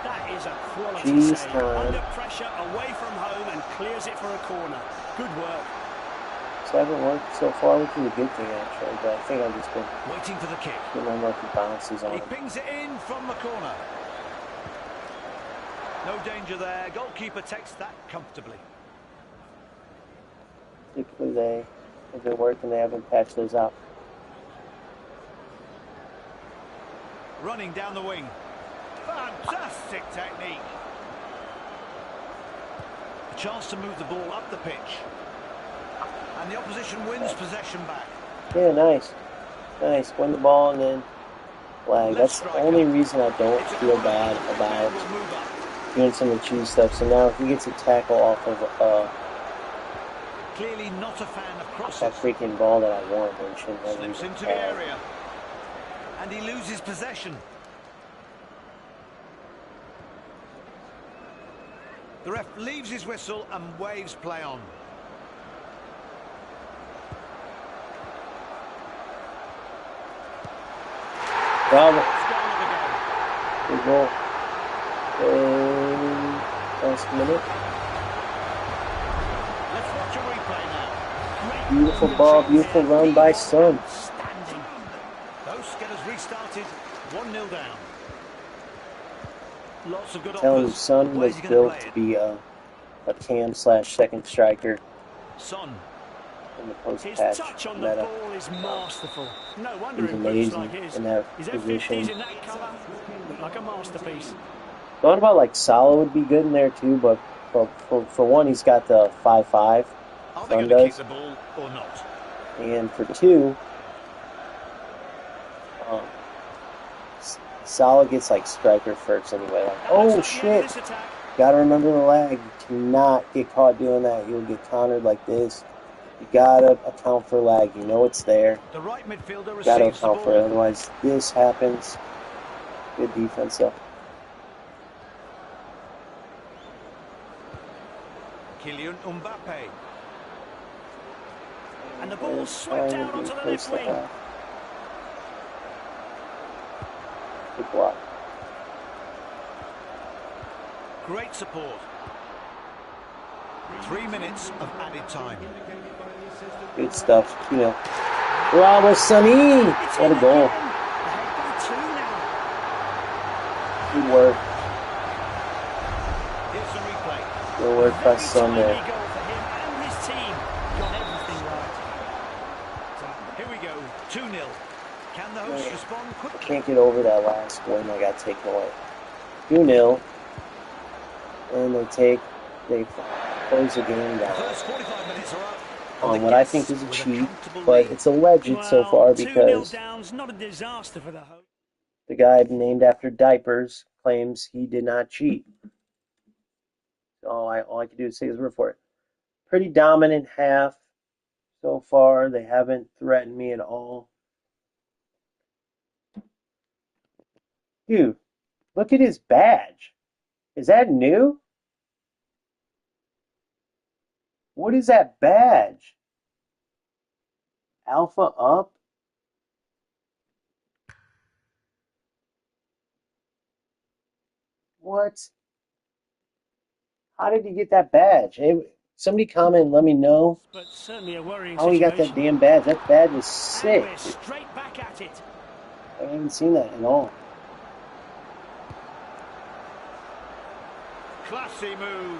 S2: That is a quality
S1: Cheese
S2: save.
S1: time.
S2: Under pressure, away from home, and clears it for a corner. Good work.
S1: So I haven't worked so far, which is a good thing actually, but I think I've just been
S3: Waiting for the kick.
S1: getting my lucky bounces on
S3: He
S1: it.
S3: pings it in from the corner. No danger there. Goalkeeper takes that comfortably.
S1: Typically if they work and they haven't patched those out.
S3: Running down the wing. Fantastic technique. A chance to move the ball up the pitch. And the opposition wins possession back.
S1: Yeah, nice. Nice. Win the ball and then flag. That's the only reason I don't feel bad about doing some of the cheese stuff. So now if he gets a tackle off of
S3: Clearly not a fan of crosses.
S1: that freaking ball that I want, then shouldn't have
S3: Slips into the area. And he loses possession. The ref leaves his whistle and waves play on.
S1: Bravo. Good goal. Last minute.
S3: Let's watch a replay now.
S1: Beautiful ball, beautiful run by Son.
S3: Those get us restarted. 1-0 down. Lots of good
S1: Telling you,
S3: offers.
S1: Son was built to be a cam / second striker
S3: Son.
S1: in the post
S2: His
S1: patch
S2: touch on the
S1: meta.
S2: ball is masterful. No wonder
S1: He's
S2: in boots
S1: amazing
S2: like his.
S1: in that
S2: His
S1: position.
S2: F50s in that colour, like a masterpiece.
S1: Thought about like Salah would be good in there too, but for one, he's got the 5'5".
S3: Are they
S1: Son
S3: going to keep
S1: does.
S3: the ball or not?
S1: And for two, Salah gets like striker first anyway. Like, oh shit! Gotta remember the lag. You cannot get caught doing that. You'll get countered like this. You gotta account for lag. You know it's there.
S3: The right midfielder
S1: You gotta
S3: receives the
S1: account for it.
S3: ball.
S1: Otherwise, this happens. Good defense though.
S3: Kylian Mbappe.
S2: And the ball swept out onto the left wing.
S1: Good block.
S3: Great support. 3 minutes of added time.
S1: Good stuff. You know. Bravo, Sonny! What a goal. Good work.
S3: Here's the replay.
S1: Good work by Son there.
S3: Here we go. 2-0. Can the hosts respond
S1: I
S3: quickly?
S1: can't get over that last one I got taken away. 2-0. And they close the game down.
S3: First 45 minutes are up.
S1: On what I think is a cheat, but it's alleged so far because
S2: not a disaster for the host.
S1: the guy named after diapers claims he did not cheat. All I can do is take his word for it. Pretty dominant half so far. They haven't threatened me at all. Dude, look at his badge. Is that new? What is that badge? Alpha up? What? How did he get that badge? Hey, somebody comment and let me know
S2: But certainly a worrying
S1: how he got that damn badge. That badge is sick.
S2: And we're straight back at it.
S1: I haven't seen that at all.
S3: Classy move.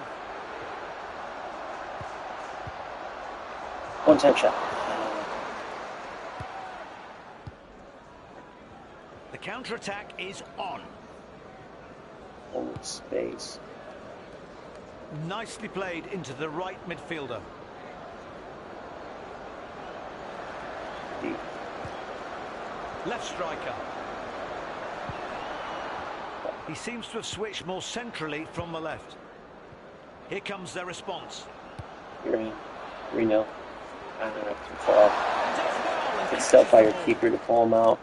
S1: One-time shot.
S3: The counter-attack is on.
S1: Only space.
S3: Nicely played into the right midfielder.
S1: Deep.
S3: Left striker. He seems to have switched more centrally from the left. Here comes their response.
S1: You're in. 3-0. I don't know, too far. Good stuff by your keeper to pull him out.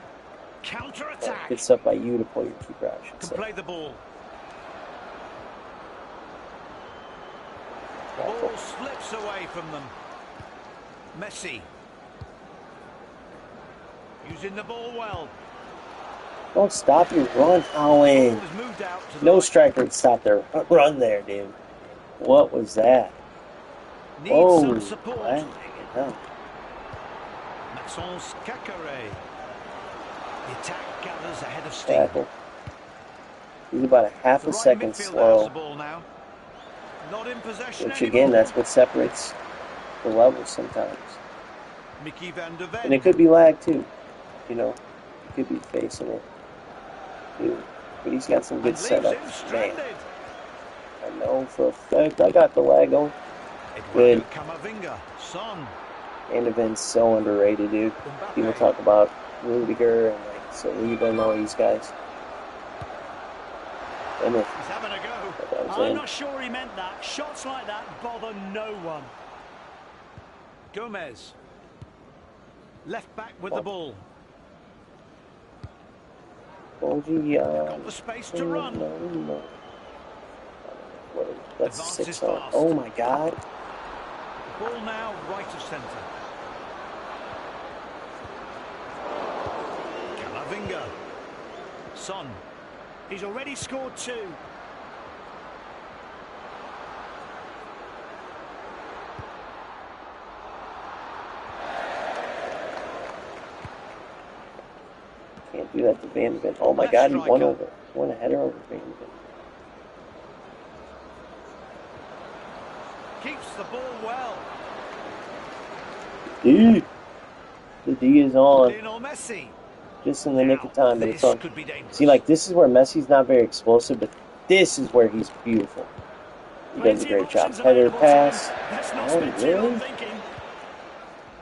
S3: Counter-attack.
S1: Good stuff by you to pull your keeper out, I should
S3: Can
S1: say.
S3: play the ball. The ball slips away from them. Messi. Using the ball well.
S1: Don't stop your run, Owen.
S3: Was moved out to the
S1: No
S3: right.
S1: striker would stop their run there, dude. What was that?
S3: Needs
S1: Oh,
S3: some support.
S1: yeah.
S3: Maxence Cacaret. The attack gathers ahead of steam.
S1: Tackle. He's about a half
S3: The
S1: a
S3: right
S1: second
S3: midfielder has
S1: slow.
S3: the ball now. Not in possession
S1: Which
S3: anymore.
S1: again, that's what separates the levels sometimes.
S3: Mickey van der
S1: And it
S3: Ven.
S1: could be lag too. You know, you could be facing it. Dude, but he's got some good
S3: And leaves him
S1: setups. Man,
S3: stranded.
S1: I know for a fact I got the lag on. Good.
S3: Camavinga, Son.
S1: Anderven's so underrated, dude. People talk about Rudiger and like Saliba and all these guys. And
S3: He's having a go.
S2: I'm not sure he meant that. Shots like that bother no one.
S3: Gomez. Left back with the ball. Got the space to run.
S1: No. That's
S3: Advances
S1: 6 on.
S3: fast.
S1: Oh my god.
S3: Ball now right of centre. Camavinga. Son.
S2: He's already scored 2.
S1: Can't do that to Van de Ven. Oh my god, he won over. Won a header over Van de Ven.
S3: Keeps the ball well.
S1: D. The D is on.
S3: Lionel Messi.
S1: Just in the nick of time, but it's
S3: This
S1: on.
S3: could be dangerous.
S1: See, like, this is where Messi's not very explosive, but this is where he's beautiful. He does a great job. Header pass. Oh, really?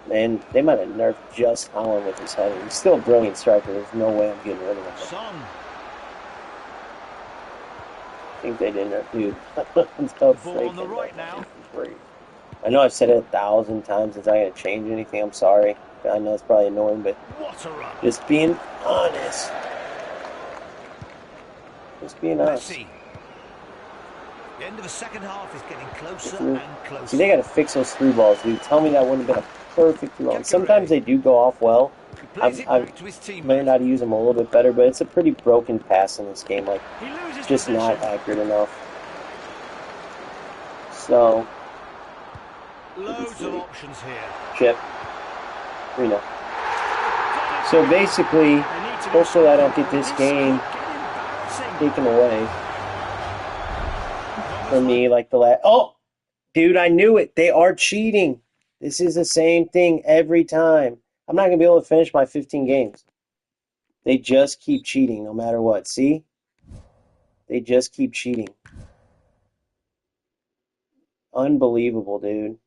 S1: Man, they might have nerfed just Holland with his header. He's still a brilliant striker. There's no way I'm getting rid of him.
S3: Son.
S1: I think they didn't nerf, dude.
S3: Ball on the right now.
S1: I know I've said it 1,000 times. It's not going to change anything. I'm sorry. I know it's probably annoying, but
S3: What a run.
S1: just being honest. Just being honest.
S3: Messi. The end of the second half is getting closer
S1: See,
S3: and closer.
S1: See, they got to fix those through balls, dude. Tell me that wouldn't have been a perfect through ball. Sometimes they do go off well. I've learned how to use them a little bit better, but it's a pretty broken pass in this game. Like, just not accurate enough. So,
S3: loads of options here.
S1: chip. So basically, hopefully I don't get this game taken away from me like the last. Oh, dude, I knew it. They are cheating. This is the same thing every time. I'm not gonna be able to finish my 15 games. They just keep cheating no matter what. See? They just keep cheating. Unbelievable, dude.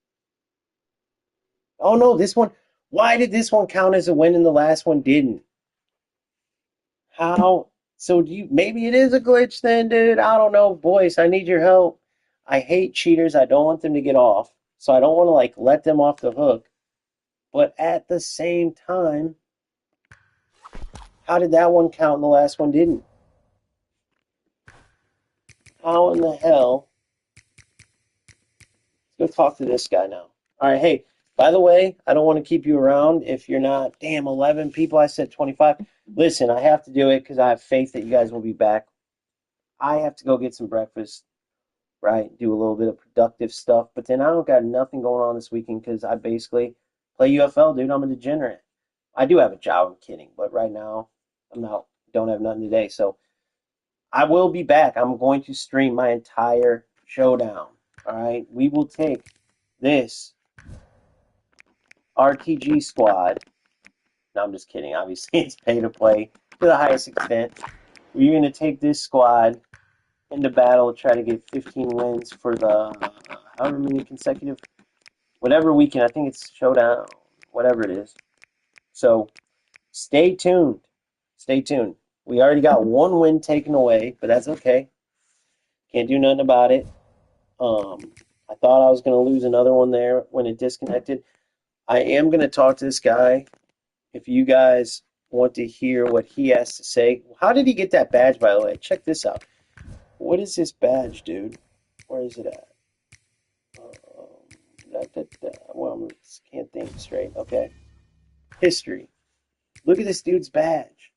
S1: Oh no, this one. Why did this one count as a win and the last one didn't? How? So do you? Maybe it is a glitch then, dude. I don't know, boys. I need your help. I hate cheaters. I don't want them to get off, so I don't want to like let them off the hook. But at the same time, how did that one count and the last one didn't? How in the hell? Let's go talk to this guy now. All right, hey. By the way, I don't want to keep you around if you're not, 11 people. I said 25. Listen, I have to do it because I have faith that you guys will be back. I have to go get some breakfast, right? Do a little bit of productive stuff. But then I don't got nothing going on this weekend because I basically play UFL, dude. I'm a degenerate. I do have a job, I'm kidding. But right now, don't have nothing today. So I will be back. I'm going to stream my entire showdown. All right? We will take this RTG squad. No, I'm just kidding. Obviously, it's pay to play to the highest extent. We're going to take this squad into battle, try to get 15 wins for the however many consecutive, whatever weekend. I think it's showdown, whatever it is. So stay tuned. Stay tuned. We already got one win taken away, but that's okay. Can't do nothing about it. I thought I was going to lose another one there when it disconnected. I am going to talk to this guy. If you guys want to hear what he has to say. How did he get that badge, by the way? Check this out. What is this badge, dude? Where is it at? Well, I can't think straight. Okay. History. Look at this dude's badge.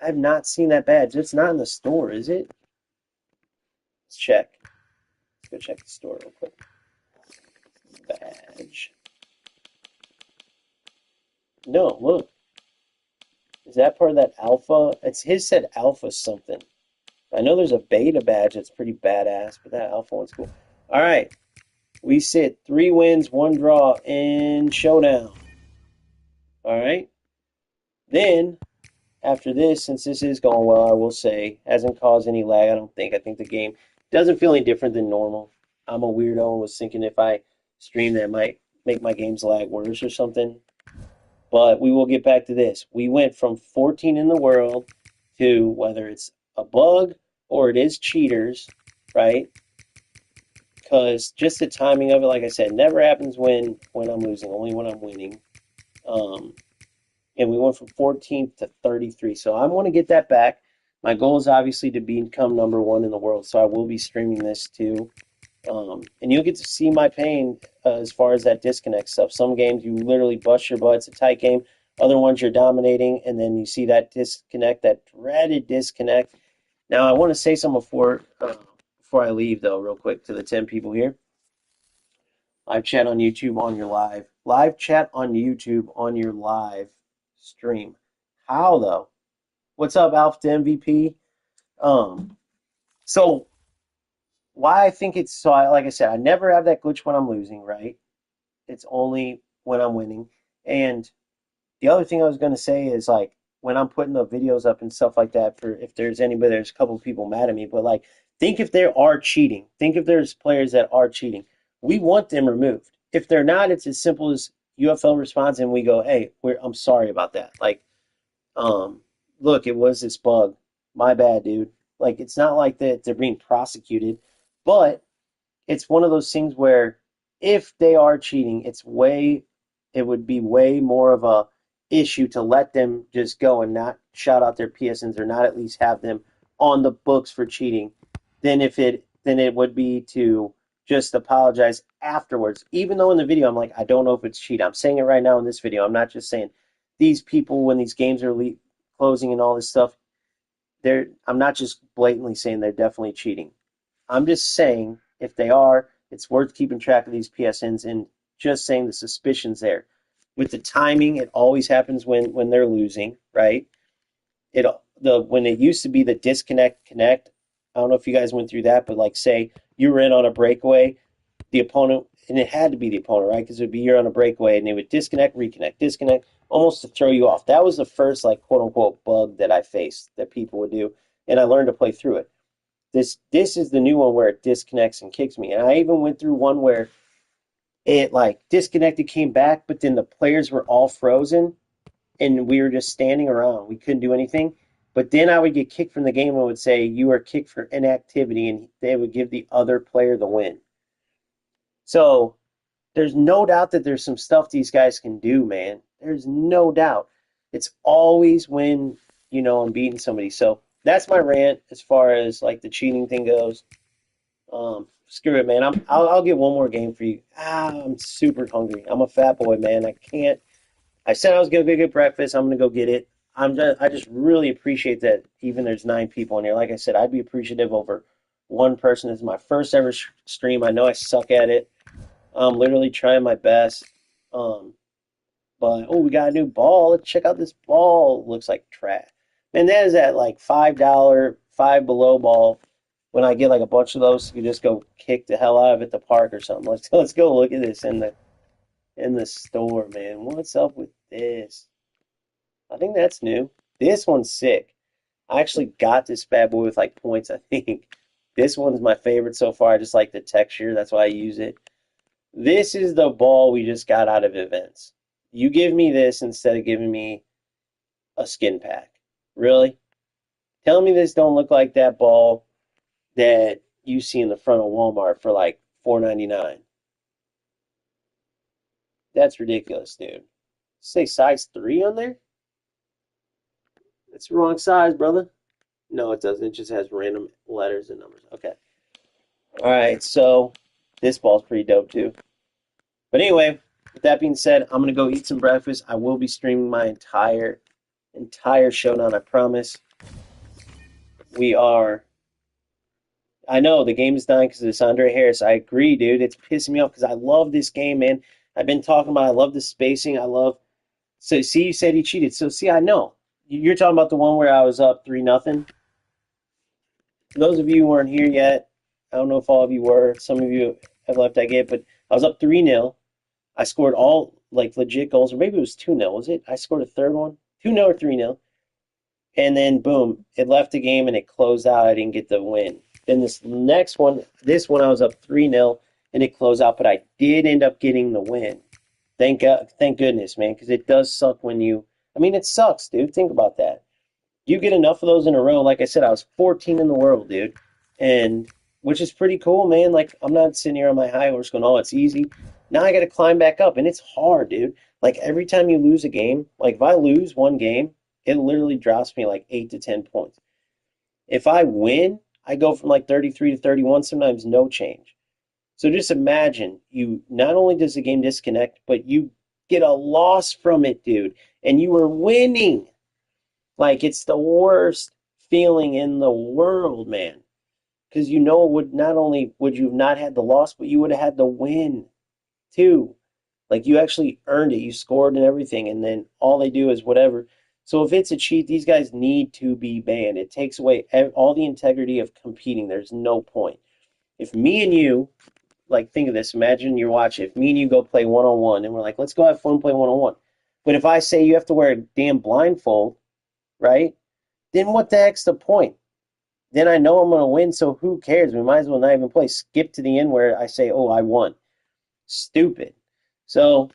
S1: I have not seen that badge. It's not in the store, is it? Let's check. Let's go check the store real quick. Badge. No, look. Is that part of that alpha? It's his said alpha something. I know there's a beta badge that's pretty badass, but that alpha one's cool. All right. We sit 3 wins, 1 draw in showdown. All right. Then after this, since this is going well, I will say, hasn't caused any lag, I don't think. I think the game doesn't feel any different than normal. I'm a weirdo and was thinking if I stream that might make my games lag worse or something. But we will get back to this. We went from 14 in the world to whether it's a bug or it is cheaters, right? Because just the timing of it, like I said, never happens when I'm losing, only when I'm winning. Um, and we went from 14th to 33. So I want to get that back. My goal is obviously to become #1 in the world, so I will be streaming this too. And you'll get to see my pain as far as that disconnect stuff. Some games you literally bust your butt. It's a tight game. Other ones you're dominating, and then you see that disconnect, that dreaded disconnect. Now I want to say something before I leave, though, real quick to the 10 people here. Live chat on YouTube on your live chat on YouTube on your live stream. How though? What's up, Alpha to MVP? So why I think it's so like I said, I never have that glitch when I'm losing, right? It's only when I'm winning. And the other thing I was gonna say is like when I'm putting the videos up and stuff like that, for if there's anybody, there's a couple of people mad at me, but like think if they are cheating. Think if there's players that are cheating. We want them removed. If they're not, it's as simple as UFL responds and we go, hey, I'm sorry about that. Like, look, it was this bug. My bad, dude. Like, it's not like that they're being prosecuted, but it's one of those things where if they are cheating, it would be way more of a issue to let them just go and not shout out their PSNs or not at least have them on the books for cheating than it would be to just apologize afterwards. Even though in the video I'm like, I don't know if it's cheat. I'm saying it right now in this video. I'm not just saying these people when these games are closing and all this stuff. I'm not just blatantly saying they're definitely cheating. I'm just saying if they are, it's worth keeping track of these PSNs and just saying the suspicion's there. With the timing, it always happens when they're losing, right? When it used to be the disconnect connect. I don't know if you guys went through that, but like say you were in on a breakaway, the opponent, and it had to be the opponent, right? Because it would be you're on a breakaway and they would disconnect, reconnect, disconnect, almost to throw you off. That was the first like quote unquote bug that I faced that people would do, and I learned to play through it. This is the new one where it disconnects and kicks me. And I even went through one where it like disconnected, came back, but then the players were all frozen and we were just standing around. We couldn't do anything. But then I would get kicked from the game and would say, you are kicked for inactivity, and they would give the other player the win. So there's no doubt that there's some stuff these guys can do, man. There's no doubt. It's always when, I'm beating somebody. So that's my rant as far as like the cheating thing goes. Screw it, man. I'll get one more game for you. I'm super hungry. I'm a fat boy, man. I can't. I said I was gonna go get breakfast. I'm gonna go get it. I just really appreciate that. Even there's 9 people in here. Like I said, I'd be appreciative over one person. This is my first ever stream. I know I suck at it. I'm literally trying my best. But we got a new ball. Let's check out this ball. Looks like trash. Man, that is that like $5, Five Below ball. When I get like a bunch of those, you just go kick the hell out of it at the park or something. Let's go look at this in the store, man. What's up with this? I think that's new. This one's sick. I actually got this bad boy with like points, I think. This one's my favorite so far. I just like the texture. That's why I use it. This is the ball we just got out of events. You give me this instead of giving me a skin pack. Really? Tell me this don't look like that ball that you see in the front of Walmart for like $4.99. That's ridiculous, dude. Say size 3 on there? That's the wrong size, brother. No, it doesn't. It just has random letters and numbers. Okay. All right, so this ball's pretty dope too. But anyway, with that being said, I'm gonna go eat some breakfast. I will be streaming my entire showdown, I promise. I know the game is dying because of this Andre Harris. I agree, dude. It's pissing me off because I love this game, man. I've been talking about I love the spacing. So see, you said he cheated. So see, I know. You're talking about the one where I was up 3-0. For those of you who weren't here yet, I don't know if all of you were. Some of you have left, I get, but I was up 3-0. I scored all like legit goals, or maybe it was 2-0. Was it? I scored a third one. 2-0 or 3-0. And then boom, it left the game and it closed out. I didn't get the win. Then this next one, this one I was up 3-0 and it closed out, but I did end up getting the win. Thank God, thank goodness, man, because it does suck when you. I mean, it sucks, dude. Think about that. You get enough of those in a row. Like I said, I was 14 in the world, dude, and which is pretty cool, man. Like I'm not sitting here on my high horse going, "Oh, it's easy." Now I got to climb back up, and it's hard, dude. Like every time you lose a game, like if I lose one game, it literally drops me like 8 to 10 points. If I win, I go from like 33 to 31, sometimes no change. So just imagine you not only does the game disconnect, but you get a loss from it, dude, and you were winning. Like it's the worst feeling in the world, man. Because you know it would not only would you have not had the loss, but you would have had the win too. Like you actually earned it. You scored and everything, and then all they do is whatever. So if it's a cheat, these guys need to be banned. It takes away all the integrity of competing. There's no point. If me and you, like think of this, imagine you're watching. If me and you go play one-on-one and we're like, let's go have fun, play one-on-one. But if I say you have to wear a damn blindfold, right? Then what the heck's the point? Then I know I'm going to win, so who cares? We might as well not even play. Skip to the end where I say, oh, I won. Stupid. So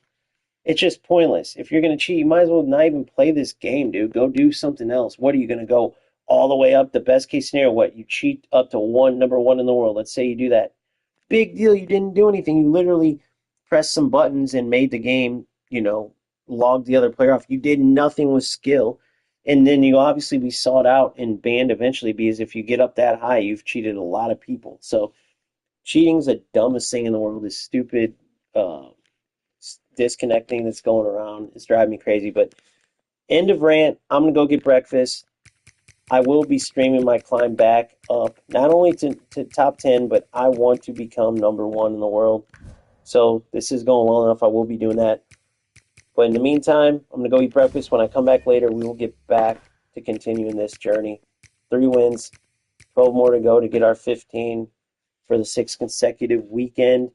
S1: it's just pointless. If you're going to cheat, you might as well not even play this game, dude. Go do something else. What are you going to go all the way up? The best case scenario, what? You cheat up to number one in the world. Let's say you do that. Big deal. You didn't do anything. You literally pressed some buttons and made the game, logged the other player off. You did nothing with skill. And then you obviously be sought out and banned eventually because if you get up that high, you've cheated a lot of people. So cheating's the dumbest thing in the world. It's stupid. Disconnecting that's going around. It's driving me crazy. But end of rant. I'm going to go get breakfast. I will be streaming my climb back up, not only to top 10, but I want to become number one in the world. So this is going well enough. I will be doing that. But in the meantime, I'm going to go eat breakfast. When I come back later, we will get back to continuing this journey. 3 wins, 12 more to go to get our 15 for the 6th consecutive weekend.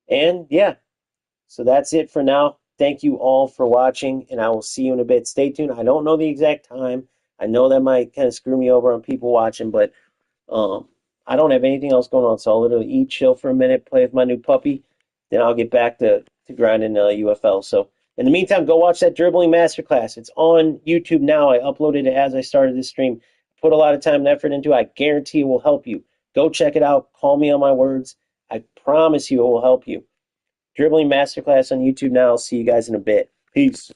S1: And yeah, so that's it for now. Thank you all for watching, and I will see you in a bit. Stay tuned. I don't know the exact time. I know that might kind of screw me over on people watching, but I don't have anything else going on, so I'll literally eat, chill for a minute, play with my new puppy, then I'll get back to grinding UFL. So in the meantime, go watch that dribbling masterclass. It's on YouTube now. I uploaded it as I started this stream. Put a lot of time and effort into it. I guarantee it will help you. Go check it out. Call me on my words. I promise you it will help you. Dribbling masterclass on YouTube now. I'll see you guys in a bit. Peace.